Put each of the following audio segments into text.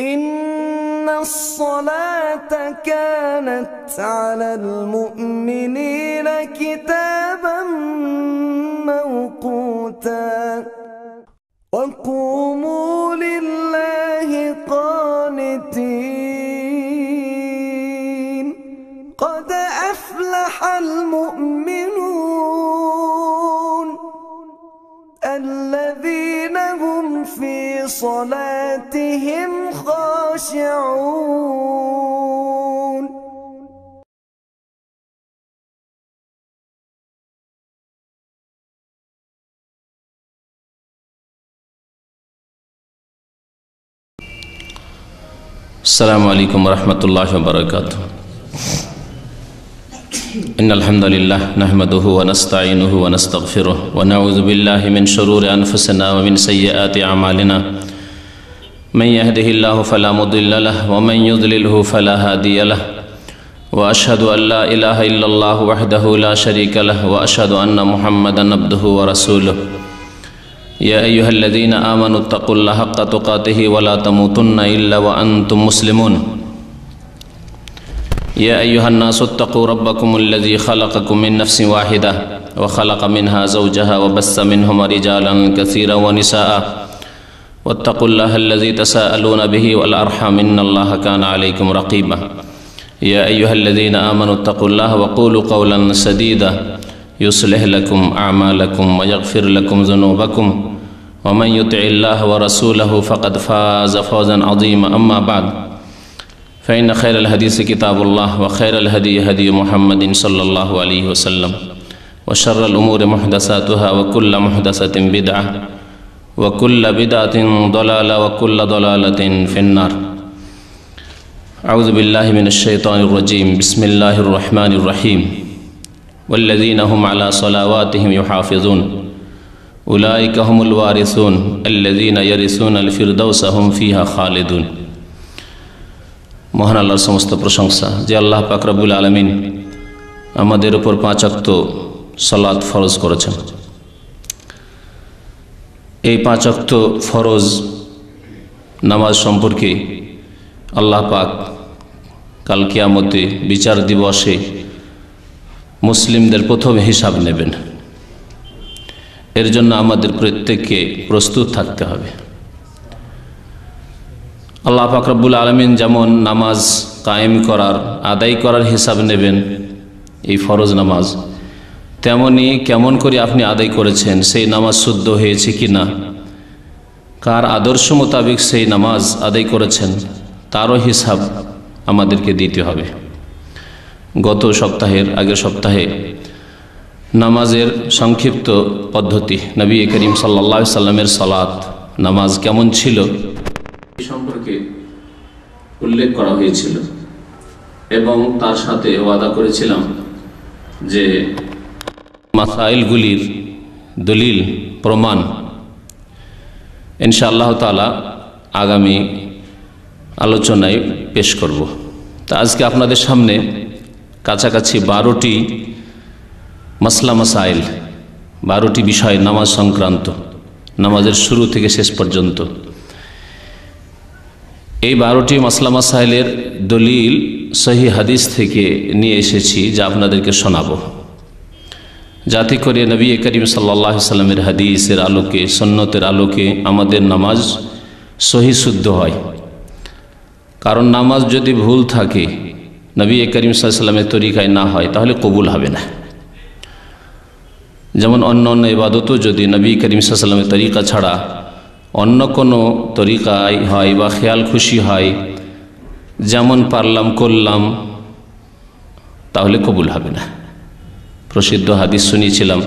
إن الصلاة كانت على المؤمنين كتابا موقوتا وقوموا لله قانتين قد أفلح المؤمنون الذين هم في صلاتهم خاشعون السلام عليكم ورحمة الله وبركاته. إن الحمد لله نحمده ونستعينه ونستغفره ونعوذ بالله من شرور أنفسنا ومن سيئات أعمالنا من يهده الله فلا مضل له ومن يضلله فلا هادي له وأشهد أن لا إله إلا الله وحده لا شريك له وأشهد أن محمدا عبده ورسوله. يا أيها الذين آمنوا اتقوا الله حق تقاته ولا تموتن إلا وأنتم مسلمون. يا أيها الناس اتقوا ربكم الذي خلقكم من نفس واحدة وخلق منها زوجها وبث منهما رجالا كثيرا ونساء واتقوا الله الذي تساءلون به والأرحام إن الله كان عليكم رقيبا. يا أيها الذين آمنوا اتقوا الله وقولوا قولا سديدا يصلح لكم أعمالكم ويغفر لكم ذنوبكم ومن يطع الله ورسوله فقد فاز فوزا عظيما. أما بعد فإن خير الحديث كتاب الله وخير الهدي هدي محمد صلى الله عليه وسلم وشر الأمور محدثاتها وكل محدثة بدعة وكل بدعة ضلالة وكل ضلالة في النار. أعوذ بالله من الشيطان الرجيم. بسم الله الرحمن الرحيم. والذين هم على صلواتهم يحافظون أولئك هم الوارثون الذين يرثون الفردوس هم فيها خالدون. মহান আল্লাহর সমস্ত প্রশংসা যে আল্লাহ পাক রব্বুল আলামিন আমাদের উপর 5 ওয়াক্ত সালাত ফরজ করেছেন। এই 5 ওয়াক্ত ফরজ নামাজ সম্পর্কে আল্লাহ পাক কাল কিয়ামতে বিচার দিবসে মুসলিমদের প্রথম হিসাব নেবেন। এর জন্য আমাদের প্রত্যেককে প্রস্তুত থাকতে হবে। আল্লাহ পাক রব্বুল আলামিন যেমন নামাজ কায়েম করার আদায় করার হিসাব নেবেন এই ফরজ নামাজ, তেমনি কেমন করে আপনি আদায় করেছেন, সেই নামাজ শুদ্ধ হয়েছে কি না, কার আদর্শ মোতাবেক সেই নামাজ আদায় করেছেন তারও হিসাব আমাদেরকে দিতে হবে। গত সপ্তাহের আগের সপ্তাহে নামাজের সংক্ষিপ্ত পদ্ধতি নবী করিম সাল্লাল্লাহু আলাইহি সাল্লামের সালাত নামাজ কেমন ছিল এই সম্পর্কে উল্লেখ করা হয়েছিল এবং তার সাথে ওয়াদা করেছিলাম যে মাসাইলগুলির দলিল প্রমাণ ইনশাআল্লাহ তাআলা আগামী আলোচনায় পেশ করব। তা আজকে আপনাদের সামনে কাছাকাছি 12টি মাসলা মাসাইল, 12টি বিষয় নামাজ সংক্রান্ত, নামাজের শুরু থেকে শেষ পর্যন্ত এই 12টি মাসলা মাসাইলের দলিল সহি হাদিস থেকে নিয়ে এসেছি যা আপনাদেরকে শোনাবো, যাতে করে নবী করিম সাল্লাল্লাহু আলাইহি সাল্লামের হাদিসের আলোকে সুন্নতের আলোকে আমাদের নামাজ সহি শুদ্ধ হয়। কারণ নামাজ যদি ভুল থাকে, নবী করিম সাল্লাল্লাহু আলাইহি সাল্লামের তরিকায় না হয়, তাহলে কবুল হবে না। যেমন অন্য অন্য ইবাদতও যদি নবী করিম সাল্লাল্লাহু আলাইহি সাল্লামের তরিকা ছাড়া অন্য কোনো তরিকায় হয় বা খেয়াল খুশি হয়, যেমন পারলাম করলাম, তাহলে কবুল হবে না। প্রসিদ্ধ হাদিস শুনিয়েছিলাম,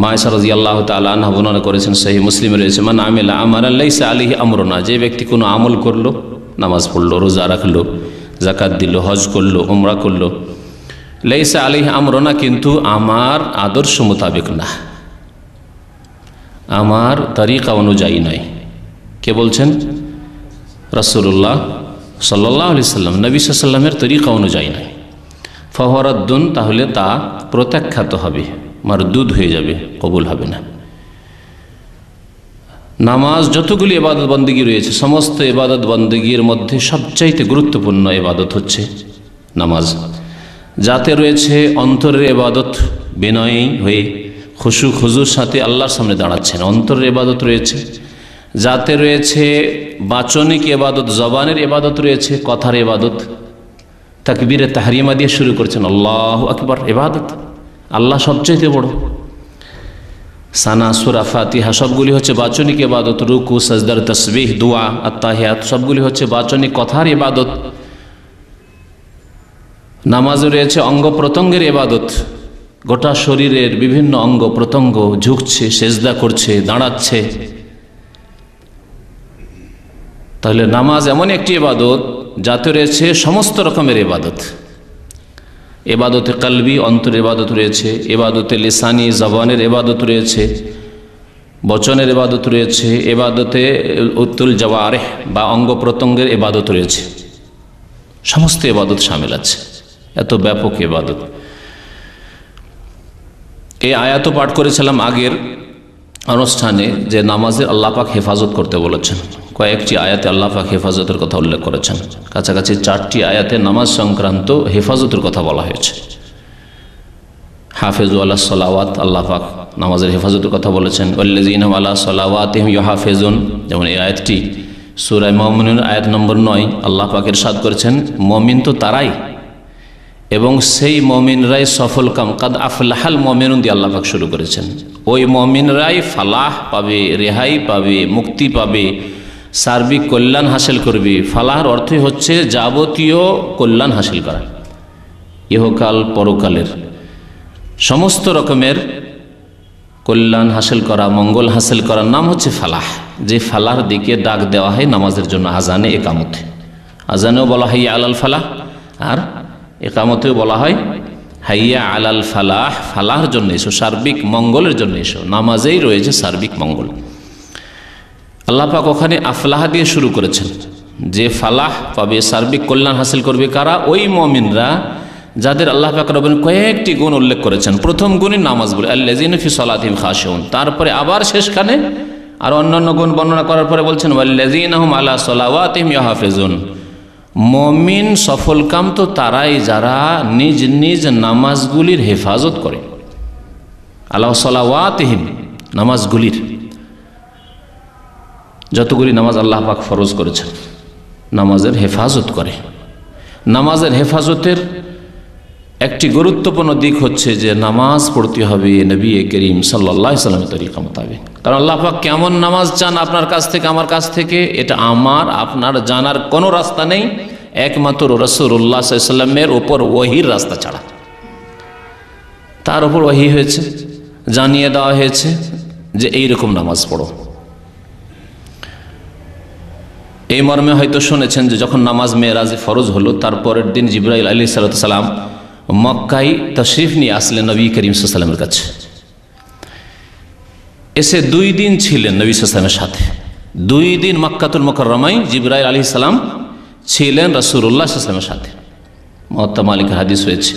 মা আয়েশা রাদিয়াল্লাহু তাআলা আনহা বর্ণনা করেছেন, সহিহ মুসলিমে রয়েছে, মান আমিলা আমালান লাইসা আলাইহি আমরুনা, যে ব্যক্তি কোনো আমল করলো, নামাজ পড়লো, রোজা রাখলো, যাকাত দিল, হজ করলো, উমরা করলো, লাইসা আলাইহি আমরুনা, কিন্তু আমার আদর্শ মোতাবেক না, আমার তরিকা অনুযায়ী নয়। কে বলছেন? রাসূলুল্লাহ সাল্লাল্লাহু আলাইহি সাল্লাম, নবী সাল্লাল্লাহু আলাইহি সাল্লামের তরিকা অনুযায়ী নয়। ফাওয়ারাদ্দুন, তাহলে তা প্রত্যাখ্যাত হবে, মারদুদ হয়ে যাবে, কবুল হবে না। নামাজ যতগুলি ইবাদত বন্দেগী রয়েছে সমস্ত ইবাদত বন্দেগীর মধ্যে সবচাইতে গুরুত্বপূর্ণ ইবাদত হচ্ছে নামাজ। যাতে রয়েছে অন্তরের ইবাদত, বিনয়ী হয়ে খুশু খুজুর সাথে আল্লাহর সামনে দাঁড়াচ্ছেন, অন্তরের ইবাদত রয়েছে। যাতে রয়েছে বাচনিক ইবাদত, জবানের ইবাদত রয়েছে, কথার ইবাদত। তাকবীরে তাহরিমা দিয়ে শুরু করছেন আল্লাহু আকবার, ইবাদত। আল্লাহ সবচেয়ে বড়। সানা, সূরা, ফাতিহা সবগুলি হচ্ছে বাচনিক ইবাদত। রুকু, সাজদার, তাসবিহ, দোয়া, আত্তাহিয়াত সবগুলি হচ্ছে বাচনিক কথার ইবাদত। নামাজে রয়েছে অঙ্গ প্রত্যঙ্গের ইবাদত। গোটা শরীরের বিভিন্ন অঙ্গ প্রত্যঙ্গ ঝুঁকছে, সেজদা করছে, দাঁড়াচ্ছে। তাহলে নামাজ এমন একটি ইবাদত যাতে রয়েছে সমস্ত রকমের ইবাদত। ইবাদতে কলবি, অন্তরের ইবাদত রয়েছে, ইবাদতে লিসানি, জবানের ইবাদত রয়েছে, বচনের ইবাদত রয়েছে, ইবাদতে উতুল জওয়ারিহ বা অঙ্গ প্রত্যঙ্গের ইবাদত রয়েছে। সমস্ত ইবাদত শামিল আছে, এত ব্যাপক ইবাদত। এই আয়াতও পাঠ করেছিলাম আগের অনুষ্ঠানে যে নামাজের আল্লাহ পাক হেফাজত করতে বলেছেন। কয়েকটি আয়াতে আল্লাহ পাক হেফাজতের কথা উল্লেখ করেছেন। কাছাকাছি 4টি আয়াতে নামাজ সংক্রান্ত হেফাজতের কথা বলা হয়েছে। হাফেজু আলা সলাওয়াত, আল্লাহ পাক নামাজের হেফাজতের কথা বলেছেন। ওয়াল্লাযীনা আলা সলাওয়াতিহিম ইউহাফিজুন, যেমন এই আয়াতটি সূরা মুমিনুন আয়াত নম্বর 9 আল্লাহ পাক ইরশাদ করেছেন মুমিন তো তারাই এবং সেই মুমিনরাই সফল কাম। কাদ আফলাহাল মুমিনুন দিয়ে আল্লাহ পাক শুরু করেছেন। ওই মুমিনরাই ফালাহ পাবে, রেহাই পাবে, মুক্তি পাবে, সার্বিক কল্যাণ হাসিল করবে। ফালাহর অর্থই হচ্ছে যাবতীয় কল্যাণ হাসিল করা, ইহকাল পরকালের সমস্ত রকমের কল্যাণ হাসিল করা, মঙ্গল হাসিল করার নাম হচ্ছে ফালাহ। যে ফালাহর দিকে ডাক দেওয়া হয় নামাজের জন্য আজানে, একামতে। আজানেও বলা হয় আলাল ফালাহ, আর একামতেও বলা হয় হাইয়া আলাল ফালাহ। ফালাহর জন্য এসো, সার্বিক মঙ্গলের জন্য এসো। নামাজেই রয়েছে সার্বিক মঙ্গল। আল্লাহ পাক ওখানে আফলাহ দিয়ে শুরু করেছেন, যে ফালাহ পাবে, সার্বিক কল্যাণ হাসিল করবে কারা? ওই মুমিনরা যাদের আল্লাহ পাক রব্বুল কয়েকটি গুণ উল্লেখ করেছেন। প্রথম গুণই নামাজ বলে আল্লাযীনা ফি সালাতিহিম খাশিউন। তারপরে আবার শেষখানে আর অন্যান্য গুণ বর্ণনা করার পরে বলছেন ওয়াল্লাযীনা হুম আলা সালাওয়াতিহিম ইউহাফিজুন। মুমিন সফলকাম তো তারাই যারা নিজ নিজ নামাজগুলির হেফাজত করে। আলা সালাওয়াতিহিম, নামাজগুলির, যতগুলি নামাজ আল্লাহ পাক ফরজ করেছেন নামাজের হেফাজত করে। নামাজের হেফাজতের একটি গুরুত্বপূর্ণ দিক হচ্ছে যে নামাজ পড়তে হবে নবী করিম সাল্লাল্লাহু আলাইহি ওয়াসাল্লামের তরিকা মোতাবেক। কারণ আল্লাহ পাক কেমন নামাজ চান আপনার কাছ থেকে, আমার কাছ থেকে, এটা আমার আপনার জানার কোনো রাস্তা নেই, একমাত্র রাসূলুল্লাহ সাল্লাল্লাহু আলাইহি ওয়াসাল্লামের উপর ওহীর রাস্তা ছাড়া। তার উপর ওহী হয়েছে, জানিয়ে দেওয়া হয়েছে যে এইরকম নামাজ পড়ো। এই মর্মে হয়তো শুনেছেন যে যখন নামাজ মেরাজে ফরজ হলো, তারপরের দিন জিবরাইল আলাইহিস সালাম মক্কায় তশরিফ নিয়ে আসলেন নবী করিম সাল্লাল্লাহু আলাইহি ওয়াসাল্লামের কাছে। এসে 2 দিন ছিলেন নবী সাল্লাল্লাহু আলাইহি ওয়াসাল্লামের সাথে। 2 দিন মক্কাতুল মুকাররমায় জিবরাইল আলাইহিস সালাম ছিলেন রাসূলুল্লাহ সাল্লাল্লাহু আলাইহি ওয়াসাল্লামের সাথে। মুওয়াত্তা মালিকের হাদিস হয়েছে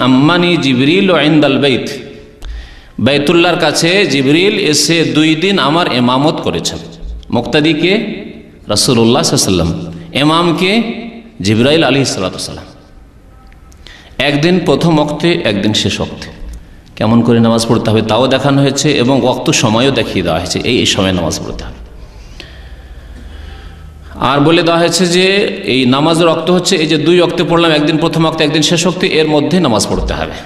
আম্মানি জিবরিল ইনদাল বাইত। বাইতুল্লাহর কাছে জিবরিল এসে 2 দিন আমার ইমামত করেছেন। মুক্তাদিকে রাসূলুল্লাহ সাল্লাল্লাহু আলাইহি ওয়াসাল্লাম, ইমামকে জিবরাইল আলাইহিস সালাম। একদিন প্রথম ওয়াক্তে, একদিন শেষ ওয়াক্তে। কেমন করে নামাজ পড়তে হবে তাও দেখানো হয়েছে এবং ওয়াক্ত সময়ও দেখিয়ে দেওয়া হয়েছে, এই সময় নামাজ পড়তে হবে। আর বলে দেওয়া হয়েছে যে এই নামাজের ওয়াক্ত হচ্ছে এই যে 2 ওয়াক্তে পড়লাম, একদিন প্রথম ওয়াক্তে, একদিন শেষ ওয়াক্তে, এর মধ্যে নামাজ পড়তে হবে।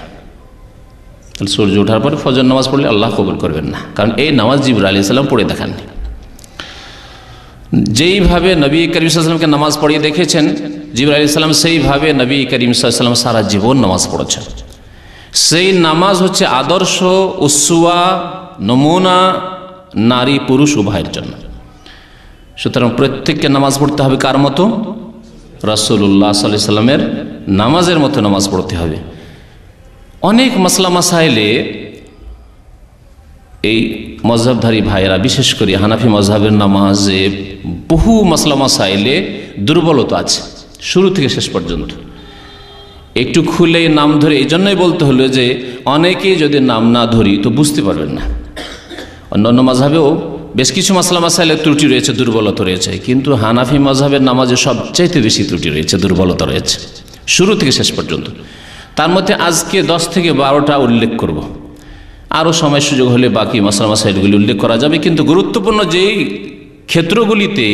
সূর্য ওঠার পরে ফজর নামাজ পড়লে আল্লাহ কবুল করবেন না, কারণ এই নামাজ জিবরাইল আলাইহিস সালাম পড়ে দেখাননি। যেইভাবে নবী করিম সাল্লাল্লাহু আলাইহি ওয়াসাল্লামকে নামাজ পড়িয়ে দেখেছেন জিবরাইল আলাইহিস সালাম, সেইভাবে নবী করিম সাল্লাল্লাহু আলাইহি ওয়াসাল্লাম সারা জীবন নামাজ পড়েছেন। সেই নামাজ হচ্ছে আদর্শ, উসওয়া, নমুনা নারী পুরুষ উভয়ের জন্য। সুতরাং প্রত্যেককে নামাজ পড়তে হবে কার মতো? রাসূলুল্লাহ সাল্লাল্লাহু আলাইহি ওয়াসাল্লামের নামাজের মতো নামাজ পড়তে হবে। অনেক মাসলা মাসাইলে এই মযহাবধারী ভাইয়েরা, বিশেষ করে হানাফি মযহাবের নামাজে বহু মাসলা মাসাইলে দুর্বলতা আছে শুরু থেকে শেষ পর্যন্ত। একটু খুলে নাম ধরে এই জন্যই বলতে হলো যে অনেকেই যদি নাম না ধরি তো বুঝতে পারবেন না। অন্যান্য মাযহাবেও বেশ কিছু মাসলা মাসাইলে ত্রুটি রয়েছে, দুর্বলতা রয়েছে, কিন্তু হানাফি মাযহাবের নামাজে সবচাইতে বেশি ত্রুটি রয়েছে, দুর্বলতা রয়েছে শুরু থেকে শেষ পর্যন্ত। তার মধ্যে আজকে 10 থেকে 12টা উল্লেখ করব, আরও সময় সুযোগ হলে বাকি মাসলা মাসাইলগুলি উল্লেখ করা যাবে। কিন্তু গুরুত্বপূর্ণ যেই ক্ষেত্রগুলিতে,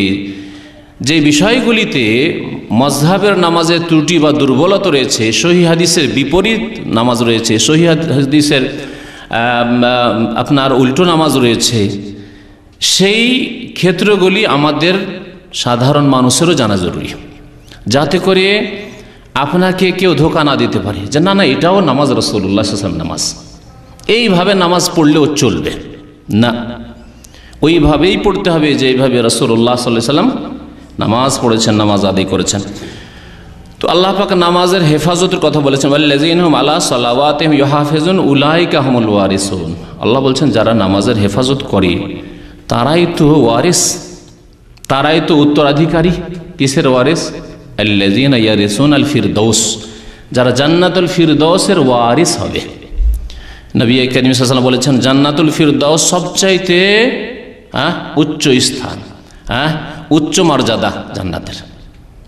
যে বিষয়গুলিতে মাযহাবের নামাজের ত্রুটি বা দুর্বলতা রয়েছে, সহিহ হাদিসের বিপরীত নামাজ রয়েছে, সহিহ হাদিসের আপনার উল্টো নামাজ রয়েছে, সেই ক্ষেত্রগুলি আমাদের সাধারণ মানুষেরও জানা জরুরি, যাতে করে আপনাকে কেউ ধোঁকা না দিতে পারে যে না না এটাও নামাজ, রাসূলুল্লাহ সাল্লাল্লাহু আলাইহি ওয়াসাল্লাম নামাজ, এইভাবে নামাজ পড়লেও চলবে না। ওইভাবেই পড়তে হবে যেইভাবে রাসূলুল্লাহ সাল্লাল্লাহু আলাইহি ওয়াসাল্লাম নামাজ পড়েছেন, নামাজ আদায় করেছেন। তো আল্লাহ পাক নামাজের হেফাজতের কথা বলেছেন, ওয়াল্লাযীনা হুম আলা সালাওয়াতিহিম ইউহাফিজুন উলাইকা হুমুল ওয়ারিসুন। আল্লাহ বলছেন যারা নামাজের হেফাজত করে তারাই তো ওয়ারিস, তারাই তো উত্তরাধিকারী। কিসের ওয়ারিস? আল্লাযীনা ইয়ারিসুনাল ফিরদাউস, যারা জান্নাতুল ফিরদাউসের ওয়ারিস হবে। নবী করিম সাল্লাল্লাহু আলাইহি ওয়াসাল্লাম বলেছেন জান্নাতুল ফিরদাউস সবচাইতে উচ্চ স্থান, উচ্চ মর্যাদা জান্নাতের।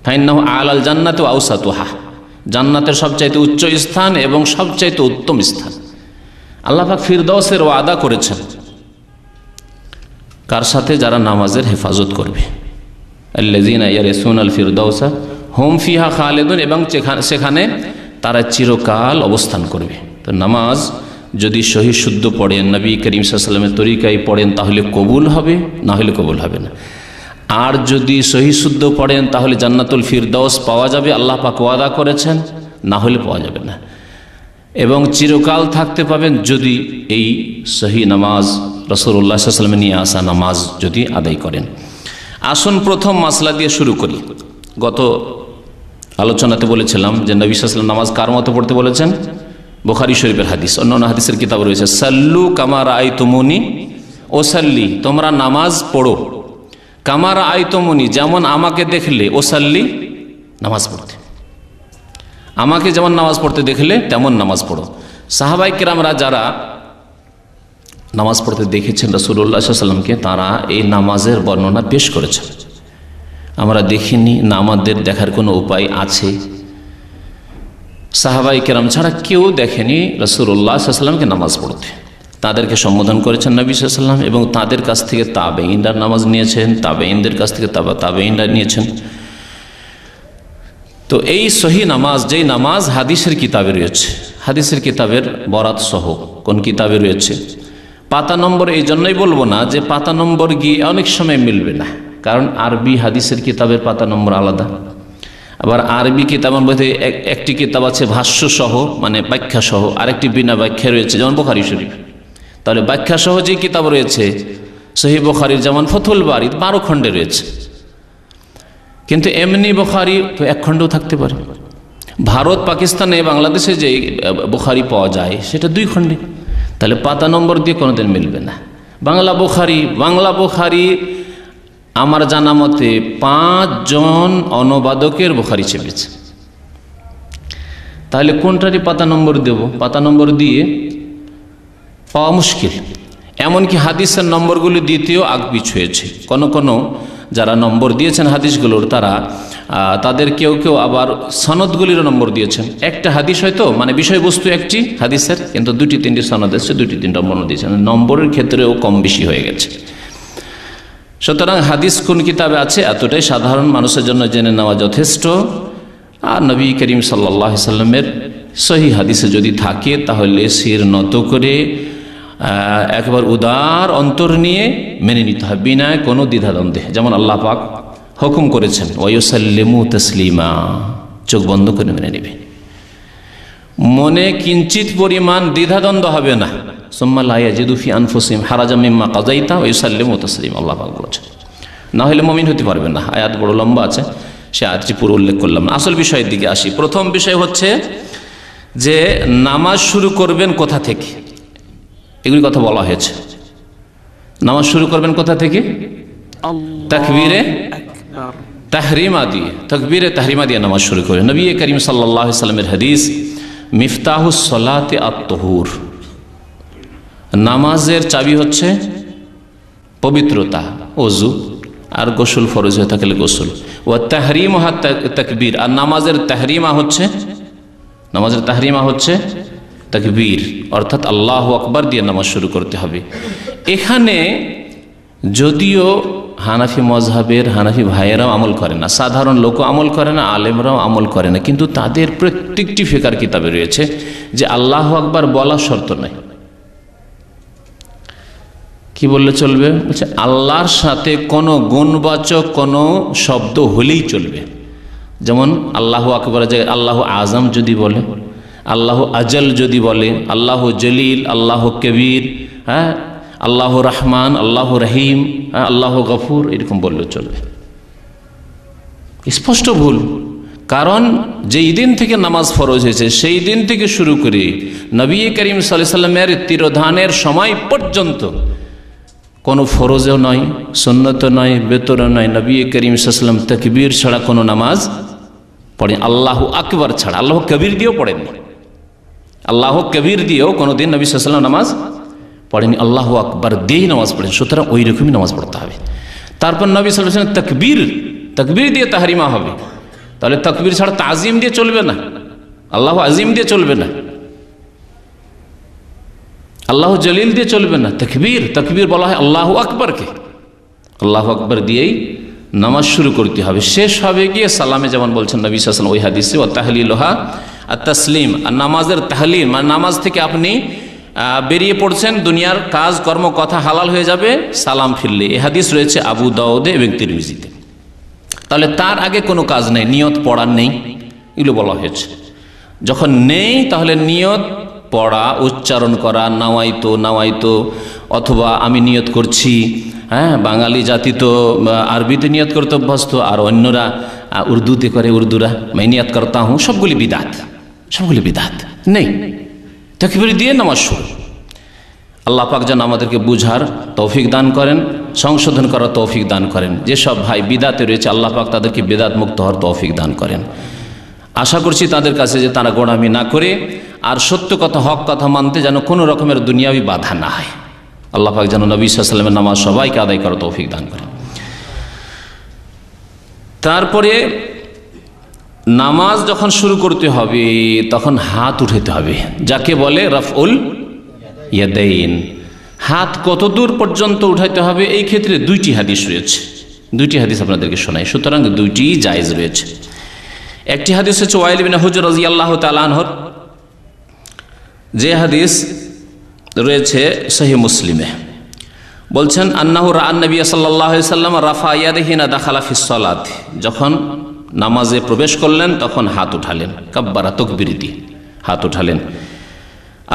ফাইন্নাহু আলাল জান্নাতি ওয়া আওসাতুহা, জান্নাতের সবচাইতে উচ্চ স্থান এবং সবচাইতে উত্তম স্থান। আল্লাহ পাক ফিরদাউসের ওয়াদা করেছেন কার সাথে? যারা নামাজের হেফাজত করবে। আল্লাযীনা ইয়ারিসুনাল ফিরদাউসা হুম ফিহা খালিদুন, এবং সেখানে তারা চিরকাল অবস্থান করবে। তো নামাজ যদি সহি শুদ্ধ পড়েন, নবী করিম সাল্লাল্লাহু আলাইহি ওয়াসাল্লামের তরিকায় পড়েন, তাহলে কবুল হবে, না হলে কবুল হবে না। আর যদি সহি শুদ্ধ পড়েন তাহলে জান্নাতুল ফিরদাউস পাওয়া যাবে, আল্লাহ পাক ওয়াদা করেছেন, না হলে পাওয়া যাবে না। এবং চিরকাল থাকতে পাবেন যদি এই সহি নামাজ, রাসূলুল্লাহ সাল্লাল্লাহু আলাইহি ওয়াসাল্লাম নিয়ে আসা নামাজ যদি আদায় করেন। আসুন প্রথম মাসলা দিয়ে শুরু করি। গত আলোচনাতে বলেছিলাম যে নবী সাল্লাল্লাহু আলাইহি ওয়াসাল্লাম নামাজ কার মতো পড়তে বলেছেন? বুখারী শরীফের হাদিস, অন্যান্য হাদিসের কিতাব রয়েছে, সাল্লু কামা রাআইতুমুনি ওসাল্লি, তোমরা নামাজ পড়ো, কামা রাআইতুমুনি, যেমন আমাকে দেখলে, ওসাল্লি, নামাজ পড়তে, আমাকে যেমন নামাজ পড়তে দেখলে তেমন নামাজ পড়ো। সাহাবায়ে কেরামরা যারা নামাজ পড়তে দেখেছেন রাসূলুল্লাহ সাল্লাল্লাহু আলাইহি ওয়াসাল্লামকে, তারা এই নামাজের বর্ণনা পেশ করেছেন। আমরা দেখিনি না, আমাদের দেখার কোনো উপায় আছে? সাহাবায়ে কেরাম ছাড়া কেউ দেখেনি রাসূলুল্লাহ সাল্লাল্লাহু আলাইহি ওয়াসাল্লামকে নামাজ পড়তে। তাদেরকে সম্বোধন করেছেন নবী সাল্লাল্লাহু আলাইহি ওয়াসাল্লাম, এবং তাদের কাছ থেকে তাবেঈনরা নামাজ নিয়েছেন, তাবেঈনদের কাছ থেকে তাবেঈনরা নিয়েছেন। তো এই সহি নামাজ, যেই নামাজ হাদিসের কিতাবে রয়েছে, হাদিসের কিতাবের বরাত সহ কোন কিতাবে রয়েছে, পাতা নম্বর এই জন্যই বলবো না যে পাতা নম্বর গিয়ে অনেক সময় মিলবে না, কারণ আরবি হাদিসের কিতাবের পাতা নম্বর আলাদা। আবার আরবি কিতাবের মধ্যে একটি কিতাব আছে ভাষ্য সহ, মানে ব্যাখ্যা সহ, আরেকটি বিনা ব্যাখ্যা রয়েছে, যেমন বুখারী শরীফ। তাহলে ব্যাখ্যা সহ যে কিতাব রয়েছে সহিহ বুখারীর, যেমন ফতুল বারী 12 খণ্ডে রয়েছে, কিন্তু এমনি বুখারী তো 1 খণ্ডও থাকতে পারে। ভারত, পাকিস্তানে, বাংলাদেশে যে বুখারী পাওয়া যায় সেটা 2 খণ্ডে। তাহলে পাতা নম্বর দিয়ে কোনোদিন মিলবে না। বাংলা বুখারী আমার জানা মতে 5 জন অনুবাদকের বুখারী ছেপেছে। তাহলে কোনটারই পাতা নম্বর দেব? পাতা নম্বর দিয়ে পাওয়া মুশকিল। এমনকি হাদিসের নম্বরগুলি দিতেও আগপিছ হয়েছে। কোনো যারা নম্বর দিয়েছেন হাদিসগুলোর, তাদের কেউ আবার সনদগুলিরও নম্বর দিয়েছেন। একটা হাদিস হয়তো, মানে বিষয়বস্তু একটি হাদিসের, কিন্তু 2-3টি সনদ এসেছে, 2-3টা নম্বর দিয়েছেন। নম্বরের ক্ষেত্রেও কম বেশি হয়ে গেছে। সুতরাং হাদিস কোন কিতাবে আছে এতটাই সাধারণ মানুষের জন্য জেনে নেওয়া যথেষ্ট। আর নবী করিম সাল্লাল্লাহু আলাইহি ওয়াসাল্লামের সহিহ হাদিসে যদি থাকে তাহলে শির নত করে একবার উদার অন্তর নিয়ে মেনে নিতে হবে, বিনা কোনো দ্বিধাদ্বন্দ্বে। যেমন আল্লাহ পাক হুকুম করেছেন ওয়ায়ুসাল্লিমু তাসলিমা, চোখ বন্ধ করে মেনে নেবে, মনে কিঞ্চিত পরিমাণ দ্বিধাদ্বন্দ্ব হবে না। সুম্মা লা ইয়াজিদু ফি আনফুসিহিম হারাজাম মিম্মা কাযাইতা ওয়া ইউসাল্লিমু তাসলিমা, আল্লাহ পাক বলেছেন। না হলে মুমিন হতে পারবে না। আয়াত বড় লম্বা আছে, সে আয়াতটি পুরো উল্লেখ করলাম না। আসল বিষয়ের দিকে আসি। প্রথম বিষয় হচ্ছে যে নামাজ শুরু করবেন কোথা থেকে, এগুলি কথা বলা হয়েছে। নামাজ শুরু করবেন কোথা থেকে? তাকবীরে তাহরিমা দিয়ে, তাকবীরে তাহরিমা দিয়ে নামাজ শুরু করবেন। নবী করিম সাল্লাল্লাহু আলাইহি ওয়াসাল্লামের হাদিস, মিফতাহুস সালাতি আত-তুহুর, নামাজের চাবি হচ্ছে পবিত্রতা, ওযু, আর গোসল ফরজ হয়ে থাকলে গোসল। ও তাহরিমা তাকবীর, আর নামাজের তাহরিমা হচ্ছে তাকবীর, অর্থাৎ আল্লাহু আকবার দিয়ে নামাজ শুরু করতে হবে। এখানে যদিও হানাফি মজহাবের হানাফি ভাইয়েরাও আমল করে না, সাধারণ লোকও আমল করে না, আলেমরাও আমল করে না, কিন্তু তাদের প্রত্যেকটি ফিকার কিতাবে রয়েছে যে আল্লাহু আকবার বলা শর্ত নাই। কি বললে চলবে? বলছে আল্লাহর সাথে কোনো গুণবাচক কোনো শব্দ হলেই চলবে। যেমন আল্লাহু আকবার জায়গায় আল্লাহু আজম যদি বলে, আল্লাহু আজল যদি বলে, আল্লাহু জলিল, আল্লাহু কবির, হ্যাঁ, আল্লাহু রহমান, আল্লাহু রহিম, আল্লাহু গফুর, এরকম বললে চলবে। স্পষ্ট ভুল। কারণ যেই দিন থেকে নামাজ ফরজ হয়েছে সেই দিন থেকে শুরু করে নবী করিম সাল্লাল্লাহু আলাইহি ওয়াসাল্লামের তিরোধানের সময় পর্যন্ত কোনো ফরজও নয়, সুন্নতও নয়, বেতরও নয়, নবী করিম সাল্লাল্লাহু আলাইহি ওয়াসাল্লাম তাকবীর ছাড়া কোনো নামাজ পড়েন, আল্লাহু আকবার ছাড়া। আল্লাহু কবির দিয়েও পড়েননি, আল্লাহু কবির দিয়েও কোনোদিন নবী সাল্লাল্লাহু আলাইহি ওয়াসাল্লাম নামাজ পড়েনি, আল্লাহু আকবার দিয়েই নামাজ পড়েন। সুতরাং ওই রকমই নামাজ পড়তে হবে। তারপর নবী সাল্লাল্লাহু আলাইহি ওয়াসাল্লাম তাকবীর দিয়ে তাহরিমা হবে। তাহলে তাকবীর ছাড়া তাজিম দিয়ে চলবে না, আল্লাহু আজিম দিয়ে চলবে না, আল্লাহু জলিল দিয়ে চলবে না। তাকবীর বলা হয় আল্লাহু আকবারকে, আল্লাহু আকবার দিয়েই নামাজ শুরু করতে হবে। শেষ হবে গিয়ে সালামে, যেমন বলছেন নবী সাল্লাল্লাহু আলাইহি ওয়াসাল্লাম ওই হাদিসে, ওয়া তাহলিলুহা আত-তাসলিম, আর নামাজের তাহলিল মানে নামাজ থেকে আপনি বেরিয়ে পড়ছেন, দুনিয়ার কাজ কর্ম কথা হালাল হয়ে যাবে সালাম ফিরলে। এই হাদিস রয়েছে আবু দাউদে এবং তিরমিজিতে। তাহলে তার আগে কোনো কাজ নেই, নিয়ত পড়ার নেই, এগুলো বলা হয়েছে। যখন নেই তাহলে নিয়ত পড়া, উচ্চারণ করা, নাওয়াইতো অথবা আমি নিয়ত করছি। হ্যাঁ, বাঙালি জাতি তো আরবিতে নিয়ত করতে অভ্যস্ত, আর অন্যরা উর্দুতে করে, উর্দুরা मैं নিয়ত করতা হুঁ, সবগুলি বিদাত নেই। তাকবীর দিয়ে নামাজ শুরু। আল্লাহ পাক যেন আমাদেরকে বুঝার তৌফিক দান করেন, সংশোধন করার তৌফিক দান করেন। যেসব ভাই বিদাতে রয়েছে আল্লাহ পাক তাদেরকে বিদাত মুক্ত হওয়ার তৌফিক দান করেন। আশা করছি তাদের কাছে যে তারা গোঁড়ামি না করে আর সত্য কথা, হক কথা মানতে যেন কোনো রকমের দুনিয়াবি বাধা না হয়। আল্লাহ পাক যেন নবী সাল্লাল্লাহু আলাইহি ওয়াসাল্লামের নামাজ সবাইকে আদায় করার তৌফিক দান করেন। তারপরে নামাজ যখন শুরু করতে হবে তখন হাত উঠাতে হবে, যাকে বলে রাফউল ইয়াদাইন। হাত কত দূর পর্যন্ত উঠাইতে হবে এই ক্ষেত্রে দুইটি হাদিস রয়েছে, দুইটি হাদিস আপনাদেরকে শোনাই। সুতরাং দুইটি জায়েজ রয়েছে। একটি হাদিস হচ্ছে ওয়াইল বিন হুজর রাদিয়াল্লাহু তাআলা আনহু, যে হাদিস রয়েছে সহিহ মুসলিমে। বলছেন আন্নাহু রাআন নবী সাল্লাল্লাহু আলাইহি ওয়াসাল্লাম রাফা ইয়াদাইহি না দাখালা ফিস সালাত, যখন নামাজে প্রবেশ করলেন তখন হাত উঠালেন, কাব্বারা তাকবীর দিয়ে হাত উঠালেন।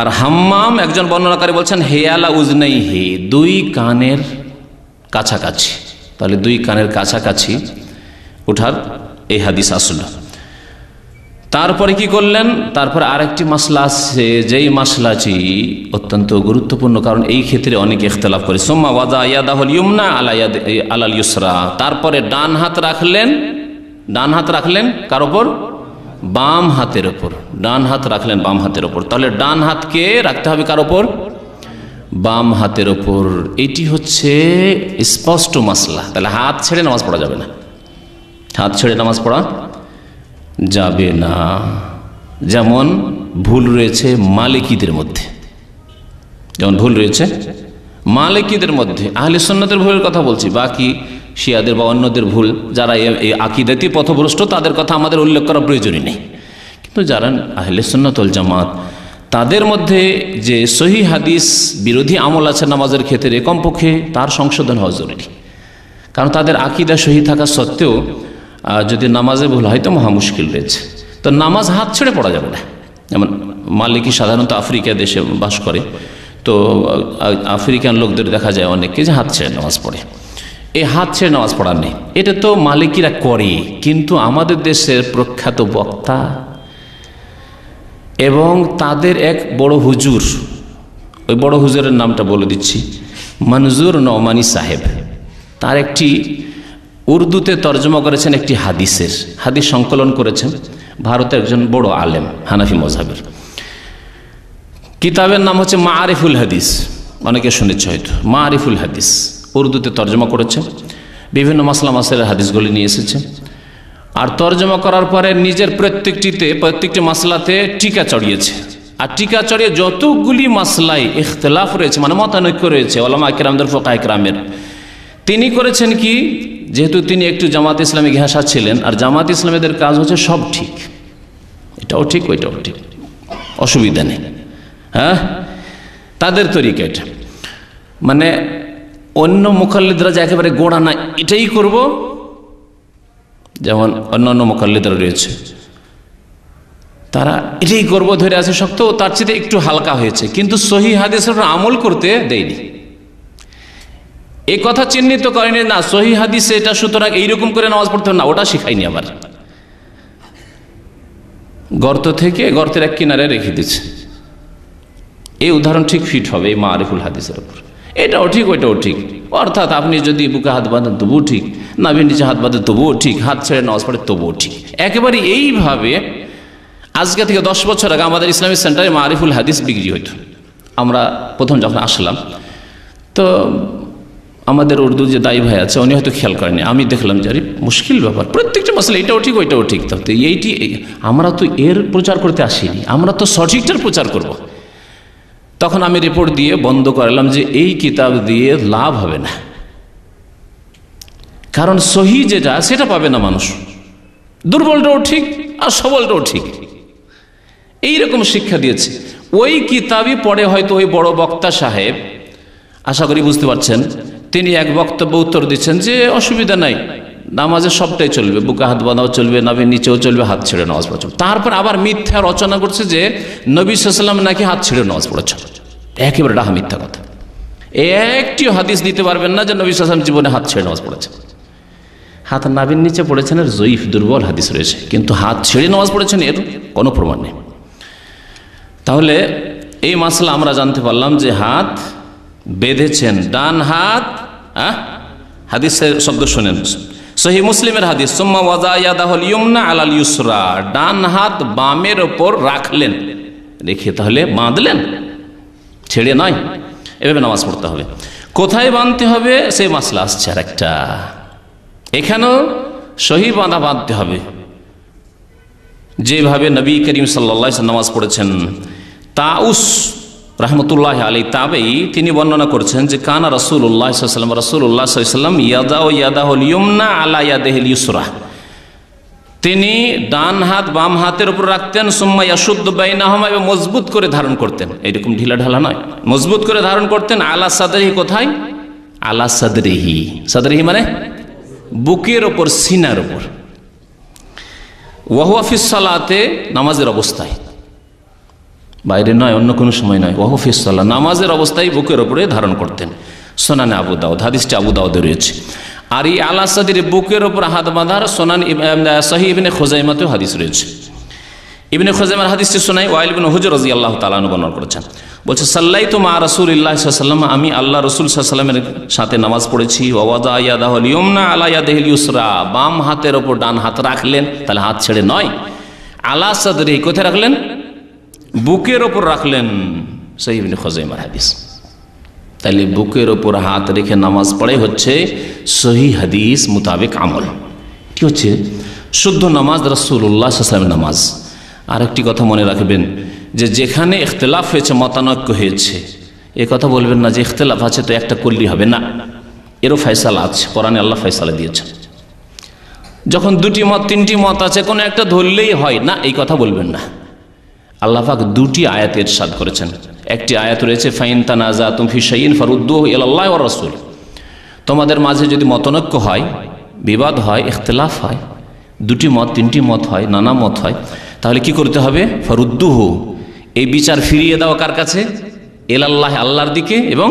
আর হাম্মাম একজন বর্ণনাকারী বলছেন হেয়ালা উজনাইহি, দুই কানের কাছাকাছি। তাহলে দুই কানের কাছাকাছি উঠার এই হাদিস আসলো। তারপরে কি করলেন? তারপরে আরেকটি মাসলা আছে, যেই মাসলাটি অত্যন্ত গুরুত্বপূর্ণ, কারণ এই ক্ষেত্রে অনেক ইখতিলাফ করে। সুম্মা ওয়াদা ইয়াদাহুল ইউমনা আলাল ইউসরা, তারপরে ডান হাত রাখলেন কার ওপর? বাম হাতের ওপর। ডান হাত রাখলেন বাম হাতের ওপর। তাহলে ডান হাতকে রাখতে হবে কার ওপর? বাম হাতের ওপর। এটি হচ্ছে স্পষ্ট মাসলা। তাহলে হাত ছেড়ে নামাজ পড়া যাবে না, হাত ছেড়ে নামাজ পড়া যাবে না। যেমন ভুল রয়েছে মালিকিদের মধ্যে, আহলে সুন্নাতের ভুলের কথা বলছি, বাকি শিয়াদের বা অন্যদের ভুল, যারা এই আকীদাতি পথভ্রষ্ট তাদের কথা আমাদের উল্লেখ করা প্রয়োজনই নেই। কিন্তু যারা আহলে সুন্নাত ওয়াল জামাত, তাদের মধ্যে যে সহিহ হাদিস বিরোধী আমল আছে নামাজের ক্ষেত্রে, কমপক্ষে তার সংশোধন হওয়া জরুরি। কারণ তাদের আকীদা সহি থাকা সত্ত্বেও যদি নামাজে ভুল হয় তো মহা মুশকিল রয়েছে। তো নামাজ হাত ছেড়ে পড়া যাবে না। যেমন মালিকি সাধারণত আফ্রিকা দেশে বাস করে, তো আফ্রিকান লোকদের দেখা যায় অনেককে যে হাত ছেড়ে নামাজ পড়ে। এই হাত ছেড়ে নামাজ পড়ার নেই, এটা তো মালিকিরা করে। কিন্তু আমাদের দেশের প্রখ্যাত বক্তা এবং তাদের এক বড় হুজুর, ওই বড় হুজুরের নামটা বলে দিচ্ছি, মনজুর নওমানি সাহেব, তার একটি উর্দুতে তর্জমা করেছেন একটি হাদিস সংকলন করেছেন। ভারতের একজন বড় আলেম হানাফি মজহাবের। কিতাবের নাম হচ্ছে মারিফুল হাদিস, অনেকে শুনেছে হয়তো। মারিফুল হাদিস উর্দুতে তর্জমা করেছে, বিভিন্ন মাসলা মাসাইলের হাদিসগুলি নিয়ে এসেছে। আর তর্জমা করার পরে নিজের প্রত্যেকটি মাসলাতে টিকা চড়িয়েছে। আর টিকা চড়িয়ে যতগুলি মাসলায় ইখতিলাফ রয়েছে, মানে মতানৈক্য রয়েছে ওলামা কিরামদের, ফুকাহা কিরামের, তিনি করেছেন কি, যেহেতু তিনি একটু জামাত ইসলামী ঘেঁষা ছিলেন, আর জামাত ইসলামীদের কাজ হচ্ছে সব ঠিক, এটাও ঠিক ওইটাও ঠিক, অসুবিধা নেই, হ্যাঁ, তাদের তরিকা এটা। মানে অন্য মুকাল্লিদরা যে একেবারে গোড়া না এটাই করব, যেমন অন্যান্য মুকাল্লিদরা রয়েছে তারা এটাই করব ধরে আছে শক্ত, তার চেয়ে একটু হালকা হয়েছে, কিন্তু সহি হাদিসের আমল করতে দেয়নি। এই কথা চিহ্নিত করেনি না সহি হাদিসে এটা, সুতরাং এইরকম করে নামাজ পড়তে হবে না, ওটা শিখায়নি। আবার গর্ত থেকে গর্তের এক কিনারে রেখে দিচ্ছে, এই উদাহরণ ঠিক ফিট হবে এই মারিফুল হাদিসের উপর, এটাও ঠিক ওইটাও ঠিক। অর্থাৎ আপনি যদি বুকে হাত বাঁধেন তবুও ঠিক, নাভির নিচে হাত বাঁধেন তবুও ঠিক, হাত ছেড়ে নামাজ পড়ে তবুও ঠিক। একেবারে এইভাবে আজকে থেকে 10 বছর আগে আমাদের ইসলামিক সেন্টারে মারিফুল হাদিস বিক্রি হইত। আমরা প্রথম যখন আসলাম, তো আমাদের উর্দু যে দায়ী ভাই আছে উনি হয়তো খেয়াল করেনি, আমি দেখলাম যে মুশকিল ব্যাপার, প্রত্যেকটা মাসলা এটাও ঠিক ওইটাও ঠিক। তো এইটি আমরা তো এর প্রচার করতে আসিনি, আমরা তো সঠিকটার প্রচার করব। তখন আমি রিপোর্ট দিয়ে বন্ধ করালাম যে এই কিতাব দিয়ে লাভ হবে না, কারণ সহি যেটা সেটা পাবে না মানুষ, দুর্বলটাও ঠিক আর সবলটাও ঠিক, এইরকম শিক্ষা দিয়েছে। ওই কিতাবই পড়ে হয়তো ওই বড় বক্তা সাহেব, আশা করি বুঝতে পারছেন, তিনি এক বক্তব্য উত্তর দিচ্ছেন যে অসুবিধা নাই, নামাজে সবটাই চলবে, বুকে হাত বাঁধাও চলবে, নাভির নিচেও চলবে, হাত ছেড়ে নামাজ পড়া চলবে। তারপর আবার মিথ্যা রচনা করছে যে নবী সাল্লাল্লাহু আলাইহি ওয়াসাল্লাম নাকি হাত ছেড়ে নামাজ পড়েছেন, একেবারে ডাহা মিথ্যা কথা। একটিও হাদিস দিতে পারবেন না যে নবী সাল্লাল্লাহু আলাইহি ওয়াসাল্লাম জীবনে হাত ছেড়ে নামাজ পড়েছেন। হাত নাভির নিচে পড়েছেন এর জয়ীফ দুর্বল হাদিস রয়েছে, কিন্তু হাত ছেড়ে নামাজ পড়েছেন এর কোনো প্রমাণ নেই। তাহলে এই মাসলা আমরা জানতে পারলাম যে হাত বেঁধেছেন, ডান হাত, হাদিসের শব্দ শোনেন, সহিহ মুসলিমের হাদিস, সুম্মা ওয়াজা ইয়াদাহুল ইয়ুমনা আলাল ইউসরা, ডান হাত বামের ওপর রাখলেন, রেখে তাহলে বাঁধলেন, ছেড়ে নয়, এভাবে নামাজ পড়তে হবে। কোথায় বাঁধতে হবে সেই মাসলা আসছে আর একটা, এখানেও সহি বাঁধা বাঁধতে হবে, যেভাবে নবী করিম সাল্লাল্লাহু আলাইহি ওয়াসাল্লাম নামাজ পড়েছেন। তাউস রহমতুল্লাহ আলাইহি তাবেঈ তিনি বর্ণনা করেছেন যে কানা রাসূলুল্লাহ সাল্লাল্লাহু আলাইহি ওয়াসাল্লাম, রাসূলুল্লাহ সাল্লাল্লাহু আলাইহি ওয়াসাল্লাম ইয়াদাউ ইয়াদাহুল ইয়ুমনা আলা ইয়াদিহিল ইউসরা, তিনি ডান হাত বাম হাতের উপর রাখতেন, সুম্মা ইয়াশুদ্দু বাইনাহুমা, এবং মজবুত করে ধারণ করতেন, এরকম ঢিলা ঢালা নয়, মজবুত করে ধারণ করতেন। আলা সাদরিহি, কোথায়? আলা সাদরিহি, সাদরিহি মানে বুকের ওপর, সিনার ওপর। ওয়া হুয়া ফিস সালাতে, নামাজের অবস্থায়, বাইরে নয়, অন্য কোনো সময় নয়। ওয়া হুয়া ফিস সালাত, নামাজের অবস্থায় বুকের ওপরে ধারণ করতেন। সুনানে আবু দাউদ, হাদিসটি আবু দাউদে রয়েছে। আর এই আলা সাদরি, বুকের ওপর হাত বাঁধার সুনান সহিহ ইবনে খুজাইমাতেও হাদিস রয়েছে। ইবনে খুজাইমার হাদিসটি শোনাই ওয়াইল ইবনে হুজর রাদিয়াল্লাহু তাআলা আনহু বর্ণনা করেছেন, বলছে সাল্লাইতু মা রাসূলিল্লাহ সাল্লাল্লাহু আলাইহি ওয়াসাল্লাম, আমি আল্লাহ রাসূল সাল্লাল্লাহু আলাইহি ওয়াসাল্লামের সাথে নামাজ পড়েছি। ওয়া ওয়াদা ইয়াদাহুল ইয়ুমনা আলা ইয়াদিহিল ইউসরা, বাম হাতের ওপর ডান হাত রাখলেন, তাহলে হাত ছেড়ে নয়। আলা সাদরি, কোথায় রাখলেন? বুকের ওপর রাখলেন, সহিহ ইবনে খুজাইমার হাদিস। তাহলে বুকের ওপর হাত রেখে নামাজ পড়ে হচ্ছে সহি হাদিস মোতাবেক আমল, কি হচ্ছে শুদ্ধ নামাজ, রাসূলুল্লাহ সাল্লাল্লাহু আলাইহি ওয়াসাল্লামের নামাজ। আরেকটি কথা মনে রাখবেন যে যেখানে ইখতিলাফ হয়েছে, মতানৈক্য হয়েছে, এ কথা বলবেন না যে ইখতিলাফ আছে তো একটা করলেই হবে না, এরও ফয়সালা আছে, কোরআনে আল্লাহ ফয়সালা দিয়েছেন। যখন দুটি মত তিনটি মত আছে, কোনো একটা ধরলেই হয় না, এই কথা বলবেন না। আল্লাহ পাক দুটি আয়াত ইরশাদ করেছেন। একটি আয়াত রয়েছে ফাইন তানাজাতুম ফি শাইইন ফারুদ্দুহু ইলাল্লাহি ওয়ার রাসূল, তোমাদের মাঝে যদি মতনৈক্য হয়, বিবাদ হয়, ইখতিলাফ হয়, দুটি মত তিনটি মত হয়, নানা মত হয়, তাহলে কি করতে হবে? ফারুদ্দুহু, এই বিচার ফিরিয়ে দাও কার কাছে? ইলাল্লাহি, আল্লাহর দিকে, এবং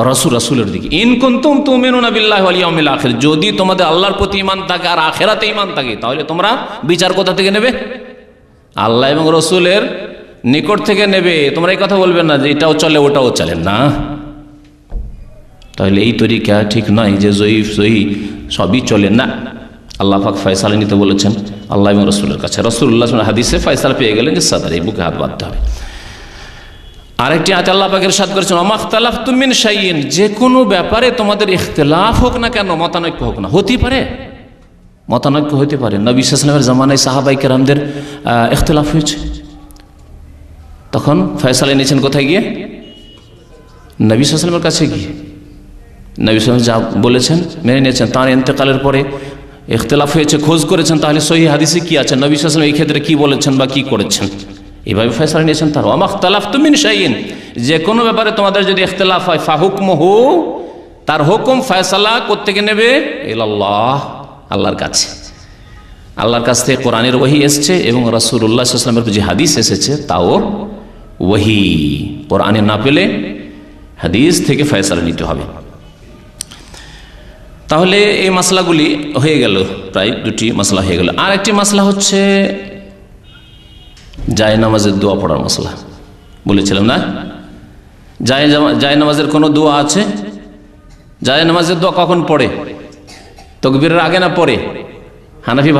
রাসূল, রাসূলের দিকে। ইন কুনতুম তুমিনুনা বিল্লাহি ওয়াল ইয়াউমিল আখির, যদি তোমাদের আল্লাহর প্রতি ঈমান থাকে আর আখিরাতে ঈমান থাকে, তাহলে তোমরা বিচার কোথা থেকে নেবে? আল্লাহ এবং রসুলের নিকট থেকে নেবে। তোমরা এই কথা বলবে না যে এটাও চলে ওটাও চলে না, তাহলে এই তরিকা ঠিক নয় যে জয়ীফ সহিহ সবই চলে না। আল্লাহ পাক ফয়সালা নিতে বলেছেন আল্লাহ এবং রসুলের কাছে। রাসূলুল্লাহ হাদিসে ফয়সালা পেয়ে গেলেন যে সাদরে বুকে হাত বাঁধতে হবে। আরেকটি আয়াতে আল্লাহ পাক ইরশাদ করেছেন, ওমাখতালাফতুম মিন শাইইন, যে কোনো ব্যাপারে তোমাদের ইখতিলাফ হোক না কেন, মতানৈক্য হোক না, হতেই পারে, মতানৈক্য হতে পারে। নবী সাল্লাল্লাহু আলাইহি ওয়াসাল্লামের জামানায় সাহাবায়ে কেরামদের ইখতিলাফ হয়েছে, তখন ফয়সালা নিয়েছেন কোথায় গিয়ে? নবী সাল্লাল্লাহু আলাইহি ওয়াসাল্লামের কাছে গিয়ে নবী সাল্লাল্লাহু আলাইহি ওয়াসাল্লাম যা বলেছেন মেনে নিয়েছেন। তার ইন্তেকালের পরে ইখতিলাফ হয়েছে, খোঁজ করেছেন তাহলে সহিহ হাদিসে কি আছে, নবী সাল্লাল্লাহু আলাইহি ওয়াসাল্লাম এই ক্ষেত্রে কি বলেছেন বা কি করেছেন, এইভাবে ফয়সালা নিয়েছেন। তার ওয়ামাখতালাফতুম মিন শাইইন, যে কোনো ব্যাপারে তোমাদের যদি ইখতিলাফ হয়, ফাহুকমুহু, তার হুকুম ফয়সালা কোত্থেকে নেবে? ইলাল্লাহ, আল্লাহর কাছে। আল্লাহর কাছ থেকে কোরআনের ওহী এসেছে এবং রাসূলুল্লাহ সাল্লাল্লাহু আলাইহি ওয়াসাল্লামের যে হাদিস এসেছে তাও ওহী। কোরআনে না পেলে হাদিস থেকে ফয়সালা নিতে হবে। তাহলে এই মাসলাগুলি হয়ে গেল, প্রায় দুটি মাসলা হয়ে গেল। আর একটি মাসলা হচ্ছে জায়নামাজের দোয়া পড়ার মাসলা, বলেছিলাম না? জায়নামাজের কোনো দোয়া আছে? জায়নামাজের দোয়া কখন পড়ে? তাকবীরের আগে না পরে? হানাফি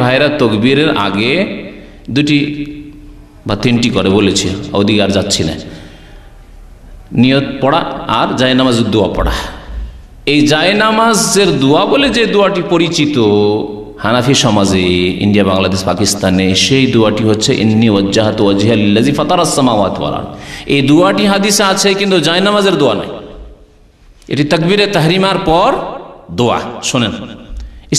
ভাইরা তাকবীরের আগে দুটি বা তিনটি করে বলেছে, ওদিকে আর যাচ্ছি না। নিয়ত পড়া আর জায়নামাজের দোয়া পড়া। এই জায়নামাজের দোয়া বলে যে দোয়াটি পরিচিত হানাফি সমাজে, ইন্ডিয়া, বাংলাদেশ, পাকিস্তানে, সেই দোয়াটি হচ্ছে ইন্নী ওয়াজ্জাহাতু ওয়াজহিয়া লিল্লাযী ফাতারাস সামাওয়াতি ওয়াল আরদ। এই দোয়াটি হাদিসে আছে, কিন্তু জায়নামাজের দোয়া নাই। এটি তাকবীরে তাহরিমার পর দোয়া। শোনেন,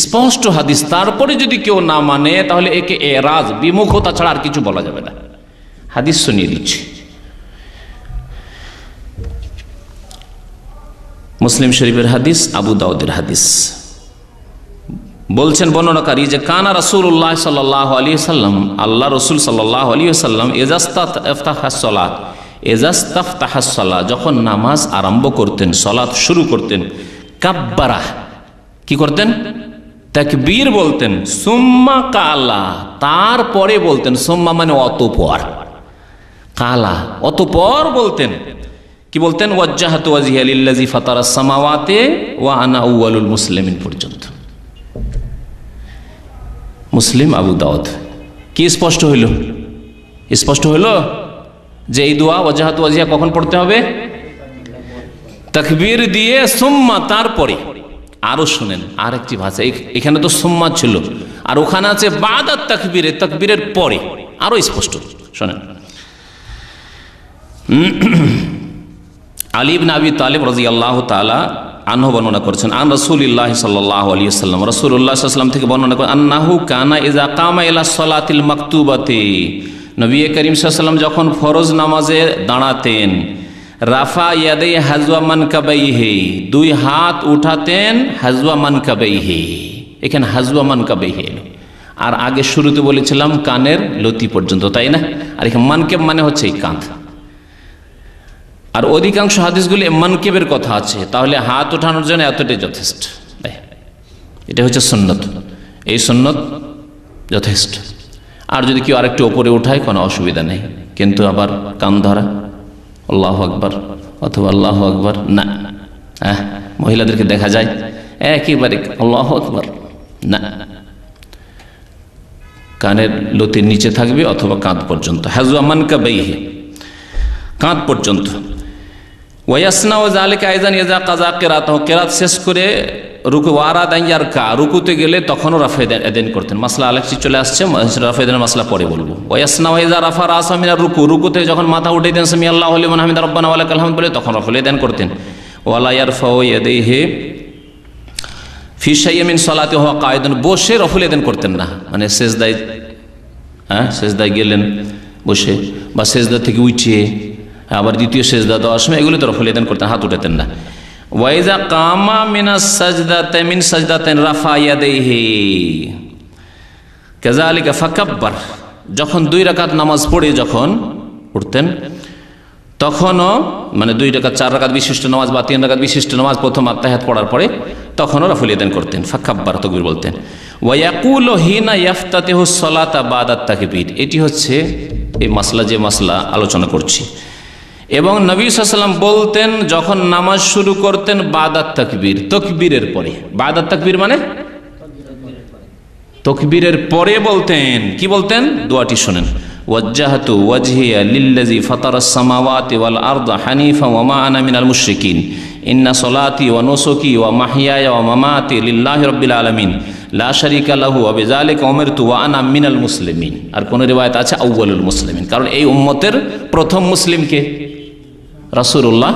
স্পষ্ট হাদিস। তারপরে যদি কেউ না মানে তাহলে একে এরাজ, বিমুখতা ছাড়া আর কিছু বলা যাবে না। হাদিস শুনিয়ে দিচ্ছি। মুসলিম শরীফের হাদিস, আবু দাউদের হাদিস। বলছেন বর্ণনাকারী যে কানা রাসূলুল্লাহ সাল্লাল্লাহু আলাইহি ওয়াসাল্লাম, আল্লাহ রাসূল সাল্লাল্লাহু আলাইহি ওয়াসাল্লাম ইজাস্তাফতাহাস সালাত, যখন নামাজ আরম্ভ করতেন, সালাত শুরু করতেন, কাব্বারা, কি করতেন? তাকবীর বলতেন, সুম্মা কালা, তারপরে বলতেন, সুম্মা মানে অতঃপর, কালা অতঃপর বলতেন, কি বলতেন? ওয়াজ্জাহাতু ওয়াজহিয়া লিল্লাযী ফাতারাস সামাওয়াতি ওয়া আনা আউয়ালুল মুসলিমিন পর্যন্ত। মুসলিম, আবু দাউদ। কি স্পষ্ট হইল? স্পষ্ট হইল যে এই দোয়া ওয়াজ্জাহাতু ওয়াজহিয়া কখন পড়তে হবে? তাকবীর দিয়ে, সুম্মা তারপরে। আরো শুনেন আরেকটি ভাষা, এখানে তো সুম্মা ছিল, আর ওখানে আছে বাদাত তাকবীরে, তাকবীরের পরে। আরো স্পষ্ট শোনেন। আলী ইবনে আবি তালিব রাদিয়াল্লাহু তাআলা আনহু বর্ণনা করেছেন, আন রাসূলিল্লাহি সাল্লাল্লাহু আলাইহি ওয়াসাল্লাম, রাসূলুল্লাহ সাল্লাল্লাহু আলাইহি ওয়াসাল্লাম থেকে বর্ণনা করেন, আন্নাহু কানা ইযা কামা ইলা সালাতিল মাকতুবাতি, নবী করিম সাল্লাল্লাহু আলাইহি ওয়াসাল্লাম যখন ফরজ নামাজে দাঁড়াতেন, রাফা ইয়াদাই হাজওয়া মানকাবাইহি, দুই হাত উঠাতেন, হাজওয়া মানকাবাইহি, এখানে হাজওয়া মানকাবাইহি। আর আগে শুরুতে বলেছিলাম কানের লতি পর্যন্ত, তাই না? আর এখানে মানকেব মানে হচ্ছে এই কাঁধ। আর অধিকাংশ হাদিসগুলি মানকেবের কথা আছে, তাহলে হাত ওঠানোর জন্য এতটাই যথেষ্ট। এটা হচ্ছে সুন্নত, এই সুন্নত যথেষ্ট। আর যদি কেউ আরেকটু ওপরে উঠায় কোনো অসুবিধা নেই, কিন্তু আবার কান ধরা, আল্লাহু আকবার অথবা আল্লাহু আকবার না। মহিলাদেরকে দেখা যায় একেবারে আল্লাহু আকবার না, কানের লতির নিচে থাকবে অথবা কাঁধ পর্যন্ত, হাজওয়া মানকাবাইহি, কাঁধ পর্যন্ত। ওয়াসনাউ যালিকা আইযান ইযা কাযা কিরাতাহু, কিরাত শেষ করে রুকু ওয়ারাদা ইয়ারকা, রুকুতে গেলে তখনও রাফা এদেন করতেন। মাসলা আলেকটি চলে আসছে, রাফা এদেনের মাসলা পরে বলবো। ওয়াসনাউ ইযা রাফা রাসা মিনার রুকু, রুকুতে যখন মাথা উঠিয়ে দেন, সামি আল্লাহু লিমান হামিদা রাব্বানা ওয়া লাকাল হামদ বলে, তখন রাফা এদেন করতেন। ওয়ালা ইয়ারফাউ ইয়াদাইহি ফি শাইইন মিন সালাতিহি ওয়া কায়িদান, বসে রাফা এদেন করতেন না, মানে সেজদায়, সেজদায় গেলেন বসে, বা সেজদা থেকে উঠিয়ে আবার দ্বিতীয় সেজদা দেওয়ার সময় এগুলো তো রফল ইয়াদান করতেন, হাত উঠাতেন না। ওয়াইজা কামা মিনাস সাজদাতাইন মিন সাজদাতাইন রাফা ইয়াদাইহি কাযালিকা ফাকাব্বার, যখন 2 রাকাত নামাজ পড়ে যখন উঠতেন, তখনও মানে 2 রাকাত 4 রাকাত বিশিষ্ট নামাজ বা 3 রাকাত বিশিষ্ট নামাজ প্রথম আত্তাহিয়াত পড়ার পরে তখনও রফল ইয়াদান করতেন, ফাকাব্বার তাকবীর বলতেন। ওয়া ইয়াকুলু হিনা ইফতাতিহু সালাতা বাদা তাকবীর, এটি হচ্ছে এই মাসলা যে মাসলা আলোচনা করছি। এবং নবী সাল্লাল্লাহু আলাইহি ওয়াসাল্লাম বলতেন যখন নামাজ শুরু করতেন বাদাত তাকবীর, তাকবীরের পরে। বাদাত তাকবীর মানে তাকবীরের পরে বলতেন, কি বলতেন? দোয়াটি শুনেন, ওয়াজ্জাহতু ওয়াজহিয়া লিল্লাযী ফাতারাস সামাওয়াতি ওয়াল আরদা হানিফা ওয়া মা আনা মিনাল মুশরিকিন ইন্না সলাতি ওয়া নুসুকি ওয়া মাহইয়ায়া ওয়া মামাতি লিল্লাহি রাব্বিল আলামিন লা শারীকা লাহু ওয়া বিযালিকা উমিরতু ওয়া আনা মিনাল মুসলিমিন। আর কোন রিওয়ায়াত আছে আউয়ালুল মুসলিমিন, কারণ এই উম্মতের প্রথম মুসলিম কে? রাসূলুল্লাহ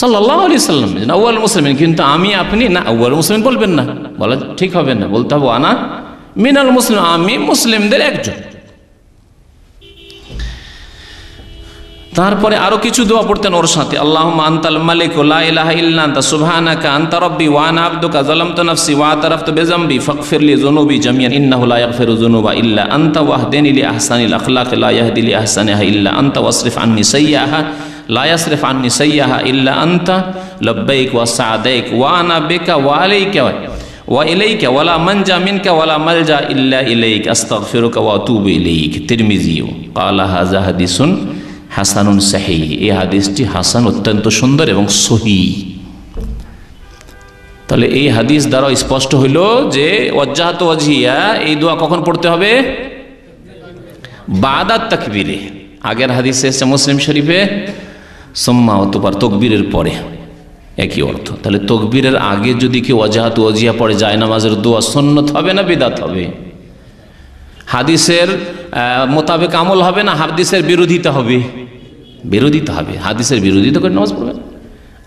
সাল্লাল্লাহু আলাইহি সাল্লাম। আউয়াল মুসলিমিন, কিন্তু আমি আপনি না আউয়াল মুসলিম বলবেন না, বলা ঠিক হবে না, বলতে হবে আনা মিনাল মুসলিম, আমি মুসলিমদের একজন। তারপরে আরো কিছু দোয়া পড়তেন ওর সাথে, আল্লাহুম্মা আনতাল মালিক লা ইলাহা ইল্লা আনতা সুবহানাকা আনতা রাব্বি ওয়া আনা আবদুকা যালামতু নাফসি ওয়া আতারাফতু বিযামবি ফাগফিরলি যুনুবি জামিআন ইন্নাহু লা ইয়াগফিরু যুনুবা ইল্লা আনতা ওয়াহদিনি লি আহসানিল আখলাক লা ইয়াহদি লি আহসানিহা ইল্লা আনতা ওয়াসরিফ আন্নি সাইয়্যাহা লা ইয়াসরিফ আন্নি সাইয়্যাহা ইল্লা আনতা লাব্বাইক ওয়া সা'দাইক ওয়া আনা বিকা ওয়া আলাইকা ওয়া ইলাইকা ওয়া লা মানজা মিনকা ওয়া লা মালজা ইল্লা ইলাইক আস্তাগফিরুকা ওয়া আতুবু ইলাইক। তিরমিজি ক্বালা হাযা হাদিসুন হাসানুন সহিহ। এই হাদিসটি হাসান, অত্যন্ত সুন্দর এবং সহিহ। তাহলে এই হাদিস দ্বারা স্পষ্ট হইল যে ওয়াজ্জাহতু ওয়াজহিয়া এই দোয়া কখন পড়তে হবে? বাদাত তাকবীরে। আগের হাদিসে এসেছে মুসলিম শরীফে সুম্মা, অতঃপর তাকবীরের পরে, একই অর্থ। তাহলে তাকবীরের আগে যদি কেউ ওয়াজ্জাহতু ওয়াজহিয়া পড়ে যায় নামাজের দোয়া সুন্নাত হবে না বিদআত হবে? হাদিসের মোতাবেক আমল হবে না হাদিসের বিরোধিতা হবে? বিরোধিতা হবে। হাদিসের বিরোধিতা করে নামাজ পড়বেন।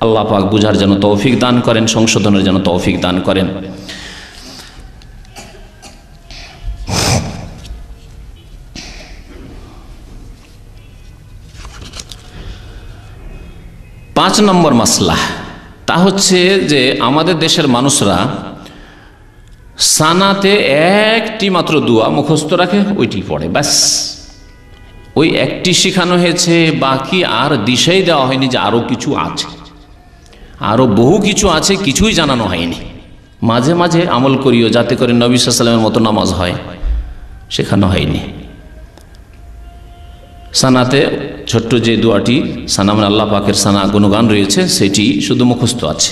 আল্লাহ পাক বুঝার যেন তৌফিক দান করেন, সংশোধনের যেন তৌফিক দান করেন। পাঁচ নম্বর মাসলা তা হচ্ছে যে আমাদের দেশের মানুষরা সানাতে একটি মাত্র দোয়া মুখস্থ রাখে, ওইটি পড়ে, ব্যাস। ওই একটি শেখানো হয়েছে, বাকি আর দিশাই দেওয়া হয়নি যে আরো কিছু আছে, আরো বহু কিছু আছে, কিছুই জানানো হয়নি। মাঝে মাঝে আমল করিও যাতে করে নবী সাল্লাল্লাহু আলাইহি ওয়াসাল্লামের মতো নামাজ হয়, শেখানো হয়নি। সানাতে ছোট্ট যে দোয়াটি সানা মানে আল্লাহ পাকের সানা গুণগান রয়েছে, সেটি শুধু মুখস্থ আছে।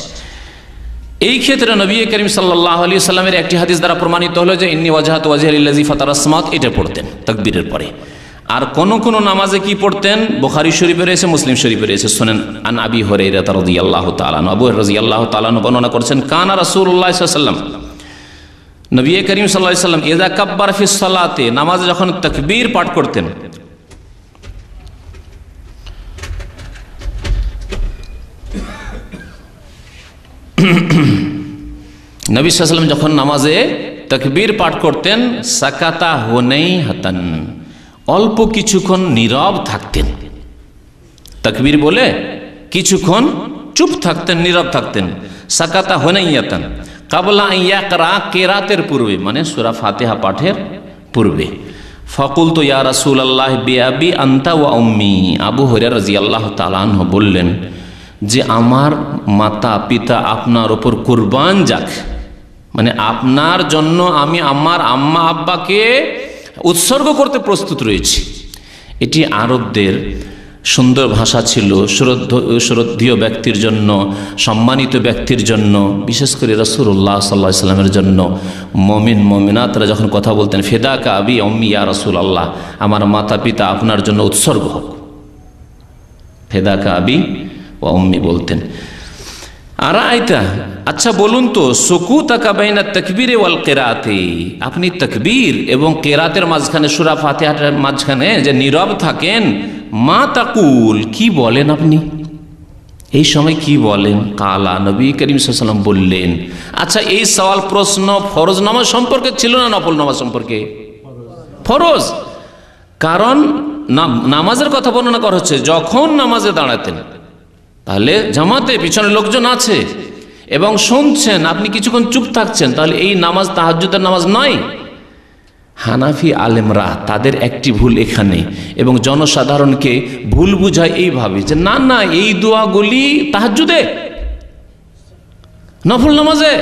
এই ক্ষেত্রে নবী করিম সাল্লাল্লাহু আলাইহি ওয়াসাল্লামের একটি হাদিস দ্বারা প্রমাণিত হলো যে ইন্নী ওয়াজহাতু ওয়াজহিয়া লিল্লাযী ফাতারাস সামাওয়াতি, এটা পড়তেন তাকবীরের পরে। আর কোন কোন নামাজে কি পড়তেন? বুখারী শরীফে রয়েছে, মুসলিম শরীফে রয়েছে। শুনেন, আন আবি হুরায়রা রাদিয়াল্লাহু তাআলা আনহু, আবু হুরায়রা রাদিয়াল্লাহু তাআলা আনহু বর্ণনা করেছেন, কানা রাসূলুল্লাহ সাল্লাল্লাহু আলাইহি ওয়াসাল্লাম, নবী করিম সাল্লাল্লাহু আলাইহি ওয়াসাল্লাম ইযা কাব্বারা ফিস সালাতে, নামাজে যখন তাকবীর পাঠ করতেন, নবী সাল্লাল্লাহু আলাইহি ওয়াসাল্লাম যখন নামাজে তাকবীর পাঠ করতেন, সাকাতা হুনাইহাতান, অল্প কিছুক্ষণ নীরব থাকতেন। তাকবীর বলে কিছুক্ষণ চুপ থাকতেন, নীরব থাকতেন। সাকাতা হুনাইয়াতান কাবলা আন ইয়াকরা, কিরাতের পূর্বে, মানে সূরা ফাতিহা পাঠের পূর্বে। ফাকুলতু ইয়া রাসূলুল্লাহ বিআবি আনতা ওয়া উম্মি, আবু হুরায়রা রাদিয়াল্লাহু তাআলা আনহু বললেন যে আমার মাতা পিতা আপনার উপর কুরবান যাক, মানে আপনার জন্য আমি আমার আম্মা আব্বাকে উৎসর্গ করতে প্রস্তুত রয়েছি। এটি আরবদের সুন্দর ভাষা ছিল, শ্রদ্ধেয় ব্যক্তির জন্য, সম্মানিত ব্যক্তির জন্য, বিশেষ করে রাসূলুল্লাহ সাল্লাল্লাহু আলাইহি ওয়াসাল্লামের জন্য। মুমিন মুমিনাতরা যখন কথা বলতেন, ফিদাকা আবি উম্মি ইয়া রাসূলুল্লাহ, আমার মাতা পিতা আপনার জন্য উৎসর্গ হোক, ফিদাকা আবি ওয়া উম্মি বলতেন। আর আইতা, আচ্ছা বলুন তো, সুকুতাকা বাইনা তাকবীরে ওয়াল কিরাতে, আপনি তাকবীর এবং কিরাতের মাঝখানে, সূরা ফাতিহার মাঝখানে যে নীরব থাকেন, মা তাকুল, কি বলেন আপনি এই সময়, কি বলেন? কালা, নবী করিম সাল্লাল্লাহু আলাইহি ওয়াসাল্লাম বললেন। আচ্ছা, এই সওয়াল প্রশ্ন ফরজ নামাজ সম্পর্কে ছিল না নফল নামাজ সম্পর্কে? ফরজ, কারণ নামাজের কথা বর্ণনা করা হচ্ছে যখন নামাজে দাঁড়াতেন, তাহলে জামাতে পিছনে লোকজন আছে এবং শুনছেন, আপনি কিছুক্ষণ চুপ থাকছেন, তাহলে এই নামাজ তাহাজ্জুদের নামাজ নয়। হানাফি আলেমরা তাদের একটি ভুল এখানে, এবং জনসাধারণকে ভুল বুঝায় এইভাবে যে না না, এই দোয়াগুলি তাহাজ্জুদে, নফল নামাজে।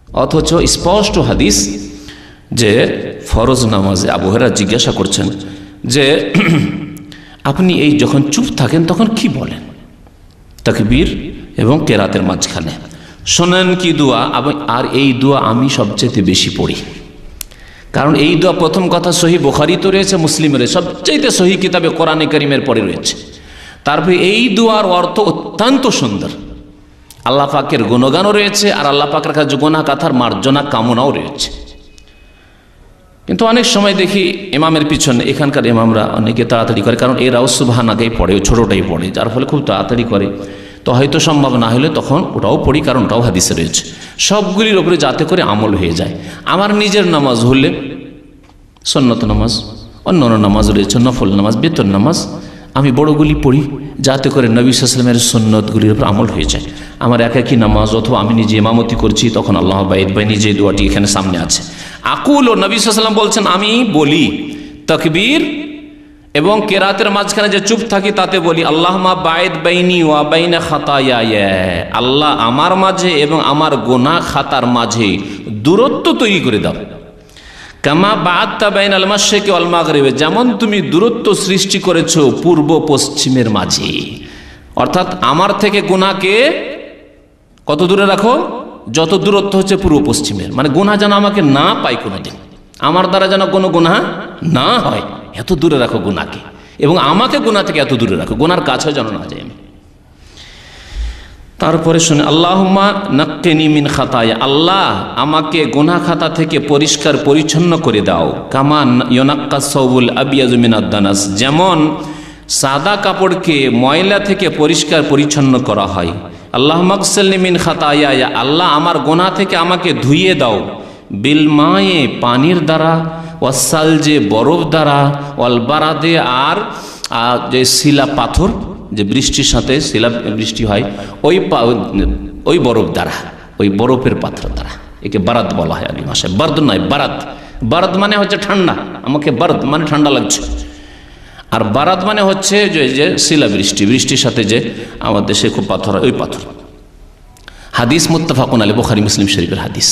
অথচ স্পষ্ট হাদিস যে ফরজ নামাজে। আবু হুরায়রা জিজ্ঞাসা করছেন যে আপনি এই যখন চুপ থাকেন তখন কি বলেন তাকবীর এবং কিরাতের মাঝখানে? শোনেন কি দোয়া, আর এই দোয়া আমি সবচেয়ে বেশি পড়ি, কারণ এই দোয়া প্রথম কথা সহি বুখারীতে রয়েছে, মুসলিমের সবচেয়ে সহি কিতাবে কোরআনে কারীমের পরে রয়েছে। তারপরে এই দোয়ার অর্থ অত্যন্ত সুন্দর, আল্লাহ পাকের গুণগানও রয়েছে আর আল্লাহ পাকের কাছে গুনাহ কাথার মার্জনা কামনাও রয়েছে। কিন্তু অনেক সময় দেখি ইমামের পিছনে, এখানকার ইমামরা অনেকে তাড়াতাড়ি করে, কারণ এরাও সুবহানাকেই পড়ে, ছোটোটাই পড়ে, যার ফলে খুব তাড়াতাড়ি করে। তো হয়তো সম্ভব না হলে তখন ওটাও পড়ি, কারণ ওটাও হাদিসে রয়েছে। সবগুলির ওপরে যাতে করে আমল হয়ে যায়। আমার নিজের নামাজ হলে সুন্নত নামাজ, অন্য নামাজ রয়েছে, নফল নামাজ, বেতন নামাজ, আমি বড়গুলি পড়ি যাতে করে নবী সাল্লাল্লাহু আলাইহি ওয়াসাল্লামের সুন্নতগুলির উপর আমল হয়ে যায়। আমার একাকী নামাজ অথবা আমি নিজে ইমামতি করছি, তখন আল্লাহ বাইদ বাই নিজে দোয়াটি এখানে সামনে আছে। আকুল ও নবী সাল্লাল্লাহু আলাইহি ওয়াসাল্লাম বলছেন আমি বলি, তাকবীর এবং কেরাতের মাঝখানে যে চুপ থাকি তাতে বলি আল্লাহুম্মা বাইদ বাইনি ওয়া বাইনা খাতায়ায়া, আল্লাহ আমার মাঝে এবং আমার গুনাহ খাতার মাঝে দূরত্ব তৈরি করে দাও। কামা বা'আদতা বাইনাল মাশরিকি ওয়াল মাগরিবি, যেমন তুমি দূরত্ব সৃষ্টি করেছো পূর্ব পশ্চিমের মাঝে। অর্থাৎ আমার থেকে গুনাহকে কত দূরে রাখো? যত দূরত্ব হচ্ছে পূর্ব পশ্চিমের, মানে গুনাহ যেন আমাকে না পাই কোনোদিন, আমার দ্বারা যেন কোনো গুনাহ না হয়, এত দূরে রাখো গুনাহকে, এবং আমাকে গুনাহ থেকে এত দূরে রাখো, গুনার কাছেও যেন না যাই আমি। তারপরে শুনে আল্লাহুম্মা নাক্কিনি মিন খাতায়া, আল্লাহ আমাকে গুনাহ খাতা থেকে পরিষ্কার পরিচ্ছন্ন করে দাও। কামা ইউনাক্কাস সাওবুল আবিয়াযু মিনাদ দানাস, যেমন সাদা কাপড়কে ময়লা থেকে পরিষ্কার পরিচ্ছন্ন করা হয়। আল্লাহুম্মা গসিলনি মিন খাতায়া, আল্লাহ আমার গুনাহ থেকে আমাকে ধুইয়ে দাও। বিল মায়ে, পানির দ্বারা, ওয়াসালজে, বরফ দ্বারা, ওয়াল বারাদে, আর যে শিলা পাথর, যে বৃষ্টির সাথে শিলা বৃষ্টি হয়, ওই বরফ দ্বারা, ওই বরফের পাথর দ্বারা, একে বারাদ বলা হয় আরবি ভাষায়, বারদ নয় বারাদ। বারাদ মানে হচ্ছে ঠান্ডা, আমাকে বারদ মানে ঠান্ডা লাগছে, আর বারাদ মানে হচ্ছে যে শিলা বৃষ্টি, বৃষ্টির সাথে যে আমাদের দেশে খুব পাথর হয়, ওই পাথর। হাদিস মুত্তাফাকুন আলাইহি, বুখারী মুসলিম শরীফের হাদিস।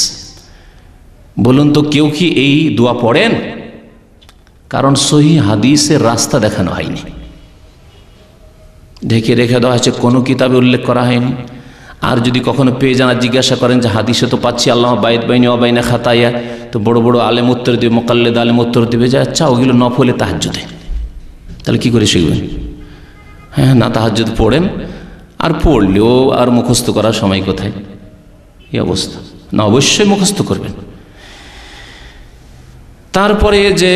বলুন তো কেউ কি এই দোয়া পড়েন? কারণ সহি হাদিসের রাস্তা দেখানো হয়নি, ঢেকে রেখে দেওয়া হয়েছে, কোনো কিতাবে উল্লেখ করা হয়নি। আর যদি কখনো পেয়ে যান, জিজ্ঞাসা করেন যে হাদিসে তো পাচ্ছি আল্লাহ বাইদ বাইনি ওয়া বাইনা খাতায়া, তো বড় বড় আলেম উত্তর দেবে, মুকাল্লিদ আলেম উত্তর দেবে যে আচ্ছা ওগুলো নফলে তাহাজ্জুদে, তাহলে কি করে শিখবেন? হ্যাঁ, না তাহাজ্জুদ পড়েন, আর পড়লেও আর মুখস্থ করার সময় কোথায়? এই অবস্থা না, অবশ্যই মুখস্থ করবেন। তারপরে যে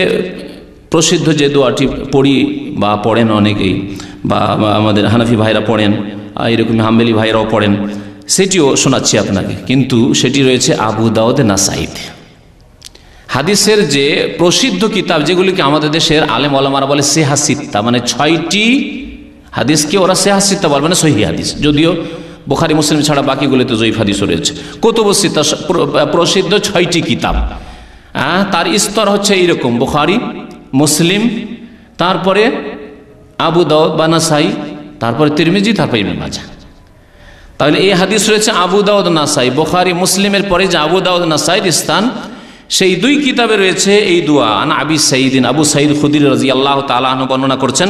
প্রসিদ্ধ যে দোয়াটি পড়ি বা পড়েন অনেকেই, বা আমাদের হানাফি ভাইরা পড়েন, এরকম হাম্বলি ভাইরাও পড়েন, সেটিও শোনাচ্ছি আপনাকে। কিন্তু সেটি রয়েছে আবু দাউদ নাসাইতে। হাদিসের যে প্রসিদ্ধ কিতাব, যেগুলিকে আমাদের দেশের আলেম ওলামারা বলে সেহা সিত্তা, মানে 6টি হাদিসকে ওরা সেহা সিত্তা বলে, মানে সহিহ হাদিস, যদিও বুখারী মুসলিম ছাড়া বাকিগুলোতে জয়ীফ হাদিসও রয়েছে। কুতুবুস সিত্তা প্রসিদ্ধ 6টি কিতাব, তার স্তর হচ্ছে এইরকম: বুখারী, মুসলিম, তারপরে আবু দাউদ বা নাসাই, তারপরে তিরমিজি, তারপরে ইবনে মাজাহ। তাহলে এই হাদিস রয়েছে আবু দাউদ নাসাই, বুখারী মুসলিমের পরে যে আবু দাউদ নাসাইর স্থান, সেই দুই কিতাবে রয়েছে এই দোয়া। আন আবি সাইদিন, আবু সাইদ খুদরি রাদিয়াল্লাহু তাআলা আনহু বর্ণনা করছেন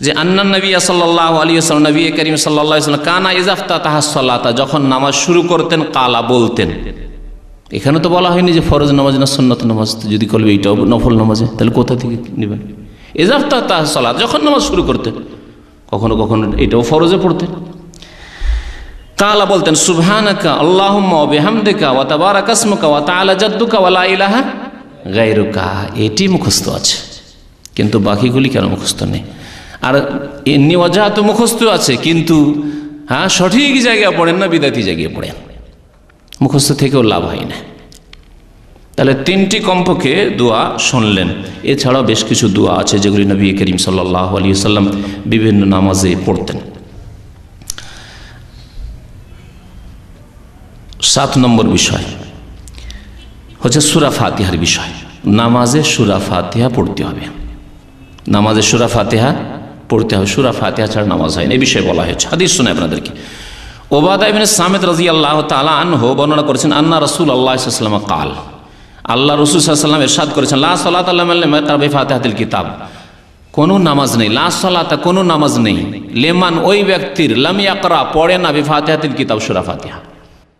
যে আন্নান নবী সাল্লাল্লাহু আলাইহি ওয়াসাল্লাম, নবী করিম সাল্লাল্লাহু আলাইহি ওয়াসাল্লাম, কানা ইযা ইফতাতাহা সালাতা, যখন নামাজ শুরু করতেন, কালা বলতেন। এখানে তো বলা হয়নি যে ফরজ নামাজ না সুন্নত নামাজ, যদি করবে এইটাও নফল নামাজে, তাহলে কোথা থেকে নেবেন? ইযা ইফতাতাহা সালাত, যখন নামাজ শুরু করতেন, কখনো কখনো এটাও ফরজে পড়তেন। কালা বলতেন সুবহানাকা আল্লাহুম্মা ওয়া বিহামদিকা ওয়া তাবারাকা ইসমুকা ওয়া তাআলা জাদ্দুকা ওয়া লা ইলাহা গায়রুকা। এটি মুখস্থ আছে, কিন্তু বাকিগুলি কেন মুখস্থ নেই? আর ইন্নী ওয়াজহাতু মুখস্থ আছে, কিন্তু সঠিক জায়গায় পড়েন না, বিদাতি জায়গায় পড়েন, মুখস্থ থেকেও লাভ হয় না। তাহলে 3টি কমপক্ষে দোয়া শুনলেন। এছাড়াও বেশ কিছু দোয়া আছে যেগুলি নবী করিম সাল্লাল্লাহু আলাইহি ওয়াসাল্লাম বিভিন্ন নামাজে পড়তেন। 7 নম্বর বিষয় হচ্ছে সূরা ফাতিহার বিষয়। নামাজে সূরা ফাতিহা পড়তে হবে, নামাজে সূরা ফাতিহা পড়তে হবে, সূরা ফাতিহা ছাড়া নামাজ হয় না, এই বিষয়ে বলা হয়েছে। হাদিস শুনে আপনাদেরকে। ওবাদা ইবনে সামিত রাদিয়াল্লাহু তাআলা আনহু বর্ণনা করেছেন, আন্না রাসূলুল্লাহ সাল্লাল্লাহু আলাইহি ওয়াসাল্লাম কাল, আল্লাহ রাসূল সাল্লাল্লাহু আলাইহি ওয়াসাল্লাম ইরশাদ করেছেন, লা সালাতা লিমান লাম ইয়াকরা বিফাতিহাতিল কিতাব, কোনো নামাজ নেই, লা সালাতা কোনো নামাজ নেই, লিমান ওই ব্যক্তির, লাম ইয়াকরা পড়ে না, বিফাতিহাতিল কিতাব সূরা ফাতিহা,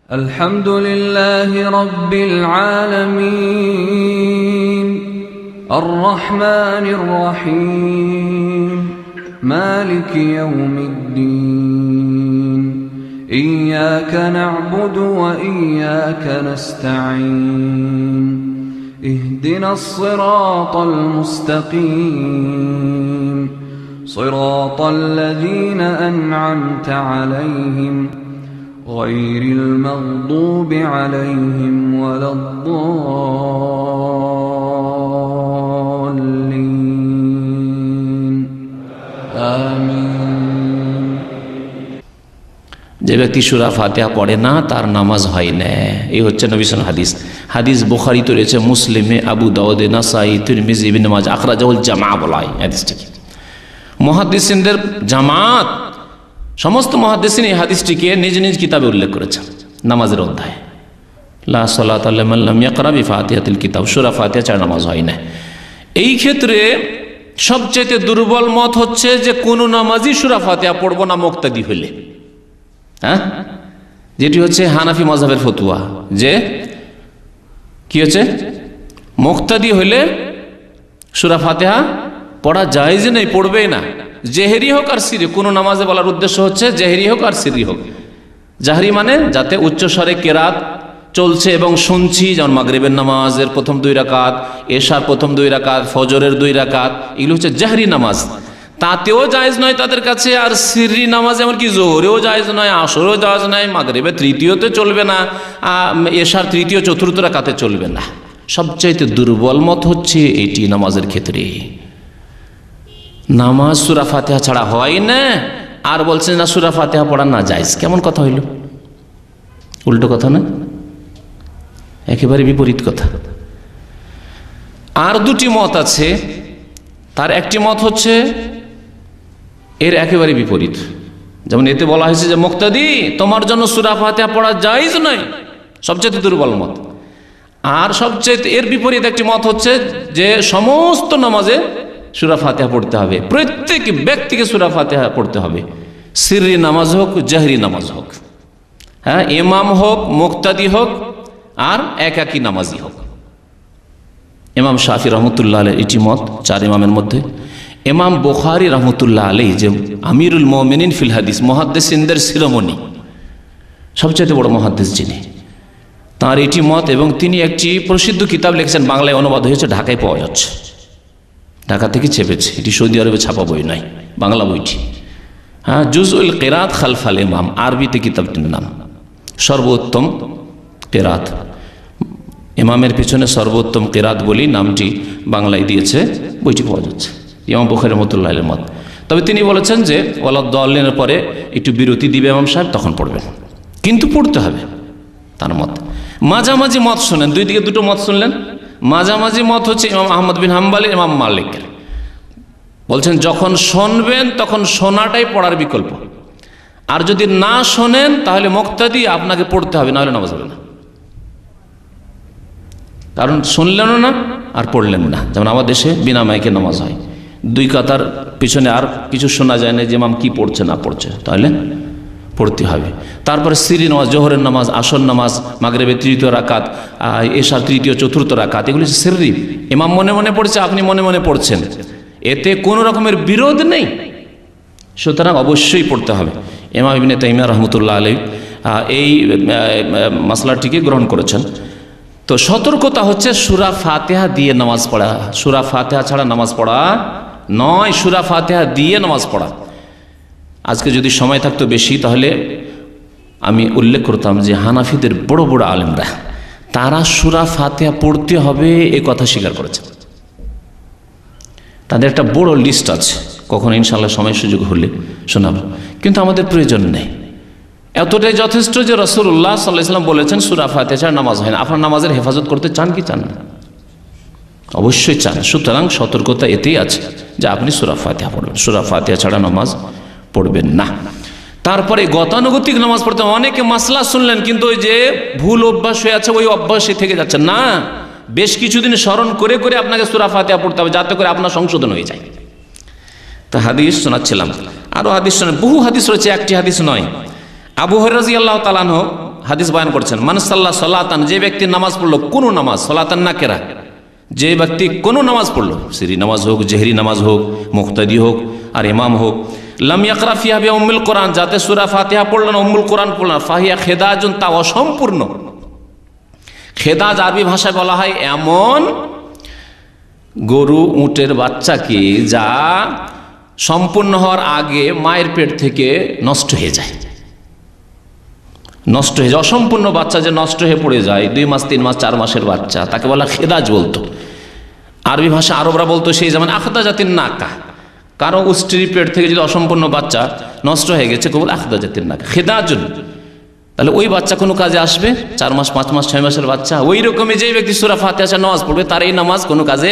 الحمد لله رب العالمين الرحمن الرحيم مالك يوم الدين إياك نعبد وإياك نستعين اهدنا الصراط المستقيم صراط الذين أنعمت عليهم غير المغضوب عليهم ولا الضالين آمين। যে ব্যক্তি সূরা ফাতিহা পড়ে না তার নামাজ হয় না, এই হচ্ছে নবী সাল্লাল্লাহু আলাইহি ওয়াসাল্লাম হাদিস। হাদিস বুখারীতে রয়েছে, মুসলিমে, আবু দাউদে, নাসাই, তিরমিজি, ইবনে মাজাহ, আখরাজাহুল জামাআহ বলা হয় হাদিসটিকে। মুহাদ্দিসিনদের জামাত, সমস্ত মুহাদ্দিসিন এই হাদিসটিকে নিজ নিজ কিতাবে উল্লেখ করেছেন নামাজের অধ্যায়ে। লা সালাতা লিমান লাম ইয়াকরা বিফাতিহাতিল কিতাব, সূরা ফাতিহা ছাড়া নামাজ হয় না। এই ক্ষেত্রে সবচেয়ে দুর্বল মত হচ্ছে যে কোনো নামাজই সূরা ফাতিহা পড়ব না মুক্তাদি হইলে, হ্যাঁ, যেটি হচ্ছে হানাফি মাযহাবের ফতোয়া, যে কি হচ্ছে মুক্তাদি হইলে সূরা ফাতিহা পড়া জায়েজ নেই, পড়বেই না। জেহেরি হোক আর সিরি, কোনো নামাজে বলার উদ্দেশ্য হচ্ছে জেহেরি হোক আর সিরি হোক। জাহরি মানে যাতে উচ্চস্বরে কেরাত চলছে এবং শুনছি, যেমন মাগরিবের নামাজের প্রথম 2 রাকাত, এশার প্রথম 2 রাকাত, ফজরের 2 রাকাত, এগুলো হচ্ছে জাহরি নামাজ, তাতেও জায়েজ নয় তাদের কাছে। আর সিরি নামাজ এমনকি জোহরেও জায়েজ নয়, আসরেও জায়েজ নয়, মাগরিবের তৃতীয়তে চলবে না, এশার তৃতীয় চতুর্থ রাকাতে চলবে না। সবচাইতে দুর্বল মত হচ্ছে এটি নামাজের ক্ষেত্রে। নামাজ সূরা ফাতিহা ছাড়া হয় না, আর বলছেন না সূরা ফাতিহা পড়া না জায়েজ। কেমন কথা হইল? উল্টো কথা না, একেবারে বিপরীত কথা। আর 2টি মত আছে, তার একটি মত হচ্ছে এর একেবারে বিপরীত। যেমন এতে বলা হয়েছে যে মুক্তাদি তোমার জন্য সূরা ফাতিহা পড়া জায়েজ নয়, সবচেয়ে দুর্বল মত। আর সবচেয়ে এর বিপরীত একটি মত হচ্ছে যে সমস্ত নামাজে সূরা ফাতিহা পড়তে হবে, প্রত্যেক ব্যক্তিকে সূরা ফাতিহা পড়তে হবে, সিররি নামাজ হোক, জাহরি নামাজ হোক, হ্যাঁ, ইমাম হোক, মুক্তাদি হোক, আর একাকী নামাজি হোক। ইমাম শাফি রহমতুল্লাহ আলাইহি এটি মত 4 ইমামের মধ্যে। ইমাম বুখারী রহমতুল্লাহ আলাইহি, যে আমিরুল মুমিনিন ফিল হাদিস, মুহাদ্দিসিনদের শিরোমণি, সবচেয়ে বড় মুহাদ্দিস যিনি, তার এটি মত। এবং তিনি একটি প্রসিদ্ধ কিতাব লিখেছেন, বাংলায় অনুবাদ হয়েছে, ঢাকায় পাওয়া যাচ্ছে, ঢাকা থেকে ছেপেছে, এটি সৌদি আরবে ছাপা বই নয়, বাংলা বইটি, হ্যাঁ, জুজউল কিরাত খালফাল ইমাম, আরবিতে কিতাবটির নাম। সর্বোত্তম কিরাত, ইমামের পিছনে সর্বোত্তম কিরাত বলেই নামটি বাংলায় দিয়েছে, বইটি পাওয়া যাচ্ছে। ইমাম বুখারী রাহমাতুল্লাহ আলাইহির মত। তবে তিনি বলেছেন যে ওয়ালাদ-দাল্লিনের পরে একটু বিরতি দিবে ইমাম সাহেব, তখন পড়বেন, কিন্তু পড়তে হবে, তার মত। মাঝামাঝি মত শুনেন, 2 দিকে 2টো মত শুনলেন। মাঝামাঝি মত হচ্ছে ইমাম আহমদ বিন হাম্বল, ইমাম মালিক বলছেন যখন শুনবেন তখন শোনাটাই পড়ার বিকল্প, আর যদি না শোনেন তাহলে মুক্তাদি আপনাকে পড়তে হবে, নাহলে নামাজ হবে না। কারণ শুনলেনও না আর পড়লেন না। যেমন আমার দেশে বিনা মাইকে নামাজ হয়, 2 কাতার পিছনে আর কিছু শোনা যায় না যে ইমাম কি পড়ছে না পড়ছে, তাহলে পড়তে হবে। তারপরে সিরি নামাজ, জোহরের নামাজ, আসর নামাজ, মাগরিবের 3য় রাকাত, এশার 3য় 4র্থ রাকাত, এগুলি সিররি, ইমাম মনে মনে পড়ছে, আপনি মনে মনে পড়ছেন, এতে কোনো রকমের বিরোধ নেই, সুতরাং অবশ্যই পড়তে হবে। ইমাম ইবনে তাইমিয়া রহমতুল্লাহ আলাইহি এই মাসলাটিকে গ্রহণ করেছেন। তো সতর্কতা হচ্ছে সূরা ফাতিহা দিয়ে নামাজ পড়া, সূরা ফাতিহা ছাড়া নামাজ পড়া নয়, সূরা ফাতিহা দিয়ে নামাজ পড়া। আজকে যদি সময় থাকতো বেশি তাহলে আমি উল্লেখ করতাম যে হানাফিদের বড় বড় আলেমরা তারা সূরা ফাতিহা পড়তে হবে এ কথা স্বীকার করেছেন। তাদের একটা বড় লিস্ট আছে, কখনো ইনশাআল্লাহ সময় সুযোগ হলে শোনাবো, কিন্তু আমাদের প্রয়োজন নেই। এতটাই যথেষ্ট যে রাসূলুল্লাহ সাল্লাল্লাহু আলাইহি ওয়াসাল্লাম বলেছেন সূরা ফাতিহা ছাড়া নামাজ হয় না। আপনার নামাজের হেফাজত করতে চান কি চান না? অবশ্যই চান। সুতরাং সতর্কতা এতেই আছে যে আপনি সূরা ফাতিহা পড়বেন, সূরা ফাতিহা ছাড়া নামাজ পড়বেন না। তারপরে গতানুগতিক নামাজ পড়তে অনেকে মাসলা শুনলেন, কিন্তু ওই যে ভুল অভ্যাস হয়ে আছে ওই অভ্যাসে থেকে যাচ্ছে না। বেশ কিছুদিন স্মরণ করে করে আপনাকে সূরা ফাতিহা পড়তে হবে, যাতে করে আপনার সংশোধন হয়ে যায়। তা হাদিস শোনাচ্ছিলাম, আরো হাদিস শোনেন, বহু হাদিস রয়েছে, একটি হাদিস নয়। আবু হুরায়রা রাদিয়াল্লাহু তাআলা আনহু হাদিস বয়ান করছেন, মান সাল্লা সালাতান, যে ব্যক্তি নামাজ পড়লো, কোনো নামাজ, সালাতান না কেরা, যে ব্যক্তি কোনো নামাজ পড়লো, সিরি নামাজ হোক, জেহরি নামাজ হোক, মুক্তাদি হোক আর ইমাম হোক, লাম ইয়াকরা ফিহা বি উম্মুল কোরআন, যাতে সূরা ফাতিহা পড়লো না, উম্মুল কোরআন পড়লো না, ফাহিয়া খেদাজুন, তা অসম্পূর্ণ। খেদাজ আরবি ভাষায় বলা হয় এমন গরু উটের বাচ্চাকে যা সম্পূর্ণ হওয়ার আগে মায়ের পেট থেকে নষ্ট হয়ে যায়, নষ্ট হয়ে যায়। অসম্পূর্ণ বাচ্চা যে নষ্ট হয়ে পড়ে যায়, 2 মাস 3 মাস 4 মাসের বাচ্চা, তাকে বলা খেদাজ বলতো। আরবি ভাষা আরবরা বলতো সেই যেমন আখদা জাতির নাকা, কারো উষ্ট্রির পেট থেকে যদি অসম্পূর্ণ বাচ্চা নষ্ট হয়ে গেছে, কেবল আখদা জাতির নাকা, খেদাজুন। তাহলে ওই বাচ্চা কোনো কাজে আসবে? 4 মাস 5 মাস 6 মাসের বাচ্চা। ওই রকমই যে ব্যক্তি সূরা ফাতিহা নামাজ পড়বে, তার এই নামাজ কোনো কাজে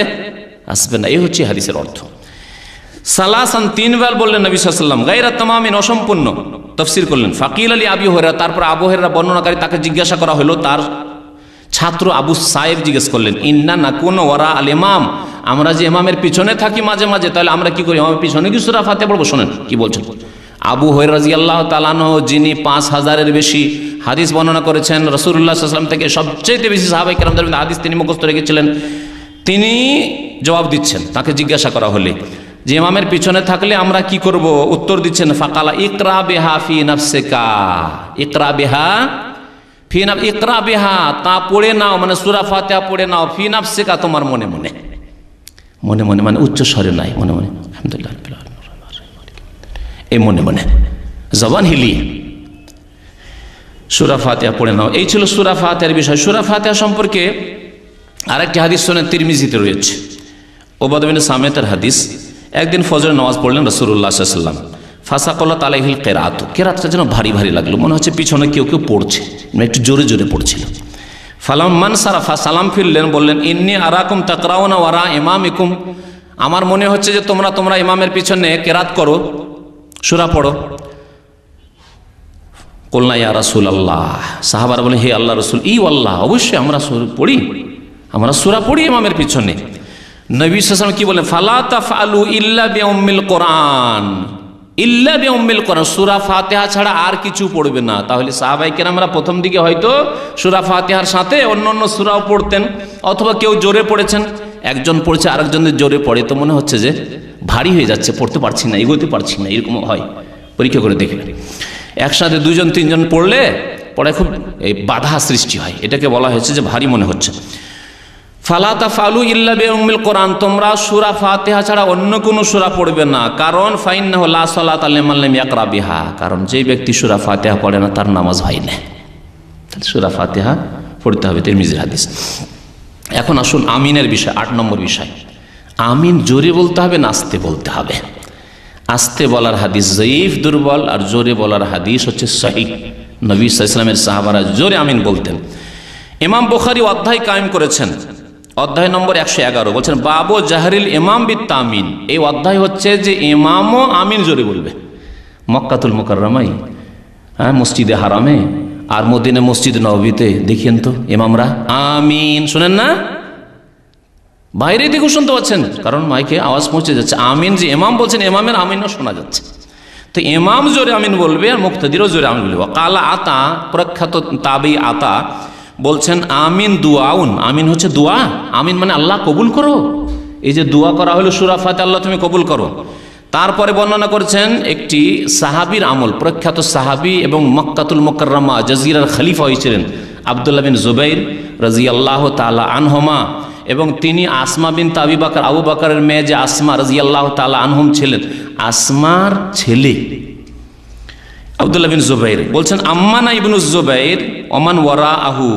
আসবে না। এই হচ্ছে হাদিসের অর্থ। সালাসান, 3 বার বললেন নবী সাল্লাল্লাহু আলাইহি ওয়াসাল্লাম, গায়রা তামামিন, অসম্পূর্ণ, তাফসীর করলেন। ফাকিল আলী আবি হুরায়রা, তারপর আবু হুরায়রা বর্ণনাকারী, তাকে জিজ্ঞাসা করা হলো, তার ছাত্র আবু সাইব জিজ্ঞেস করলেন, ইন্না নাকুনু ওয়ারা আল ইমাম, আমরা যে ইমামের পিছনে থাকি মাঝে মাঝে, তাহলে আমরা কি করি, ইমামের পিছনে কি সূরা ফাতিহা পড়বো? শোনেন কি বলছেন। আবু হুরায়রা রাদিয়াল্লাহু তাআলা আনহু, যিনি 5000-এর বেশি হাদিস বর্ণনা করেছেন রাসূলুল্লাহ সাল্লাল্লাহু আলাইহি ওয়াসাল্লাম থেকে, সবচেয়ে বেশি সাহাবায়ে কেরামদের মধ্যে হাদিস তিনি মুখস্থ রেখেছিলেন, তিনি জবাব দিচ্ছেন। তাকে জিজ্ঞাসা করা হলে যে ইমামের পিছনে থাকলে আমরা কি করব, উত্তর দিচ্ছেন, ফাকালা ইকরা বিহা ফি নাফসিকা, ইকরা বিহা ফি নাফ, ইকরা বিহা, তা পড়ে নাও, মানে সূরা ফাতিহা পড়ে নাও, ফি নাফসিকা, তোমার মনে মনে, মনে মনে মানে উচ্চ স্বরে নাই, মনে মনে, আলহামদুলিল্লাহ এই মনে মনে, জবান হিলিয়ে সূরা ফাতিহা পড়ে নাও। এই ছিল সূরা ফাতিহার বিষয়। সূরা ফাতিহা সম্পর্কে আরেকটি হাদিস শোনেন, তিরমিজিতে রয়েছে, উবাদা বিন সামিতের হাদিস। একদিন ফজরের নামাজ পড়লেন রাসূলুল্লাহ সাল্লাল্লাহু আলাইহি ওয়াসাল্লাম, ফাসাকালাত আলাইহিল কিরাত, কিরাতটা যেন ভারী ভারী লাগলো, মনে হচ্ছে পিছনে কেউ কেউ পড়ছে, একটু জোরে জোরে পড়ছিল। ফালাম মান সারাফা, সালাম ফিরলেন, বললেন, ইন্নী আরাকুম তাকরাউনা ওয়ারা ইমামিকুম, আমার মনে হচ্ছে যে তোমরা ইমামের পিছনে কিরাত করো, সূরা পড়ো। কুলনা ইয়া রাসূলুল্লাহ, সাহাবারা বলেন, হে আল্লাহর রাসূল, ই আল্লাহ, অবশ্যই আমরা সূরা পড়ি ইমামের পিছনে। নবী সাল্লাল্লাহু আলাইহি ওয়াসাল্লাম কি বলেন, ফালা তাফআলু ইল্লা বিউম্মিল কোরআন, ইল্লা বিউম্মিল কোরআন, সূরা ফাতিহা ছাড়া আর কিছু পড়বে না। তাহলে সাহাবায়ে কেরামরা প্রথম দিকে হয়তো সূরা ফাতিহার সাথে অন্যান্য সূরাও পড়তেন, অথবা কেউ জোরে পড়েছেন, একজন পড়ছে আরেকজনের জোরে পড়ে, তো মনে হচ্ছে যে ভারী হয়ে যাচ্ছে, পড়তে পারছি না, এগোতে পারছি না, এরকম হয়। পরীক্ষা করে দেখলেন, একসাথে 2জন 3জন পড়লে খুব এই বাধা সৃষ্টি হয়, এটাকে বলা হয়েছে যে ভারী মনে হচ্ছে। ফালা তাফআলু ইল্লা বিউম্মিল কোরআন, তোমরা সূরা ফাতিহা ছাড়া অন্য কোনো সূরা পড়বে না, কারণ ফাইন্নাহু লা সালাতা লিমান লাম ইয়াকরা বিহা, কারণ যে ব্যক্তি সূরা ফাতিহা পড়ে না তার নামাজ হয় না। তাহলে সূরা ফাতিহা পড়তে হবে, তিরমিজির হাদিস। এখন আসুন আমিনের বিষয়, 8 নম্বর বিষয়। আমিন জোরে বলতে হবে না আস্তে বলতে হবে? আস্তে বলার হাদিস যঈফ, দুর্বল, আর জোরে বলার হাদিস হচ্ছে সহিহ। নবী সাল্লাল্লাহু আলাইহি ওয়াসাল্লামের সাহাবারা জোরে আমিন বলতেন। ইমাম বুখারী অধ্যায় কায়েম করেছেন, অধ্যায় নম্বর 111, বলছেন বাবু জাহরিল ইমাম বিত তামিন। এই অধ্যায় হচ্ছে যে ইমামও আমিন জোরে বলবে। মক্কাতুল মুকাররমায়, মসজিদে হারামে আর মদিনা মসজিদ নববীতে দেখেন তো ইমামরা আমিন শোনেন না, বাইরে দিকেও শুনতে পাচ্ছেন, কারণ মাইকে আওয়াজ পৌঁছে যাচ্ছে। আমিন যে ইমাম বলছেন, ইমামের আমিনও শোনা যাচ্ছে। তো ইমাম জোরে আমিন বলবে আর মুক্তাদিরও জোরে আমিন বলবে। কালা আতা, প্রখ্যাত তাবি আতা বলছেন, আমিন দুআউন, আমিন হচ্ছে দোয়া। আমিন মানে আল্লাহ কবুল করো, এই যে দোয়া করা হলো সূরা ফাতিহা, আল্লাহ তুমি কবুল করো। তারপরে বর্ণনা করেছেন একটি সাহাবীর আমল, প্রখ্যাত সাহাবী এবং মক্কাতুল মুকাররমা জাজিরার খলিফা হয়েছিলেন আব্দুল্লাহ বিন জুবাইর রাদিয়াল্লাহু তাআলা আনহুমা, এবং তিনি আসমা বিনতে আবি বকর, আবু বকরের মেয়ে যে আসমা রাদিয়াল্লাহু তাআলা আনহুম ছিলেন, আসমার ছেলে আব্দুল্লাহ বিন জুবাইর। বলছেন আম্মানা ইবনু জুবাইর ওমান ওয়ারাআহু,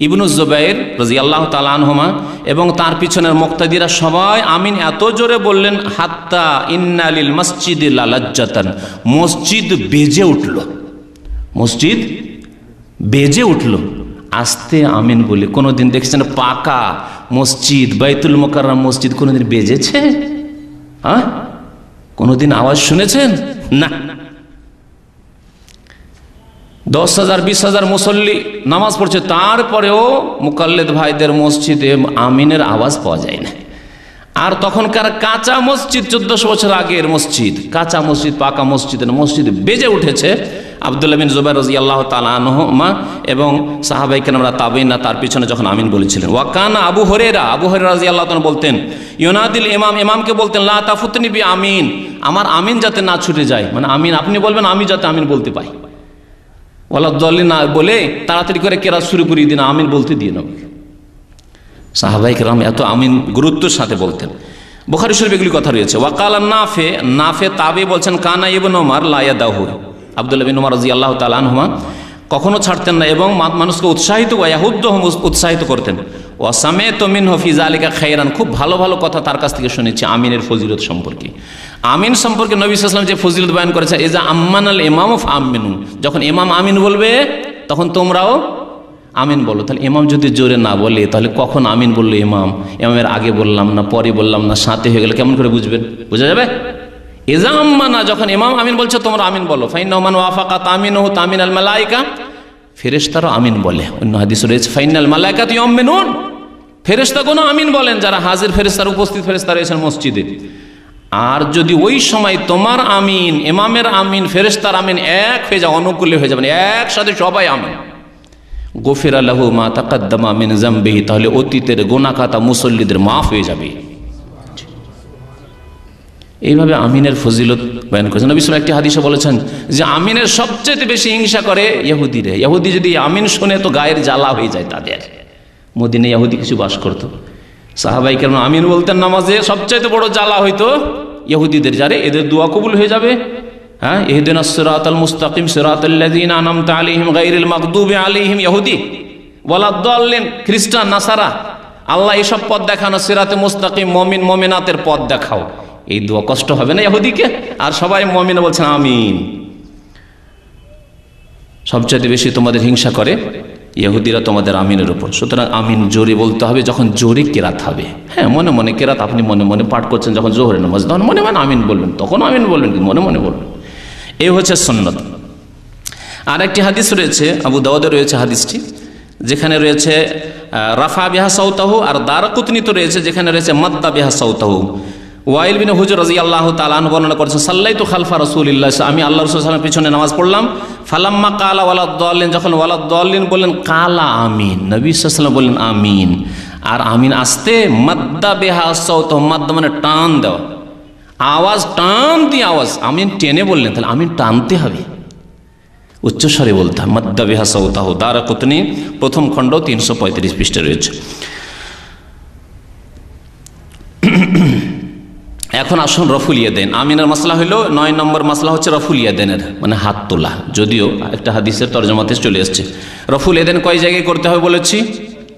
ইবনু জুবাইর রাদিয়াল্লাহু তাআলা আনহুমা এবং তার পিছনের মুক্তাদিরা সবাই আমিন এত জোরে বললেন, হাত্তা ইন্না লিল মসজিদি লালাজ্জাতান, মসজিদ বেজে উঠল, মসজিদ বেজে উঠল। আস্তে আমিন বলে কোনোদিন দেখছেন পাকা মসজিদ, বাইতুল মুকাররম মসজিদ কোনোদিন বেজেছে? হ্যাঁ, কোনোদিন আওয়াজ শুনেছেন? না। 10,000 20,000 মুসল্লি নামাজ পড়ছে, তারপরেও মুকাল্লিদ ভাইদের মসজিদে আমিনের আওয়াজ পাওয়া যায় না। আর তখনকার কাঁচা মসজিদ, 1400 বছর আগের মসজিদ, কাঁচা মসজিদ, পাকা মসজিদ বেজে উঠেছে। আব্দুল্লাহ বিন জুবাইর রাদিয়াল্লাহু তাআলা আনহুমা এবং সাহাবায়ে কেরামরা, তাবেঈনরা তার পিছনে যখন আমিন বলেছিলেন। ওয়া কানা আবু হুরায়রা রাদিয়াল্লাহু তাআলা বলতেন, ইউনাদিল ইমামকে বলতেন, লা তাফুতনি বি আমিন, আমার আমিন যাতে না ছুটে যায়, মানে আমিন আপনি বলবেন, আমি যাতে আমিন বলতে পাই। ওয়ালা দাল্লিন না বলে তাড়াতাড়ি করে কেরাত শুরু করিয়ে দিন, আমিন বলতে দিয়ে নাও। সাহাবায়ে কেরাম এত আমিন গুরুত্বের সাথে বলতেন। বুখারী শরীফে এগুলি কথা রয়েছে। ওয়াকালা নাফে তাবে বলছেন, কানা ইবনে ওমর লা ইয়াদাহু, আব্দুল্লাহ বিন ওমর রাদিয়াল্লাহু তাআলা আনহুমা কখনো ছাড়তেন না এবং মানুষকে উৎসাহিত করতেন। ওয়া সামি'তু মিনহু ফি যালিকা খায়রান, খুব ভালো ভালো কথা তার কাছ থেকে শুনেছি আমিনের ফজিলত সম্পর্কে। আমিন সম্পর্কে নবী সাল্লাল্লাহু আলাইহি ওয়াসাল্লাম যে ফজিলত বয়ান করেছেন, ইজা আম্মানাল ইমামু ফাআমিনু, যখন ইমাম আমিন বলবে তখন তোমরাও আমিন বলো। তাহলে ইমাম যদি জোরে না বলে তাহলে কখন আমিন বললো ইমামের আগে বললাম না, পরে বললাম না, সাথে হয়ে গেলে কেমন করে বুঝবেন? বোঝা যাবে? ইজা আম্মানা, যখন ইমাম আমিন বলছে তোমরা আমিন বলো। ফাইন্নাহু মান ওয়াফাকা তামিনুহু তামিনাল মালায়েকা, ফেরেশতারা আমিন বলে। অন্য হাদিস রয়েছে, ফাইনাল মালায়েকাতু ইয়ামিনুন, ফেরেশতাগণ আমিন বলেন, যারা হাজির ফেরেশতারা, উপস্থিত ফেরেশতা রয়েছেন মসজিদে। আর যদি ওই সময় তোমার আমিন, ইমামের আমিন, ফেরেশতার আমিন এক হয়ে যায়, অনুকূলে হয়ে যাবেন, একসাথে সবাই আমিন, গফিরা লাহু মা তাকাদ্দামা মিন যামবিহি, তাহলে অতীতের গুনাহ খাতা মুসল্লিদের মাফ হয়ে যাবে। এইভাবে আমিনের ফজিলত বয়ান করেছেন। নবী সাল্লাল্লাহু আলাইহি ওয়াসাল্লাম একটি হাদিসে বলেছেন যে আমিনের সবচেয়ে বেশি হিংসা করে ইহুদিরা। ইহুদি যদি আমিন শুনে তো গায়ের জ্বালা হয়ে যায় তাদের। মদিনায় ইহুদি কিছু বাস করত, সাহাবায়ে কেরাম আমিন বলতেন নামাজে, সবচেয়ে বড় জ্বালা হইতো ইহুদিদের, যারে এদের দোয়া কবুল হয়ে যাবে। হ্যাঁ, ইহদিনাস সিরাতাল মুস্তাকিম সিরাতাল্লাযীনা আনআমতা আলাইহিম গায়রিল মাগদুবি আলাইহিম, ইহুদি, ওয়ালাদ দাল্লিন খ্রিস্টান নাসারা, আল্লাহ এসব পথ দেখানো, সিরাতে মুস্তাকিম মুমিন মুমিনাতের পথ দেখাও। এই দোয়া কষ্ট হবে না ইহুদিকে? আর সবাই মুমিন বলছেন আমিন। সবচেয়ে বেশি তোমাদের হিংসা করে ইহুদিরা তোমাদের আমিনের উপর। সুতরাং আমিন জোরে বলতে হবে যখন জোরে কেরাত হবে। হ্যাঁ, মনে মনে কেরাত আপনি মনে মনে পাঠ করছেন, যখন জোহরের নামাজ তখন মনে মনে আমিন বলবেন, তখন আমিন বলবেন, কিন্তু মনে মনে বলবেন। এই হচ্ছে সুন্নত। আর একটি হাদিস রয়েছে, আবু দাউদে রয়েছে হাদিসটি, যেখানে রয়েছে রাফা বিহা সাউতাহু, আর দারকুতনিতে রয়েছে যেখানে রয়েছে মাদ্দা বিহা সাউতাহু। ওয়াইল বিন হুজর রাদিয়াল্লাহু তাআলা আনহু বর্ণনা করেছেন, সাল্লাইতু খালফা রাসূলিল্লাহ, আমি আল্লাহ রাসূল সাল্লাল্লাহু আলাইহি ওয়াসাল্লামের পিছনে নামাজ পড়লাম। ফালাম্মা কালা ওয়ালাদ দাল্লিন, যখন ওয়ালাদ দাল্লিন বললেন, কালা আমিন, নবী সাল্লাল্লাহু আলাইহি ওয়াসাল্লাম বললেন আমিন। আর আমিন আসতে মাদ্দা বিহা সাউতাহু, মাদ্দা মানে টান দেওয়া, আওয়াজ টান দিয়ে আওয়াজ, আমিন টেনে বললেন, তাহলে আমিন টানতে হবে, উচ্চস্বরে বলতে হবে। মাদ্দা বিহা সাউতাহু, দারকুতনি প্রথম খণ্ড 335 পৃষ্ঠাে রয়েছে। এখন আসুন রফুল ইয়াদাইন। আমিনের মাসলা হলো 9 নম্বর মাসলা হচ্ছে রফুল ইয়াদাইনের, মানে হাত তোলা। যদিও একটা হাদিসের তরজমাতে চলে এসছে। রফুল ইয়াদাইন কয় জায়গায় করতে হবে বলেছি?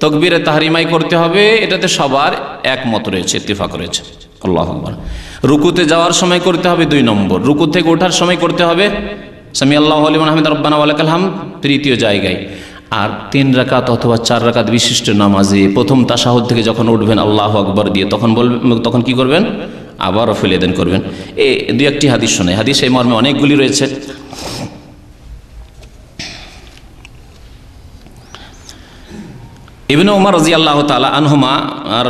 তাকবীরে তাহরিমায় করতে হবে, এটাতে সবার একমত রয়েছে, ইত্তেফাক রয়েছে। আল্লাহু আকবার। রুকুতে যাওয়ার সময় করতে হবে 2 নম্বর, রুকু থেকে ওঠার সময় করতে হবে সামি আল্লাহু লিমান হামিদা রব্বানা ওয়া লাকাল হামদ, তৃতীয় জায়গায়। আর 3 রাকাত অথবা 4 রাকাত বিশিষ্ট নামাজে প্রথম তাশাহুদ থেকে যখন উঠবেন আল্লাহু আকবার দিয়ে, তখন কি করবেন? আবার রফুল ইয়াদাইন করবেন। এই 2-1টি হাদিস শোনাই। হাদিস এই মর্মে অনেকগুলি রয়েছে। ইবনে ওমর রাদিয়াল্লাহু তাআলা আনহুমা আর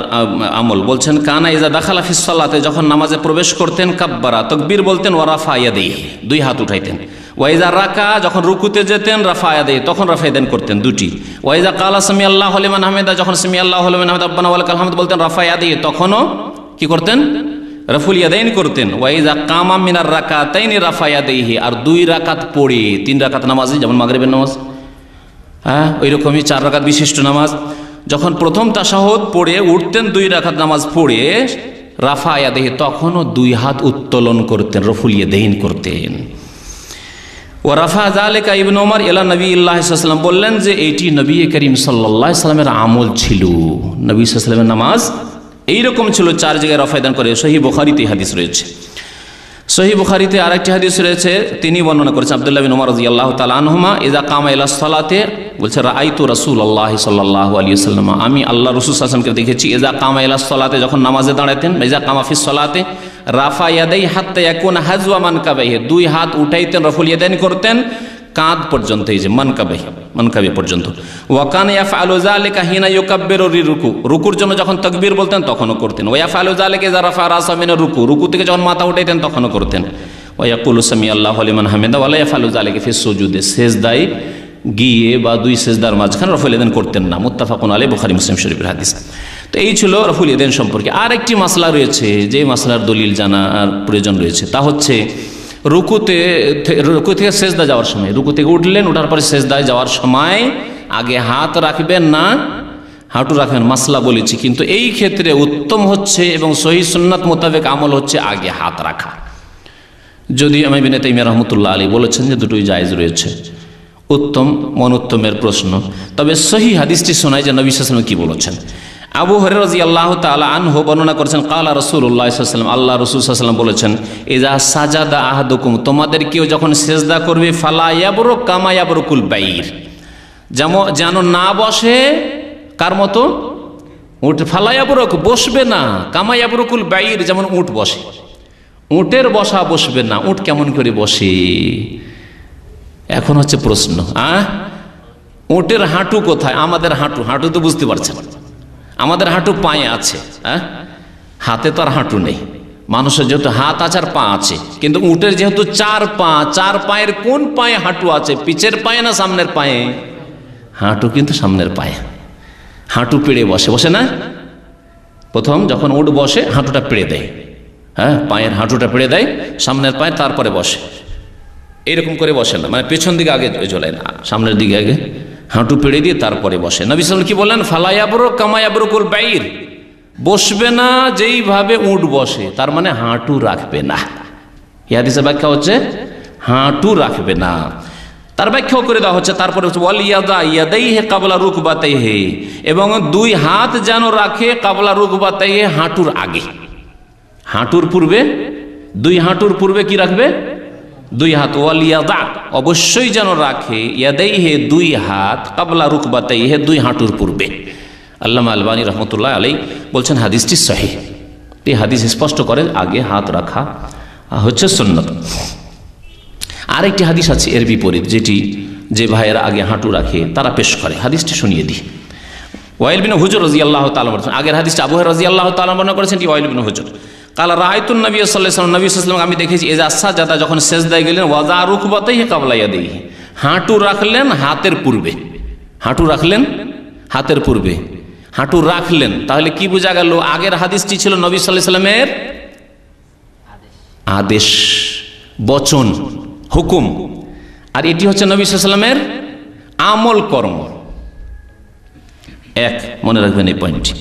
আমল বলছেন, কানা ইজা দাখালা ফিস সালাতে, যখন নামাজে প্রবেশ করতেন, কাব্বারা তাকবীর বলতেন, ওয়া রাফা ইয়াদাইহি, 2 হাত উঠাইতেন। ওয়া ইজা রাকা, যখন রুকুতে যেতেন, রাফা ইয়াদাইহি, তখন রাফা ইয়াদাইন করতেন 2টি। ওয়া ইজা কালা সামি আল্লাহু লিমান হামিদা, যখন সামি আল্লাহু লিমান হামিদা রব্বানা ওয়া লাকাল হামদ বলতেন, রাফা ইয়াদাইহি, তখনও কি করতেন? রফুল ইয়াদাইন করতেন। ওয়া ইজা কামা মিনার রাকাতাইনি রাফা ইয়াদাইহি, আর 2 রাকাত পড়ে, 3 রাকাত নামাজে যেমন মাগরিবের নামাজ, হ্যাঁ ওই রকমই 4 রাকাত বিশিষ্ট নামাজ, যখন প্রথম তাশাহুদ পড়ে উঠতেন, 2 রাকাত নামাজ পড়ে রাফা ইয়াদাইহি, তখনও 2 হাত উত্তোলন করতেন, রফুল ইয়াদাইন করতেন। ও রাফা যালিকা ইবনে ওমর ইলা নবিয়্যিল্লাহি সাল্লাল্লাহু আলাইহি ওয়াসাল্লাম, বললেন যে এইটি নবী করিম সাল্লাল্লাহু আলাইহি ওয়াসাল্লামের আমল ছিল। নবী সাল্লাল্লাহু আলাইহি ওয়াসাল্লামের নামাজ এইরকম ছিল, 4 জায়গায় রাফা ইয়াদাইন করে। সহিহ বুখারীতে হাদিস রয়েছে। সহিহ বুখারীতে আরেকটি হাদিস রয়েছে, তিনি বর্ণনা করেছেন আব্দুল্লাহ বিন ওমর রাদিয়াল্লাহু তাআলা আনহুমা, ইজা কামা ইলা সালাতে, বলছে রাআইতু রাসূলুল্লাহ সাল্লাল্লাহু আলাইহি ওয়াসাল্লাম, আমি আল্লাহ রাসূল সাল্লাল্লাহু আলাইহি ওয়াসাল্লামকে দেখেছি, ইজা কামা ইলা সালাতে, যখন নামাজে দাঁড়াতেন, ইজা কামা ফিস সালাতে রাফা ইয়াদাই হাত্তা ইয়াকুনা হাজওয়া মানকাবাইহি, 2 হাত উঠাইতেন, রফুল ইয়াদাইন করতেন, কাঁধ পর্যন্ত, এই যে মানকাবে পর্যন্ত। ওয়াকান ইয়াফআলু যালিকা হিনা ইউকাব্বিরু লিরুকু, রুকুর জন্য যখন তাকবীর বলতেন তখনও করতেন। ওয়া ইয়াফআলু যালিকা ইযা রাফা রাসা মিনার রুকু, রুকু থেকে যখন মাথা উঠাইতেন তখনও করতেন। ওয়া ইয়াকুলু সামিআল্লাহু লিমান হামিদা ওয়া লা ইয়াফআলু যালিকা ফি সুজুদে, সেজদায় গিয়ে বা দুই সেজদার মাঝখানে রফুল ইয়াদাইন করতেন না। মুত্তাফাকুন আলাইহি, বুখারী মুসলিম শরীফের হাদিস। তো এই ছিল রফুল ইয়াদাইন সম্পর্কে। আর একটি মাসলা রয়েছে, যে মাসলার দলিল জানার প্রয়োজন রয়েছে, তা হচ্ছে রুকু থেকে সেজদা যাওয়ার সময়, রুকু থেকে উঠলেন, ওঠার পরে সেজদায় যাওয়ার সময় আগে হাত রাখবেন না হাঁটু রাখবেন, মাসলা বলেছি। কিন্তু এই ক্ষেত্রে উত্তম হচ্ছে এবং সহিহ সুন্নাত মোতাবেক আমল হচ্ছে আগে হাত রাখা। যদি ইমাম ইবনে তাইমিয়া রাহমাতুল্লাহ আলাইহি বলেছেন যে দুটোই জায়েজ রয়েছে, উত্তম মনোত্তমের প্রশ্ন। তবে সহিহ হাদিসটি শোনায় যে নবী সাল্লাল্লাহু আলাইহি ওয়াসাল্লাম কি বলেছেন। আবু হুরায়রা রাদিয়াল্লাহু তাআলা আনহু বর্ণনা করেছেন, ক্বালা রাসূলুল্লাহ সাল্লাল্লাহু আলাইহি ওয়াসাল্লাম, আল্লাহ রাসূল সাল্লাল্লাহু আলাইহি ওয়াসাল্লাম বলেছেন, ইযা সাজাদা আহাদুকুম, তোমাদের কেউ যখন সিজদা করবে, ফালা ইয়াবরুক কামা ইয়াবরুকুল বাইর, যেন না বসে কার মতো, উট। ফালা ইয়াবরুক, বসবে না, কামা ইয়াবরুকুল বাইর, যেমন উট বসে। উটের বসা বসবে না। উট কেমন করে বসে এখন হচ্ছে প্রশ্ন। উটের হাঁটু কোথায়? আমাদের হাঁটু তো বুঝতে পারছেন, আমাদের হাঁটু পায়ে আছে, হাতে তো আর হাঁটু নেই। মানুষের যেহেতু হাত আছে আর পা আছে, কিন্তু উটের যেহেতু চার পা, চার পায়ের কোন পায়ে হাঁটু আছে? পিছের পায়ে না সামনের পায়ে? হাঁটু কিন্তু সামনের পায়ে। হাঁটু পেড়ে বসে না? প্রথম যখন উট বসে হাঁটুটা পেড়ে দেয়, পায়ের হাঁটুটা পেড়ে দেয় সামনের পায়ে, তারপরে বসে। এইরকম করে বসে না, মানে পেছন দিকে আগে চলে না, সামনের দিকে আগে হাঁটু পেড়ে দিয়ে তারপরে বসে। নবী সাল্লাল্লাহু আলাইহি ওয়াসাল্লাম কি বললেন? ফালা ইয়াবরুক কামা ইয়াবরুকুল বাইর, বসবে না যেইভাবে উট বসে, তার মানে হাঁটু রাখবে না। এই হাদিসের ব্যাখ্যা হচ্ছে হাঁটু রাখবে না। তার ব্যাখ্যাও করে দেওয়া হচ্ছে, তারপরে হচ্ছে ওয়াল ইয়াদাইহি কাবলা রুকবাতাইহি, এবং দুই হাত যেন রাখে কাবলা রুকবাতাইহি, হাঁটুর আগে, হাঁটুর পূর্বে, দুই হাঁটুর পূর্বে কি রাখবে? দুই হাত। ওয়াল ইয়াদা, অবশ্যই যেন রাখে, ইয়াদাইহি, দুই হাত, কাবলা রুকবাতাইহি, দুই হাঁটুর পূর্বে। আল্লামা আলবানী রহমতুল্লাহ আলাইহি বলছেন হাদিসটি সহিহ। এই হাদিস স্পষ্ট করে আগে হাত রাখা হচ্ছে সুন্নত। আরেকটি হাদিস আছে এর বিপরীত, যেটি যে ভাইয়েরা আগে হাঁটু রাখে তারা পেশ করে। হাদিসটি শুনিয়ে দিই। ওয়াইল বিন হুজর রাদিয়াল্লাহু তাআলা বলেছেন, আগের হাদিসটা আবু হুরায়রা রাদিয়াল্লাহু তাআলা বর্ণনা করেছেন, এটি ওয়াইল বিন হুজর। কালা রাআইতুন নবী সাল্লাল্লাহু আলাইহি ওয়াসাল্লাম, নবী সাল্লাল্লাহু আলাইহি ওয়াসাল্লাম আমি দেখেছি, ইযা সাজাদা, যখন সিজদায় গেলেন, ওয়াযা রুকবাতাইহি কাবলা ইয়াদাইহি, হাঁটু রাখলেন হাতের পূর্বে, হাঁটু রাখলেন হাতের পূর্বে, হাঁটু রাখলেন। তাহলে কি বোঝা গেল? আগের হাদিসটি ছিল নবী সাল্লাল্লাহু আলাইহি ওয়াসাল্লামের আদেশ, বচন, হুকুম, আর এটি হচ্ছে নবী সাল্লাল্লাহু আলাইহি ওয়াসাল্লামের আমল কর্ম। এক, মনে রাখবেন এই পয়েন্টটি।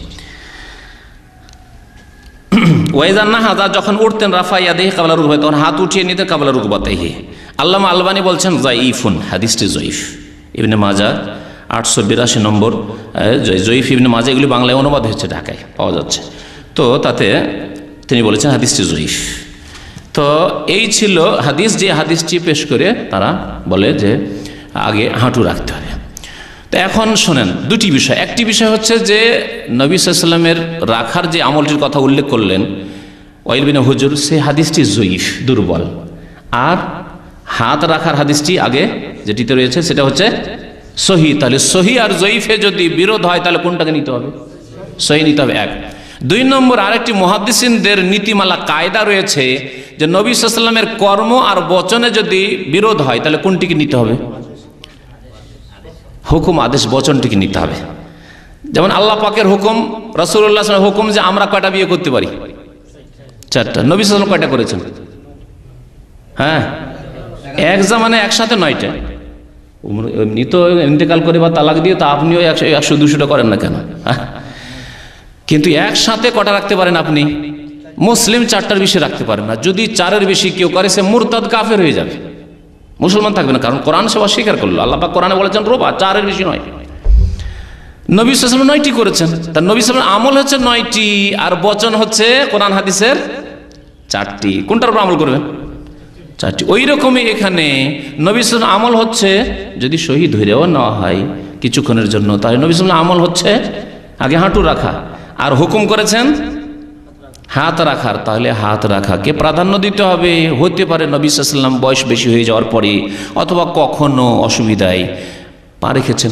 ওয়াইজান নাহাদা, যখন উঠতেন, রাফা ইয়াদাইহি কাবলা রুকবাতাইহি, তখন হাত উঠিয়ে নিতেন কাবলা রুকবাতাইহি। আল্লামা আলবানী বলছেন যায়িফুন, হাদিসটি জয়ীফ। ইবনে মাজাহ 882 নম্বর, জয়ীফ ইবনে মাজাহ, এগুলি বাংলায় অনুবাদ হচ্ছে, ঢাকায় পাওয়া যাচ্ছে। তো তাতে তিনি বলেছেন হাদিসটি জয়ীফ। তো এই ছিল হাদিস, যে হাদিসটি পেশ করে তারা বলে যে আগে হাঁটু রাখতে হবে। তো এখন শোনেন দুটি বিষয়। একটি বিষয় হচ্ছে যে নবী সাল্লাল্লাহু আলাইহি ওয়াসাল্লামের রাখার যে আমলটির কথা উল্লেখ করলেন ওয়াইল বিন হুজর, সে হাদিসটি জয়ীফ, দুর্বল। আর হাত রাখার হাদিসটি আগে যেটিতে রয়েছে সেটা হচ্ছে সহিহ। তাহলে সহিহ আর জয়ীফে যদি বিরোধ হয় তাহলে কোনটাকে নিতে হবে? সহিহ নিতে হবে। এক। দুই নম্বর, আরেকটি মুহাদ্দিসিনদের নীতিমালা কায়দা রয়েছে যে নবী সাল্লাল্লাহু আলাইহি ওয়াসাল্লামের কর্ম আর বচনে যদি বিরোধ হয় তাহলে কোনটিকে নিতে হবে? হুকুম, আদেশ, বচনটিকে নিতে হবে। যেমন আল্লাহ পাকের হুকুম, রাসূলুল্লাহ সাল্লাল্লাহু আলাইহি ওয়াসাল্লামের হুকুম যে আমরা কয়টা বিয়ে করতে পারি? 4টা। নবী সাল্লাল্লাহু আলাইহি ওয়াসাল্লাম কয়টা করেছেন? এক জামানে একসাথে 9টা। এমনি তো ইন্তেকাল করে বা তালাক দিয়ে, তা আপনিও 100-200টা করেন না কেন? কিন্তু একসাথে কটা রাখতে পারেন আপনি? মুসলিম 4টার বেশি রাখতে পারেন না। যদি 4-এর বেশি কেউ করে সে মুরতাদ, কাফের হয়ে যাবে, মুসলমান থাকবে না। কারণ কোরআন সে অস্বীকার করলো। আল্লাহ পাক কোরআনে বলেছেন রোবা, 4-এর বেশি নয়। নবী সাল্লাল্লাহু আলাইহি ওয়াসাল্লাম 9টি করেছেন। তার নবী সাল্লাল্লাহু আলাইহি ওয়াসাল্লাম আমল হচ্ছে 9টি, আর বচন হচ্ছে কোরআন হাদিসের 4টি। কোনটার উপর আমল করবেন? 4টি। ওই রকমই এখানে নবী সাল্লাল্লাহু আলাইহি ওয়াসাল্লাম আমল হচ্ছে, যদি শহীদ হয়েও নেওয়া হয় কিছুক্ষণের জন্য, তাহলে নবী সাল্লাল্লাহু আলাইহি ওয়াসাল্লাম আমল হচ্ছে আগে হাঁটু রাখা, আর হুকুম করেছেন হাত রাখার, তাহলে হাত রাখাকে প্রাধান্য দিতে হবে। হতে পারে নবী সাল্লাল্লাহু আলাইহি ওয়াসাল্লাম বয়স বেশি হয়ে যাওয়ার পরে অথবা কখনো অসুবিধায় পা রেখেছেন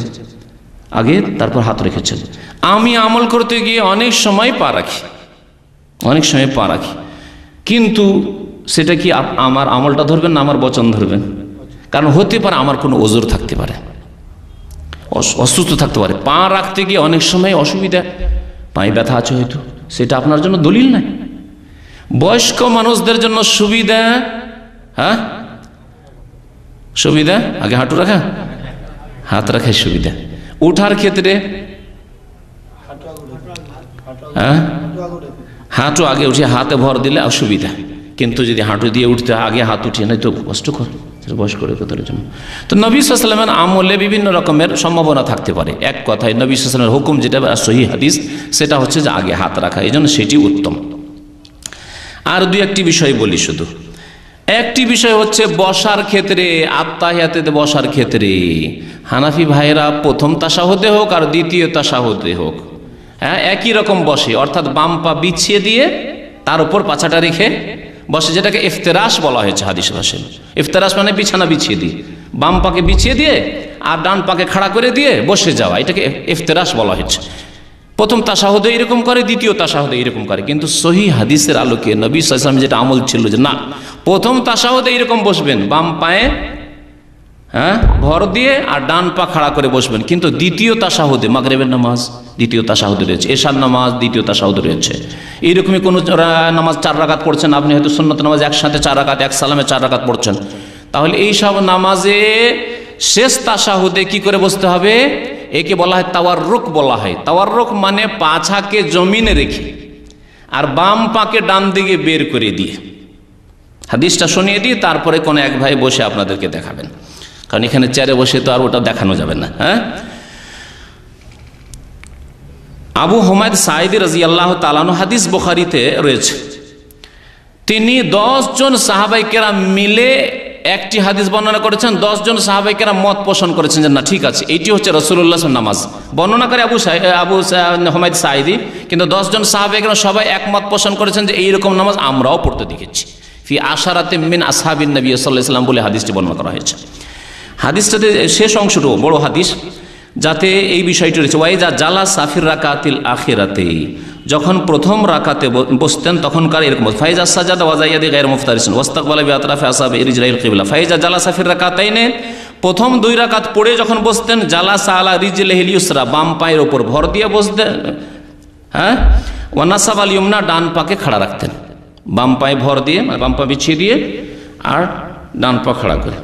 আগে, তারপর হাত রেখেছেন। আমি আমল করতে গিয়ে অনেক সময় পা রাখি, কিন্তু সেটা কি আমার আমলটা ধরবেন না আমার বচন ধরবেন? কারণ হতে পারে আমার কোনো ওজর থাকতে পারে, অসুস্থ থাকতে পারে, পা রাখতে গিয়ে অনেক সময় অসুবিধা, পায়ে ব্যথা আছে হয়তো, সেটা আপনার জন্য দলিল নাই। বয়স্ক মানুষদের জন্য সুবিধা, হ্যাঁ সুবিধা আগে হাঁটু রাখা, হাত রাখার সুবিধা। উঠার ক্ষেত্রে হ্যাঁ হাঁটু আগে উঠে হাতে ভর দিলে অসুবিধা, কিন্তু যদি হাঁটু দিয়ে উঠতে আগে হাত উঠিয়ে নেয় তো কষ্টকর বয়স্ক লোকেদের জন্য। তো নবী সাল্লাল্লাহু আলাইহি ওয়াসাল্লামের আমলে বিভিন্ন রকমের সম্ভাবনা থাকতে পারে। এক কথায় নবী সাল্লাল্লাহু আলাইহি ওয়াসাল্লামের হুকুম যেটা সহিহ হাদিস, সেটা হচ্ছে যে আগে হাত রাখা, এই জন্য সেটি উত্তম। আর দুই একটি বিষয় বলি শুধু। একটি বিষয় হচ্ছে বসার ক্ষেত্রে, আত্তাহিয়াতে বসার ক্ষেত্রে হানাফি ভাইয়েরা প্রথম তাশাহুদে হোক আর দ্বিতীয় তাশাহুদে হোক, হ্যাঁ একই রকম বসে, অর্থাৎ বাম পা বিছিয়ে দিয়ে তার উপর পাছাটা রেখে বসে, যেটাকে ইফতেরাশ বলা হয়েছে হাদিস ভাষায়। ইফতেরাশ মানে বিছানা বিছিয়ে দিয়ে, বাম পাকে বিছিয়ে দিয়ে আর ডান পাকে খাড়া করে দিয়ে বসে যাওয়া, এটাকে ইফতেরাশ বলা হয়েছে। প্রথম তাশাহুদে এরকম করে, দ্বিতীয় তাশাহুদে এরকম করে, কিন্তু সহিহ হাদিসের আলোকে নবী সাল্লাল্লাহু আলাইহি ওয়াসাল্লাম যেটা আমল ছিল যে না, প্রথম তাশাহুদে এরকম বসবেন, বাম পায়ে হ্যাঁ ভর দিয়ে আর ডান পা খাড়া করে বসবেন, কিন্তু দ্বিতীয় তাশাহুদে, মাগরিবের নামাজ দ্বিতীয় তাশাহুদে রয়েছে, এশার নামাজ দ্বিতীয় তাশাহুদে রয়েছে, এইরকমই কোনো নামাজ 4 রাকাত পড়ছেন আপনি, হয়তো সুন্নত নামাজ একসাথে 4 রাকাত, এক সালামে 4 রাকাত পড়ছেন, তাহলে এই সব নামাজে শেষ তাশাহুদে কি করে বসতে হবে? একে বলা হয় তাওয়াররুক বলা হয়। তাওয়াররুক মানে পাছাকে জমিনে রেখে আর বাম পাকে ডান দিকে বের করে দিয়ে। হাদিসটা শুনিয়ে দিয়ে তারপরে কোন এক ভাই বসে আপনাদেরকে দেখাবেন, কারণ এখানে চেয়ারে বসে তো আর ওটা দেখানো যাবে না। হ্যাঁ, আবু হুমায়দ সাঈদী রাদিয়াল্লাহু তাআলা আনহু, হাদিস বুখারীতে রয়েছে, তিনি 10 জন সাহাবায়ে কেরাম মিলে একটি হাদিস বর্ণনা করেছেন। 10 জন সাহাবায়ে কেরাম মত পোষণ করেছেন যে না ঠিক আছে, এইটি হচ্ছে রাসূলুল্লাহ সাল্লাল্লাহু আলাইহি ওয়াসাল্লাম নামাজ। বর্ণনা করে আবু হুমায়দ সাঈদী, কিন্তু 10 জন সাহাবায়ে কেরাম সবাই একমত পোষণ করেছেন যে এইরকম নামাজ আমরাও পড়তে দেখেছি। ফি আশারাতিন মিন আসহাবিন নবী সাল্লাল্লাহু আলাইহি ওয়াসাল্লাম বলে হাদিসটি বর্ণনা করা হয়েছে। হাদিসটাতে শেষ অংশটুকু বড় হাদিস, যাতে এই বিষয়টি রয়েছে, ওয়াইজা জালাসা ফির রাকাতিল আখিরাতে, যখন প্রথম রাকাতে বসতেন তখনকার এরকম, ফাইজা সাজাদা ওয়াজাইয়াদি গায়র মুফতারিসিন ওয়াস্তাকবালা বিআতরাফি আসহাবি রিজলাইল কিবলা, ফাইজা জালাসা ফির রাকাতাইনে, প্রথম 2 রাকাত পড়ে যখন বসতেন, জালাসা আলা রিজলিহিল ইউসরা, বাম পায়ের উপর ভর দিয়ে বসতেন, হ্যাঁ, ওয়া নাসাবাল ইয়ুমনা, ডান পাকে খাড়া রাখতেন, বাম পায়ে ভর দিয়ে মানে বাম পা বিছিয়ে দিয়ে আর ডান পা খাড়া করে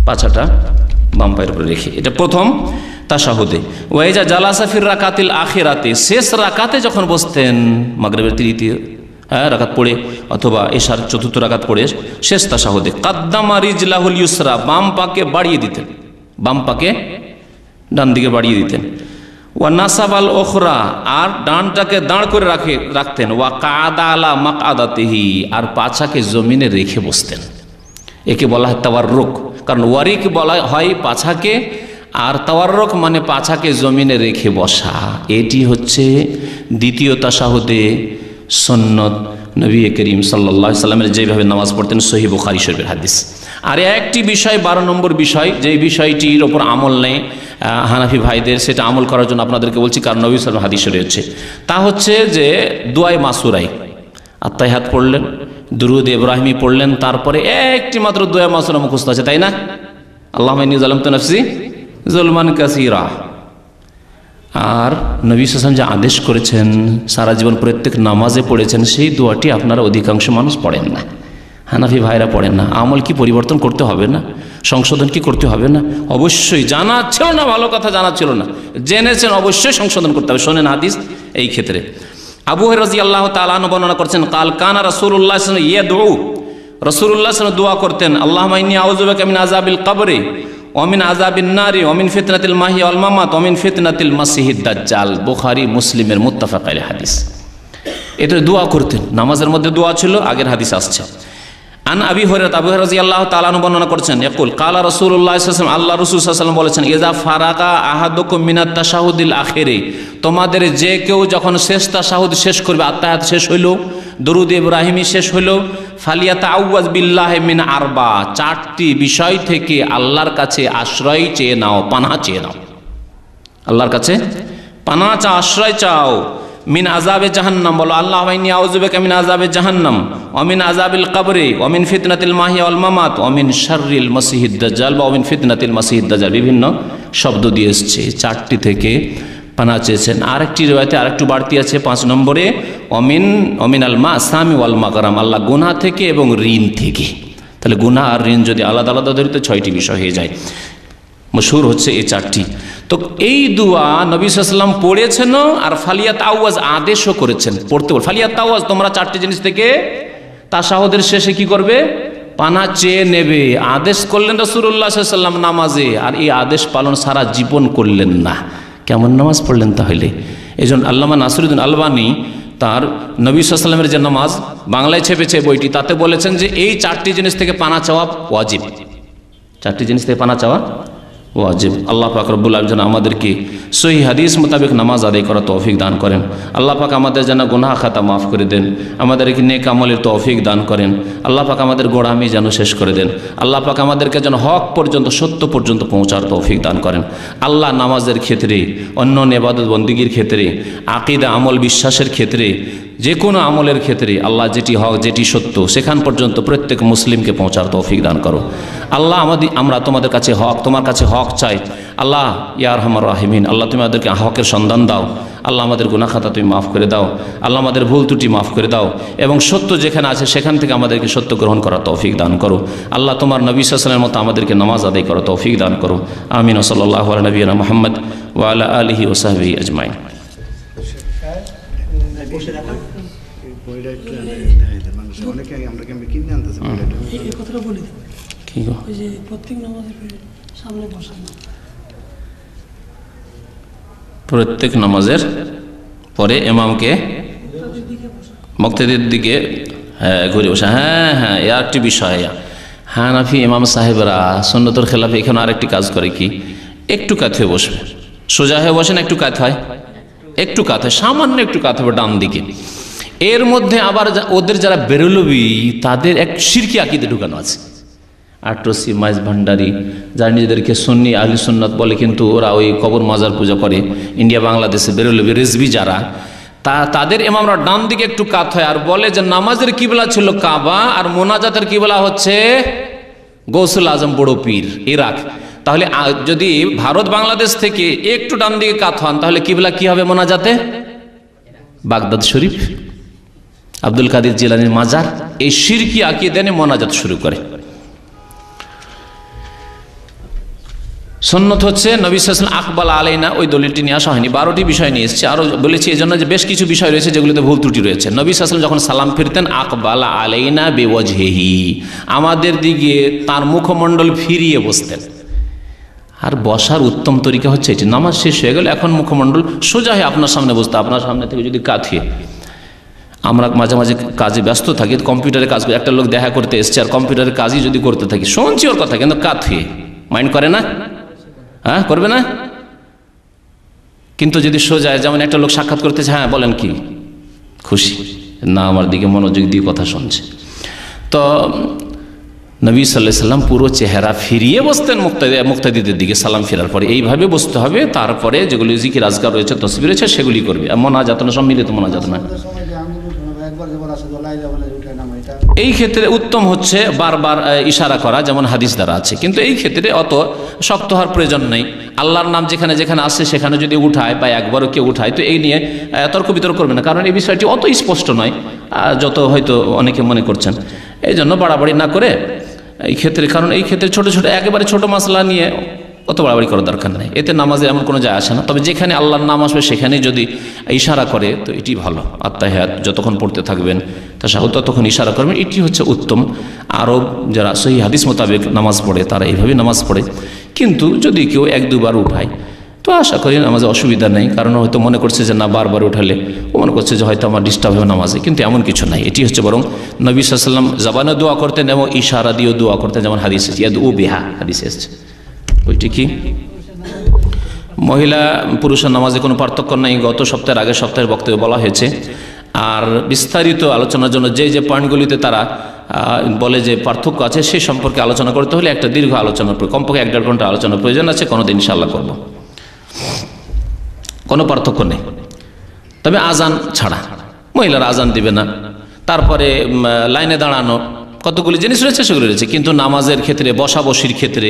পাছাটা বাম পায়ের উপরে রেখে, এটা প্রথম তাশাহুদে। ওয়াইজা জালাসা ফির রাকাতিল আখিরাতে, শেষ রাকাতে যখন বসতেন, মাগরিবের 3য় রাকাত পড়ে অথবা এশার 4র্থ রাকাত পড়ে শেষ তাশাহুদে, কাদ্দামা রিজলাহুল ইউসরা, বাম পাকে বাড়িয়ে দিতেন, বাম পাকে ডান দিকে বাড়িয়ে দিতেন, ওয়া নাসাবাল উখরা, আর ডানটাকে দাঁড় করে রাখতেন, ওয়া কাদা আলা মাকআদাতিহি, আর পাছাকে জমিনে রেখে বসতেন। একে বলা হয় তাওয়াররুক, কারণ ওয়ারিক বলা হয় পাছাকে, আর তাওয়াররুক মানে পাছাকে জমিনে রেখে বসা। এটি হচ্ছে দ্বিতীয় তাশাহুদে সুন্নত নবী করিম সাল্লাল্লাহু আলাইহি ওয়াসাল্লামের যেভাবে নামাজ পড়তেন, সহিহ বুখারী শরীফের হাদিস। আর একটি বিষয় 12 নম্বর বিষয়, যেই বিষয়টির ওপর আমল নেই হানাফি ভাইদের, সেটা আমল করার জন্য আপনাদেরকে বলছি, কারণ নবী সাল্লাল্লাহু আলাইহি ওয়াসাল্লাম হাদিসে রয়েছে, তা হচ্ছে যে দুআয়ে মাসুরাই, আত্তাহিয়াত পড়লেন, দুরুদ ইব্রাহিমি পড়লেন, তারপরে একটি মাত্র দুআয়ে মাসুরা মুখস্থ আছে, তাই না? আল্লাহুম্মা ইন্নী যালামতু নাফসি যুলমান কাসীরা। আর নবী সাল্লাল্লাহু আলাইহি ওয়াসাল্লাম যে আদেশ করেছেন, সারা জীবন প্রত্যেক নামাজে পড়েছেন, সেই দোয়াটি আপনারা অধিকাংশ মানুষ পড়েন না, হানাফি ভাইরা পড়েন না। আমল কি পরিবর্তন করতে হবে না? সংশোধন কি করতে হবে না? অবশ্যই। জানা ছিল না, ভালো কথা, জানা ছিল না, জেনেছেন, অবশ্যই সংশোধন করতে হবে। শোনেন হাদিস এই ক্ষেত্রে, আবু হুরায়রা রাদিয়াল্লাহু তাআলা আনহু বর্ণনা করছেন, কাল কানা রাসূলুল্লাহ সাল্লাল্লাহু আলাইহি ওয়াসাল্লাম ইয়াদউ, রাসূলুল্লাহ সাল্লাল্লাহু আলাইহি ওয়াসাল্লাম দোয়া করতেন, আল্লাহুম্মা ইন্নী আউযু বিকা মিন আযাবিল কবরি ওয়া মিন আযাবিন নারি ওয়া মিন ফিতনাতিল মাহইয়া ওয়াল মামাত ওয়া মিন ফিতনাতিল মাসিহিদ দাজ্জাল। বুখারী মুসলিমের মুত্তাফাক আলাইহি হাদিস। এটা দোয়া করতেন, নামাজের মধ্যে দোয়া ছিল, আগের হাদিস আসছে। আন আবি হুরায়রা, আবু হুরায়রা রাদিয়াল্লাহু তাআলা আনহু বর্ণনা করছেন, ইয়াকুল কালা রাসূলুল্লাহ সাল্লাল্লাহু আলাইহি ওয়াসাল্লাম, আল্লাহ রাসূল সাল্লাল্লাহু আলাইহি ওয়াসাল্লাম বলেছেন, ইযা ফারাকা আহাদুকুম মিনাত তাশাহুদিল আখিরি, তোমাদের যে কেউ যখন শেষ তাশাহুদ শেষ করবে, আত্তাহিয়াত শেষ হইল, দরুদ ইব্রাহিমি শেষ হইল, ফালিয়াতাআউযাজ বিল্লাহি মিন আরবা, চারটি বিষয় থেকে আল্লাহর কাছে আশ্রয় চেয়ে নাও, পানাহ চেয়ে নাও, আল্লাহর কাছে পানাহ চাও, আশ্রয় চাও। মিন আযাবে জাহান্নাম, বলো আল্লাহুম্মা ইন্নী আউযু বিকা মিন আযাবে জাহান্নাম ওয়া মিন আযাবিল কবরি ওয়া মিন ফিতনাতিল মাহিয়া ওয়াল মামাত ওয়া মিন শাররিল মাসিহিদ দাজ্জাল ওয়া মিন ফিতনাতিল মাসিহিদ দাজ্জাল, বিভিন্ন শব্দ দিয়ে এসেছে, চারটি থেকে পানাহ চেয়েছেন। আরেকটি riwayate আরেকটু বাড়তি আছে 5 নম্বরে, অমিন আল মাসামি ওয়াল মাগরাম, আল্লাহ গুনাহ থেকে এবং ঋণ থেকে। তাহলে গুনাহ আর ঋণ যদি আলাদা আলাদা ধরি তো 6টি বিষয় হয়ে যায়, মশহুর হচ্ছে এই 4টি। তো এই দোয়া নবী সাল্লাল্লাহু আলাইহি ওয়াসাল্লাম পড়েছেন আর ফালিয়াতাআওয়াজ আদেশও করেছেন পড়তে বল। ফালিয়াতাআওয়াজ, তোমরা 4টি জিনিস থেকে তাশাহুদের শেষে কি করবে, পানাহ চেয়ে নেবে। আদেশ করলেন রাসূলুল্লাহ সাল্লাল্লাহু আলাইহি ওয়াসাল্লাম নামাজে, আর এই আদেশ পালন সারা জীবন করলেন না। কেমন নামাজ পড়লেন তাহলে? এইজন্য আল্লামা নাসিরুদ্দিন আলবানী তার নবী সাল্লাল্লাহু আলাইহি ওয়াসাল্লামের যে নামাজ বাংলায় ছেপেছে বইটি, তাতে বলেছেন যে এই 4টি জিনিস থেকে পানাহ চাওয়া ওয়াজিব, 4টি জিনিস থেকে পানাহ চাওয়া ওয়াজিব। আল্লাহ পাক রব্বুল আলামিন যেন আমাদেরকে সহিহ হাদিস মোতাবেক নামাজ আদায় করার তৌফিক দান করেন। আল্লাহ পাক আমাদের যেন গুনাহ খাতা মাফ করে দেন, আমাদেরকে নেক আমলের তৌফিক দান করেন। আল্লাহ পাক আমাদের গোড়ামি যেন শেষ করে দেন। আল্লাহ পাক আমাদেরকে যেন হক পর্যন্ত, সত্য পর্যন্ত পৌঁছার তৌফিক দান করেন। আল্লাহ নামাজের ক্ষেত্রে, অন্য ইবাদত বন্দেগীর ক্ষেত্রে, আকীদা আমল বিশ্বাসের ক্ষেত্রে, যে কোনো আমলের ক্ষেত্রে আল্লাহ যেটি হক, যেটি সত্য, সেখান পর্যন্ত প্রত্যেক মুসলিমকে পৌঁছার তৌফিক দান করো। আল্লাহ আমরা তোমাদের কাছে হক, তোমার কাছে হক চাই। আল্লাহ ইয়া আরহামার রাহিমিন, আল্লাহ তুমি আমাদেরকে হকের সন্ধান দাও। আল্লাহ আমাদের গুনাহ খাতা তুমি মাফ করে দাও। আল্লাহ আমাদের ভুল ত্রুটি মাফ করে দাও, এবং সত্য যেখানে আছে সেখান থেকে আমাদেরকে সত্য গ্রহণ করার তৌফিক দান করো। আল্লাহ তোমার নবী সাল্লাল্লাহু আলাইহি ওয়াসাল্লামের মতো আমাদেরকে নামাজ আদায় করার তৌফিক দান করো। আমিন। সাল্লাল্লাহু আলা নবিয়িনা মুহাম্মদ ওয়া আলা আলিহি ওয়া সাহবিহি আজমাইন। প্রত্যেক নামাজের পরে ইমামকে মুক্তাদির দিকে ঘুরে বসা, হ্যাঁ এ একটি বিষয়। হানাফি ইমাম সাহেবরা সুন্নতের খেলাফে এখানে আরেকটি কাজ করে কি, একটু কাত হয়ে বসবে, সোজা হয়ে বসেন, একটু কাত হয়, একটু কাত হয়, সামান্য একটু কাত হবে ডান দিকে। এর মধ্যে আবার ওদের যারা বেরলবি তাদের এক শিরকি আকীদা ঢুকানো আছে। আটরসি মাইজ ভান্ডারি, যারা নিজেদেরকে সুন্নি আহলে সুন্নাত বলে, কিন্তু ওরা ওই কবর মাজার পূজা করে। ইন্ডিয়া বাংলাদেশে বেরলবি রেজবি যারা, তাদের ইমামরা ডান দিকে একটু কাত হয় আর বলে যে নামাজের কিবলা ছিল কাবা আর মোনাজাতের কিবলা হচ্ছে গৌসুল আজম বড় পীর ইরাক। তাহলে যদি ভারত বাংলাদেশ থেকে একটু ডান দিকে কাত হন তাহলে কিবলা কি হবে মোনাজাতে? বাগদাদ শরীফ, আব্দুল কাদের জিলানীর মাজার। এই শিরকি আকীদা নিয়ে মোনাজাত শুরু করে। সুন্নত হচ্ছে নবী সাল্লাল্লাহু আলাইহি ওয়াসাল্লাম আকবাল আলাইনা, ওই দলিলটি নিয়ে আসা হয়নি, 12টি বিষয় নিয়ে এসেছে। আরও বলেছি এই জন্য যে বেশ কিছু বিষয় রয়েছে যেগুলোতে ভুল ত্রুটি রয়েছে। নবী সাল্লাল্লাহু আলাইহি ওয়াসাল্লাম যখন সালাম ফিরতেন আকবাল আলাইনা বিওয়াজহিহি, আমাদের দিকে তার মুখমণ্ডল ফিরিয়ে বসতেন। আর বসার উত্তম তরিকা হচ্ছে এটি, নামাজ শেষ হয়ে গেল, এখন মুখমণ্ডল সোজা হয়ে আপনার সামনে বসতে, আপনার সামনে থেকে যদি কাঁথিয়ে। আমরা মাঝে মাঝে কাজে ব্যস্ত থাকি, কম্পিউটারে কাজ করি, একটা লোক দেখা করতে এসছে আর কম্পিউটারের কাজই যদি করতে থাকি, শুনছি ওর কথা কিন্তু কাঁথিয়ে, মাইন্ড করে না? হ্যাঁ, করবে না? কিন্তু যদি সোজা, যেমন একটা লোক সাক্ষাৎ করতেছে, হ্যাঁ বলেন কি, খুশি না, আমার দিকে মনোযোগ দিয়ে কথা শুনছে। তো নবী সাল্লাল্লাহু আলাইহি ওয়াসাল্লাম পুরো চেহারা ফিরিয়ে বসতেন মুক্তাদিদের দিকে সালাম ফেরার পরে। এইভাবে বসতে হবে। তারপরে যেগুলি জিকির আজকার রয়েছে, তসবিহ রয়েছে, সেগুলি করবে। মোনাজাত না, সব মিলে তো মোনাজাত না। এই ক্ষেত্রে উত্তম হচ্ছে বারবার ইশারা করা, যেমন হাদিস দ্বারা আছে। কিন্তু এই ক্ষেত্রে অত শক্ত হওয়ার প্রয়োজন নেই। আল্লাহর নাম যেখানে যেখানে আসছে সেখানে যদি উঠায় বা একবারও কেউ উঠায় তো এই নিয়ে তর্ক বিতর্ক করবে না, কারণ এই বিষয়টি অত স্পষ্ট নয় যত হয়তো অনেকে মনে করছেন। এই জন্য বাড়াবাড়ি না করে এই ক্ষেত্রে, কারণ এই ক্ষেত্রে ছোট ছোট একেবারে ছোট মাসলা নিয়ে অত বাড়াবাড়ি করার দরকার নেই, এতে নামাজে এমন কোনো যায় আসে না। তবে যেখানে আল্লাহর নাম আসবে সেখানে যদি ইশারা করে তো এটি ভালো। আত্তাহিয়াত যতক্ষণ পড়তে থাকবেন, তাশাহুদ ততক্ষণ ইশারা করবেন, এটি হচ্ছে উত্তম। আরব যারা সহিহ হাদিস মোতাবেক নামাজ পড়ে তারা এইভাবে নামাজ পড়ে। কিন্তু যদি কেউ 1-2 বার উঠায় তো আশা করি নামাজে অসুবিধা নেই, কারণ হয়তো মনে করছে যে না বারবার উঠালে ও মনে করছে যে হয়তো আমার ডিস্টার্ব হবে নামাজে, কিন্তু এমন কিছু নাই। এটি হচ্ছে বরং নবী সাল্লাল্লাহু আলাইহি ওয়াসাল্লাম জবানে দোয়া করতেন এবং ইশারা দিয়েও দোয়া করতেন, যেমন হাদিস এসেছে ইয়াদউ বিহা, হাদিস এসেছে। ওইটি কি মহিলা পুরুষের নামাজে কোনো পার্থক্য নাই, গত সপ্তাহের আগের সপ্তাহের বক্তব্যে বলা হয়েছে। আর বিস্তারিত আলোচনার জন্য যে যে পয়েন্টগুলিতে তারা বলে যে পার্থক্য আছে সেই সম্পর্কে আলোচনা করতে হলে একটা দীর্ঘ আলোচনা, কমপক্ষে 1-1.5 ঘন্টা আলোচনার প্রয়োজন আছে। কোনোদিন ইনশাআল্লাহ করব। কোনো পার্থক্য নেই, তবে আজান ছাড়া, মহিলারা আজান দিবে না। তারপরে লাইনে দাঁড়ানো, কতগুলি জিনিস রয়েছে সেগুলো রয়েছে, কিন্তু নামাজের ক্ষেত্রে, বসা বসির ক্ষেত্রে,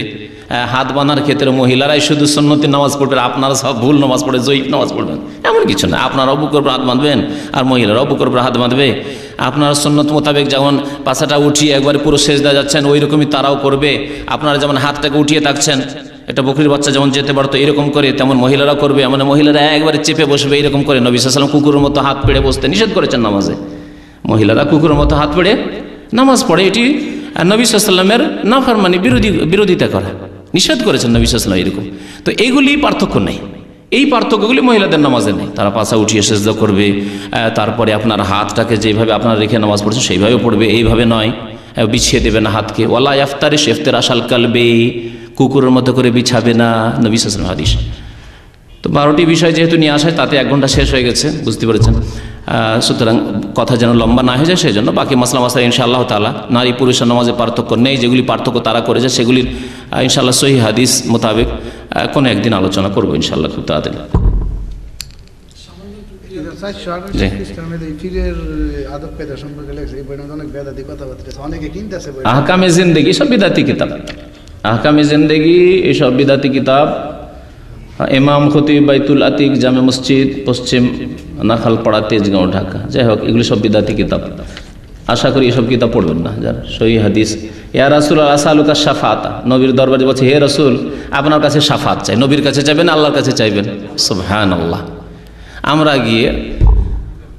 হাত বাঁধার ক্ষেত্রে মহিলারাই শুধু সুন্নতি নামাজ পড়বেন, আপনারা সব ভুল নামাজ পড়ে জয়ীফ নামাজ পড়বেন, এমন কিছু না। আপনারা বুকের উপর হাত বাঁধবেন আর মহিলারা বুকের উপর হাত বাঁধবে। আপনারা সুন্নত মোতাবেক যেমন পাছাটা উঠিয়ে একবারে পুরো সেজদা যাচ্ছেন ওই রকমই তারাও করবে। আপনারা যেমন হাতটাকে উঠিয়ে থাকছেন, একটা বকরির বাচ্চা যেমন যেতে পারতো এরকম করে, তেমন মহিলারা করবে। মানে মহিলারা একবারে চেপে বসবে এরকম করে। নবী সাল্লাল্লাহু আলাইহি ওয়াসাল্লাম কুকুরের মতো হাত পেড়ে বসতে নিষেধ করেছেন নামাজে। মহিলারা কুকুরের মতো হাত পেড়ে নামাজ পড়ে, এটি নবী সাল্লাল্লাহু আলাইহি ওয়াসাল্লামের নাফরমানি, বিরোধিতা করা, নিষেধ করেছেন নবী সাল্লাল্লাহু আলাইহি ওয়াসাল্লাম এরকম। তো এইগুলি পার্থক্য নেই, এই পার্থক্যগুলি মহিলাদের নামাজে নেই। তারা পাছা উঠিয়ে সেজদা করবে, তারপরে আপনার হাতটাকে যেভাবে আপনারা রেখে নামাজ পড়ছেন সেইভাবে পড়বে, এইভাবে নয় বিছিয়ে দেবে না হাতকে। ওয়ালা ইফতারিশ ইফতিরাশাল কালবি, কুকুরের মতো করে বিছাবে না, নবী সাল্লাল্লাহু আলাইহি ওয়াসাল্লাম হাদিস। তো 12টি বিষয় যেহেতু নিয়ে আসে, তাতে 1 ঘন্টা শেষ হয়ে গেছে, বুঝতে পেরেছেন। সুতরাং কথা যেন লম্বা না হয়ে যায় সেই জন্য বাকি মাসলা মাসলা ইনশাআল্লাহ তাআলা, নারী পুরুষের নামাজে পার্থক্য নেই, যেগুলি পার্থক্য তারা করেছে সেগুলির ইনশাআল্লাহ সহি হাদিস মোতাবেক কোনো একদিন আলোচনা করবো ইনশাআল্লাহ খুব তাড়াতাড়ি। আহকামে জিন্দেগি সব বিদাতি কিতাব, আহকামে জিন্দেগি এসব বিদাতি কিতাব। ইমাম খতিব বাইতুল আতিক জামে মসজিদ, পশ্চিম নাখালপাড়া, তেজগাঁও, ঢাকা। যাই হোক, এগুলি সব বিদাতি কিতাব। আশা করি এসব কিতাব পড়বেন না যারা। সহি হাদিস, ইয়া রাসূল আসালুকা শাফাআতা, নবীর দরবারে বলছে হে রাসূল আপনার কাছে শাফাত চাই। নবীর কাছে চাইবেন, আল্লাহর কাছে চাইবেন। সুবহানাল্লাহ। আমরা গিয়ে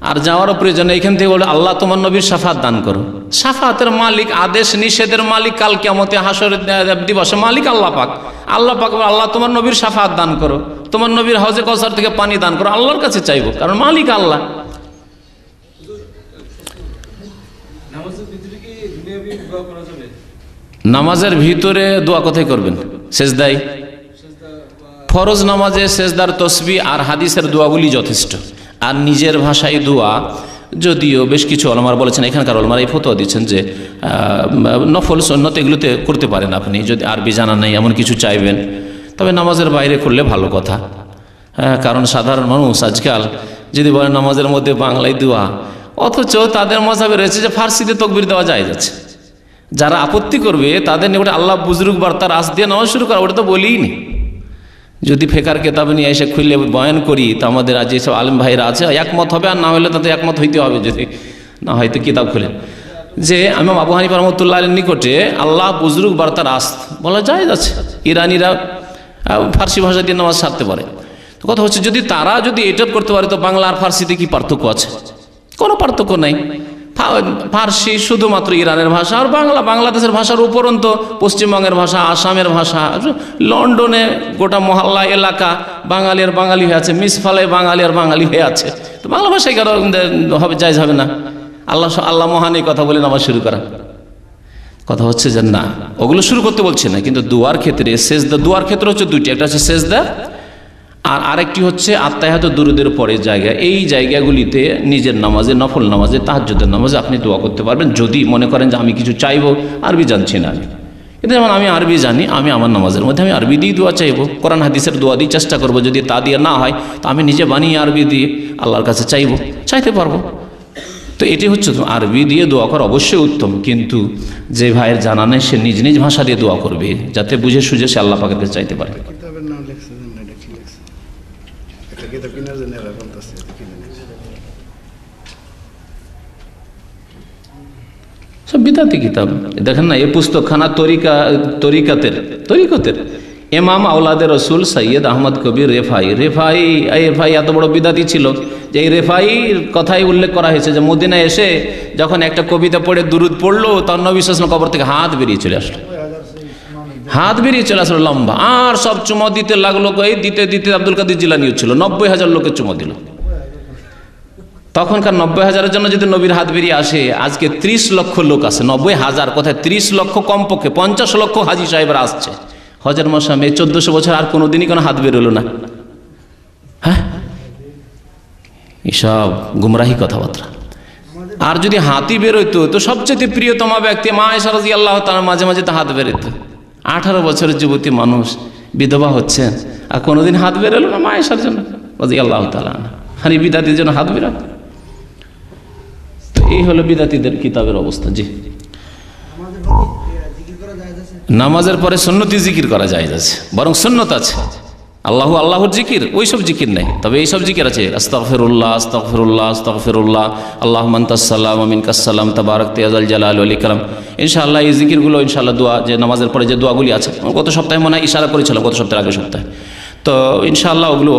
আর যাওয়ারও প্রয়োজন, এইখান থেকে বলে আল্লাহ তোমার নবীর শাফাত দান করো। শাফাতের মালিক, আদেশ নিষেধের মালিক, কাল কিয়ামতে হাসরের দিবসে মালিক আল্লাহ পাক। আল্লাহ পাক আল্লাহ তোমার নবীর শাফাত দান করো, তোমার নবীর হাউজে কাউসার থেকে পানি দান করো। আল্লাহর কাছে চাইবো, কারণ মালিক আল্লাহ। নামাজের ভিতরে দোয়া কোথায় করবেন? সেজদায়। ফরজ নামাজে সেজদার তসবিহ আর হাদিসের দোয়াগুলি যথেষ্ট। আর নিজের ভাষায় দোয়া, যদিও বেশ কিছু ওলামারা বলেছেন, এখানকার ওলামারা এই ফতোয়া দিচ্ছেন যে নফল সুন্নত এগুলোতে করতে পারেন আপনি, যদি আরবি জানা নেই এমন কিছু চাইবেন, তবে নামাজের বাইরে করলে ভালো কথা। কারণ সাধারণ মানুষ আজকাল যদি বলে নামাজের মধ্যে বাংলায় দোয়া, অথচ তাদের মাযহাবে রয়েছে যে ফার্সিতে তাকবীর দেওয়া যায় যাচ্ছে। যারা আপত্তি করবে তাদের নিকট আল্লাহ বুজরুগ বার্তার আস দিয়ে নামাজ শুরু করা, ওটা তো বলিই নি। যদি ফেকার কেতাব নিয়ে এসে খুললে বয়ান করি, তো আমাদের আজ যেসব আলেম ভাইরা আছে একমত হবে, আর না হলে তাতে একমত হইতে হবে। যদি না হয়তো কিতাব খুলে যে ইমাম আবু হানিফা রাহমাতুল্লাহ আলাইহির নিকটে আল্লাহ বুজরুগ বার্তার আস বলা যায় যাচ্ছে। ইরানিরা ফার্সি ভাষা দিয়ে নামাজ সারতে পারে। তো কথা হচ্ছে, যদি তারা যদি এটা করতে পারে, তো বাংলা আর ফার্সিতে কি পার্থক্য আছে? কোনো পার্থক্য নাই। ফার্সি শুধুমাত্র ইরানের ভাষা, আর বাংলা বাংলাদেশের ভাষার উপরন্ত পশ্চিমবঙ্গের ভাষা, আসামের ভাষা, লন্ডনে গোটা মহল্লা এলাকা বাঙালির বাঙালি হয়ে আছে, মিসফালে বাঙালি আর বাঙালি হয়ে আছে। তো বাংলা ভাষায় কারো হবে জায়েজ হবে না? আল্লাহ মহান এই কথা বলে নামাজ শুরু করা। কথা হচ্ছে যে না, ওগুলো শুরু করতে বলছে না, কিন্তু দোয়ার ক্ষেত্রে সেজদা, দোয়ার ক্ষেত্রে হচ্ছে দুইটি, একটা হচ্ছে সেজদা আর আরেকটি হচ্ছে আত্তাহিয়াত দুরুদের পরের জায়গা। এই জায়গাগুলিতে নিজের নামাজে, নফল নামাজে, তাহাজ্জুদের নামাজে আপনি দোয়া করতে পারবেন, যদি মনে করেন যে আমি কিছু চাইবো, আরবি জানছি না আমি, কিন্তু যেমন আমি আরবি জানি, আমি আমার নামাজের মধ্যে আমি আরবি দিয়ে দোয়া চাইবো, কোরআন হাদিসের দোয়া দিয়ে চেষ্টা করবো। যদি তা দিয়ে না হয়, তো আমি নিজে বানিয়ে আরবি দিয়ে আল্লাহর কাছে চাইতে পারবো। তো এটি হচ্ছে আরবি দিয়ে দোয়া করা অবশ্যই উত্তম, কিন্তু যে ভাইয়ের জানা নেই সে নিজ নিজ ভাষা দিয়ে দোয়া করবে, যাতে বুঝে সুঝে সে আল্লাহ পাকের কাছে চাইতে পারে। সব বিদাতি কিতাব। দেখেন না, এই পুস্তকখানা তরিকতের ইমাম আওলাদে রসুল সৈয়দ আহমদ কবির রেফাই এত বড় বিদাতি ছিল যে এই রেফাইর কথাই উল্লেখ করা হয়েছে যে মদিনায় এসে যখন একটা কবিতা পড়ে দুরুদ পড়লো, তখন নবী সাল্লাল্লাহু আলাইহি ওয়াসাল্লাম কবর থেকে হাত বেরিয়ে চলে আসলো লম্বা, আর সব চুমা দিতে লাগলো। এই দিতে দিতে আব্দুল কাদের জিলানী ছিল, 90,000 লোকের চুমা দিল। তখনকার 90,000-এর জন্য যদি নবীর হাত বেরিয়ে আসে, আজকে 30 লক্ষ লোক আছে। 90,000 কোথায়, 30 লক্ষ, কমপক্ষে 50 লক্ষ হাজি সাহেবরা আসছে হজের মৌসুমে। 1400 বছর আর কোনোদিনই কোনো হাত বেরোলো না। হ্যাঁ, এসব গুমরাহি কথাবার্তা। আর যদি হাতি বেরোইতো তো সবচেয়ে প্রিয়তমা ব্যক্তি মা আয়েশা রাদিয়াল্লাহু তাআলা মাঝে মাঝে তো হাত বেরোতো। 18 বছরের যুবতী মানুষ বিধবা হচ্ছে আর কোনোদিন হাত বেরোলো না মা আয়েশার জন্য রাদিয়াল্লাহু তাআলা। আর এই বিদাতির জন্য হাত বেরোয়। তো এই হলো বিদাতিদের কিতাবের অবস্থা। জি, নামাজের পরে সুন্নতি জিকির করা যায় আছে, বরং সুন্নত আছে। আল্লাহর জিকির, ওইসব জিকির নেই, তবে এইসব জিকির আছে। আস্তাগফিরুল্লাহ আস্তাগফিরুল্লাহ আস্তাগফিরুল্লাহ, আল্লাহুম্মা আনতাস সালাম ওয়া মিনকাস সালাম তাবারাকতা ইয়া যাল জালালি ওয়াল ইকরাম। ইনশাআল্লাহ এই জিকিরগুলো, ইনশাআল্লাহ দোয়া, যে নামাজের পরে যে দোয়াগুলি আছে, গত সপ্তাহে মনে হয় ইশারা করেছিলাম, গত সপ্তাহের আগের সপ্তাহে। তো ইনশাআল্লাহ ওগুলো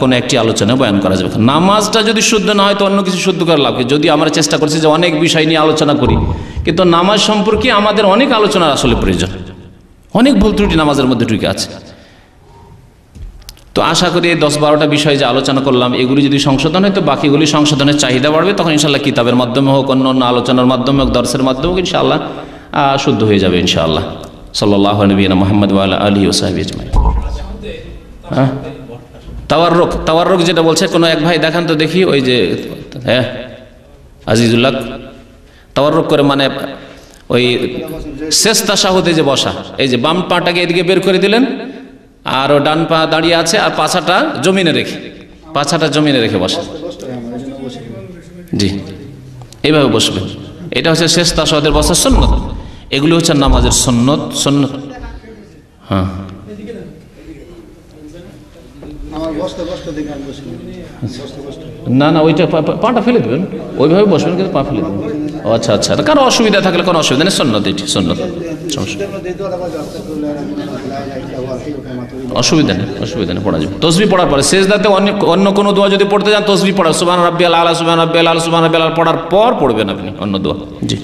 কোনো একটি আলোচনায় বয়ান করা যাবে। নামাজটা যদি শুদ্ধ না হয় তো অন্য কিছু শুদ্ধ করার লাভ কি? যদি আমরা চেষ্টা করছি যে অনেক বিষয় নিয়ে আলোচনা করি, কিন্তু নামাজ সম্পর্কে আমাদের অনেক আলোচনার আসলে প্রয়োজন। অনেক ভুল ত্রুটি নামাজের মধ্যে ঢুকে আছে। তো আশা করি 10-12টা বিষয় যে আলোচনা করলাম, এগুলি যদি সংশোধন হয় তো বাকিগুলি সংশোধনের চাহিদা বাড়বে। তখন ইনশাআল্লাহ কিতাবের মাধ্যমে হোক, অন্য অন্য আলোচনার মাধ্যমে হোক, দর্শের মাধ্যমে হোক, ইনশাআল্লাহ শুদ্ধ হয়ে যাবে ইনশাআল্লাহ। সাল্লাল্লাহু আলাইহি মুহাম্মদ ওয়া আলা আলিহি ওয়া সাহবিহি আজমাইন। হ্যাঁ, তাওয়াররুক যেটা বলছে, কোনো এক ভাই দেখান তো দেখি, ওই যে হ্যাঁ আজিজুল্লাহ, তাওয়াররুক করে মানে ওই শেষ তাশাহুদে যে বসা, এই যে বাম পাটাকে এদিকে বের করে দিলেন আর ও ডান পা দাঁড়িয়ে আছে আর পাছাটা জমিনে রেখে বসে। জি, এইভাবে বসবেন। এটা হচ্ছে শেষ তাশাহুদের বসার সুন্নত। এগুলি হচ্ছে নামাজের সুন্নত। হ্যাঁ, না না, ওইটা পাটা ফেলে দেবেন, ওইভাবে বসবেন, কিন্তু পা ফেলে দেবেন। ও আচ্ছা আচ্ছা, কারো অসুবিধা থাকলে কোনো অসুবিধা নেই, সুন্নত, এটি সুন্নত, অসুবিধা নেই, পড়া যাবে। তসবিহ পড়ার পরে সেজদাতে অন্য কোনো দোয়া যদি পড়তে যান, তসবিহ পড়া, সুবহান রাব্বিয়াল আলা, সুবহান রাব্বিয়াল আলা, সুবহান রাব্বিয়াল আলা পড়ার পর পড়বেন আপনি অন্য দোয়া। জি,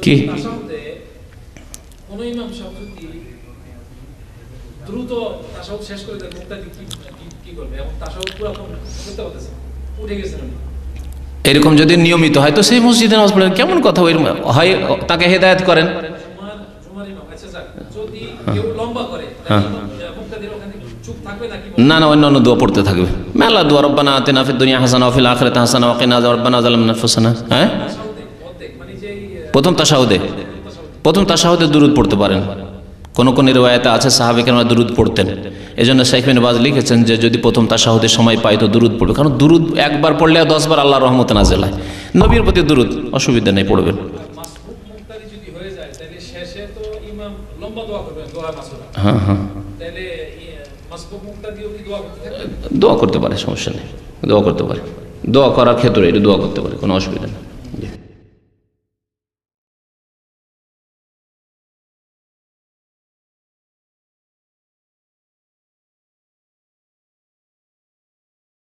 কি দ্রুত তাশাহুদ শেষ করে দেন, মুক্তাদি কি করবে? এবং তাশাহুদ পুরো করতে পারতেছেন, উঠে গেছেন, এরকম যদি নিয়মিত হয় তো সেই মসজিদে নামাজ পড়েন। কেমন কথা? ওই হয় তাকে হেদায়েত করেন। যদি কেউ লম্বা করে, মুক্তাদির ওখানে চুপ থাকবে নাকি? না না, অন্য দোয়া পড়তে থাকবে, মেলা দোয়া। রব্বানা আতিনা ফিদ দুনিয়া হাসানাহ ওয়া ফিল আখিরাতি হাসানাহ ওয়া কিনা আযাবান্নার, রব্বানা যালামনা আনফুসানা। হ্যাঁ, প্রথম তাশাহুদে দুরূদ পড়তে পারেন। কোন রিওয়ায়াতে আছে সাহাবে কেরামরা দুরূদ পড়তেন। এজন্য শাইখ ইবনে বাজ লিখেছেন যে যদি প্রথম তাশাহুদে সময় পায় তো দুরূদ পড়বে, কারণ দুরূদ একবার পড়লে 10 বার আল্লাহর রহমত নাযিল হয়। নবীর প্রতি দুরূদ, অসুবিধা নেই, পড়বেন। হ্যাঁ হ্যাঁ, দোয়া করতে পারে, সমস্যা নেই, দোয়া করতে পারে, দোয়া করার ক্ষেত্রে এটা দোয়া করতে পারে, কোনো অসুবিধা নেই।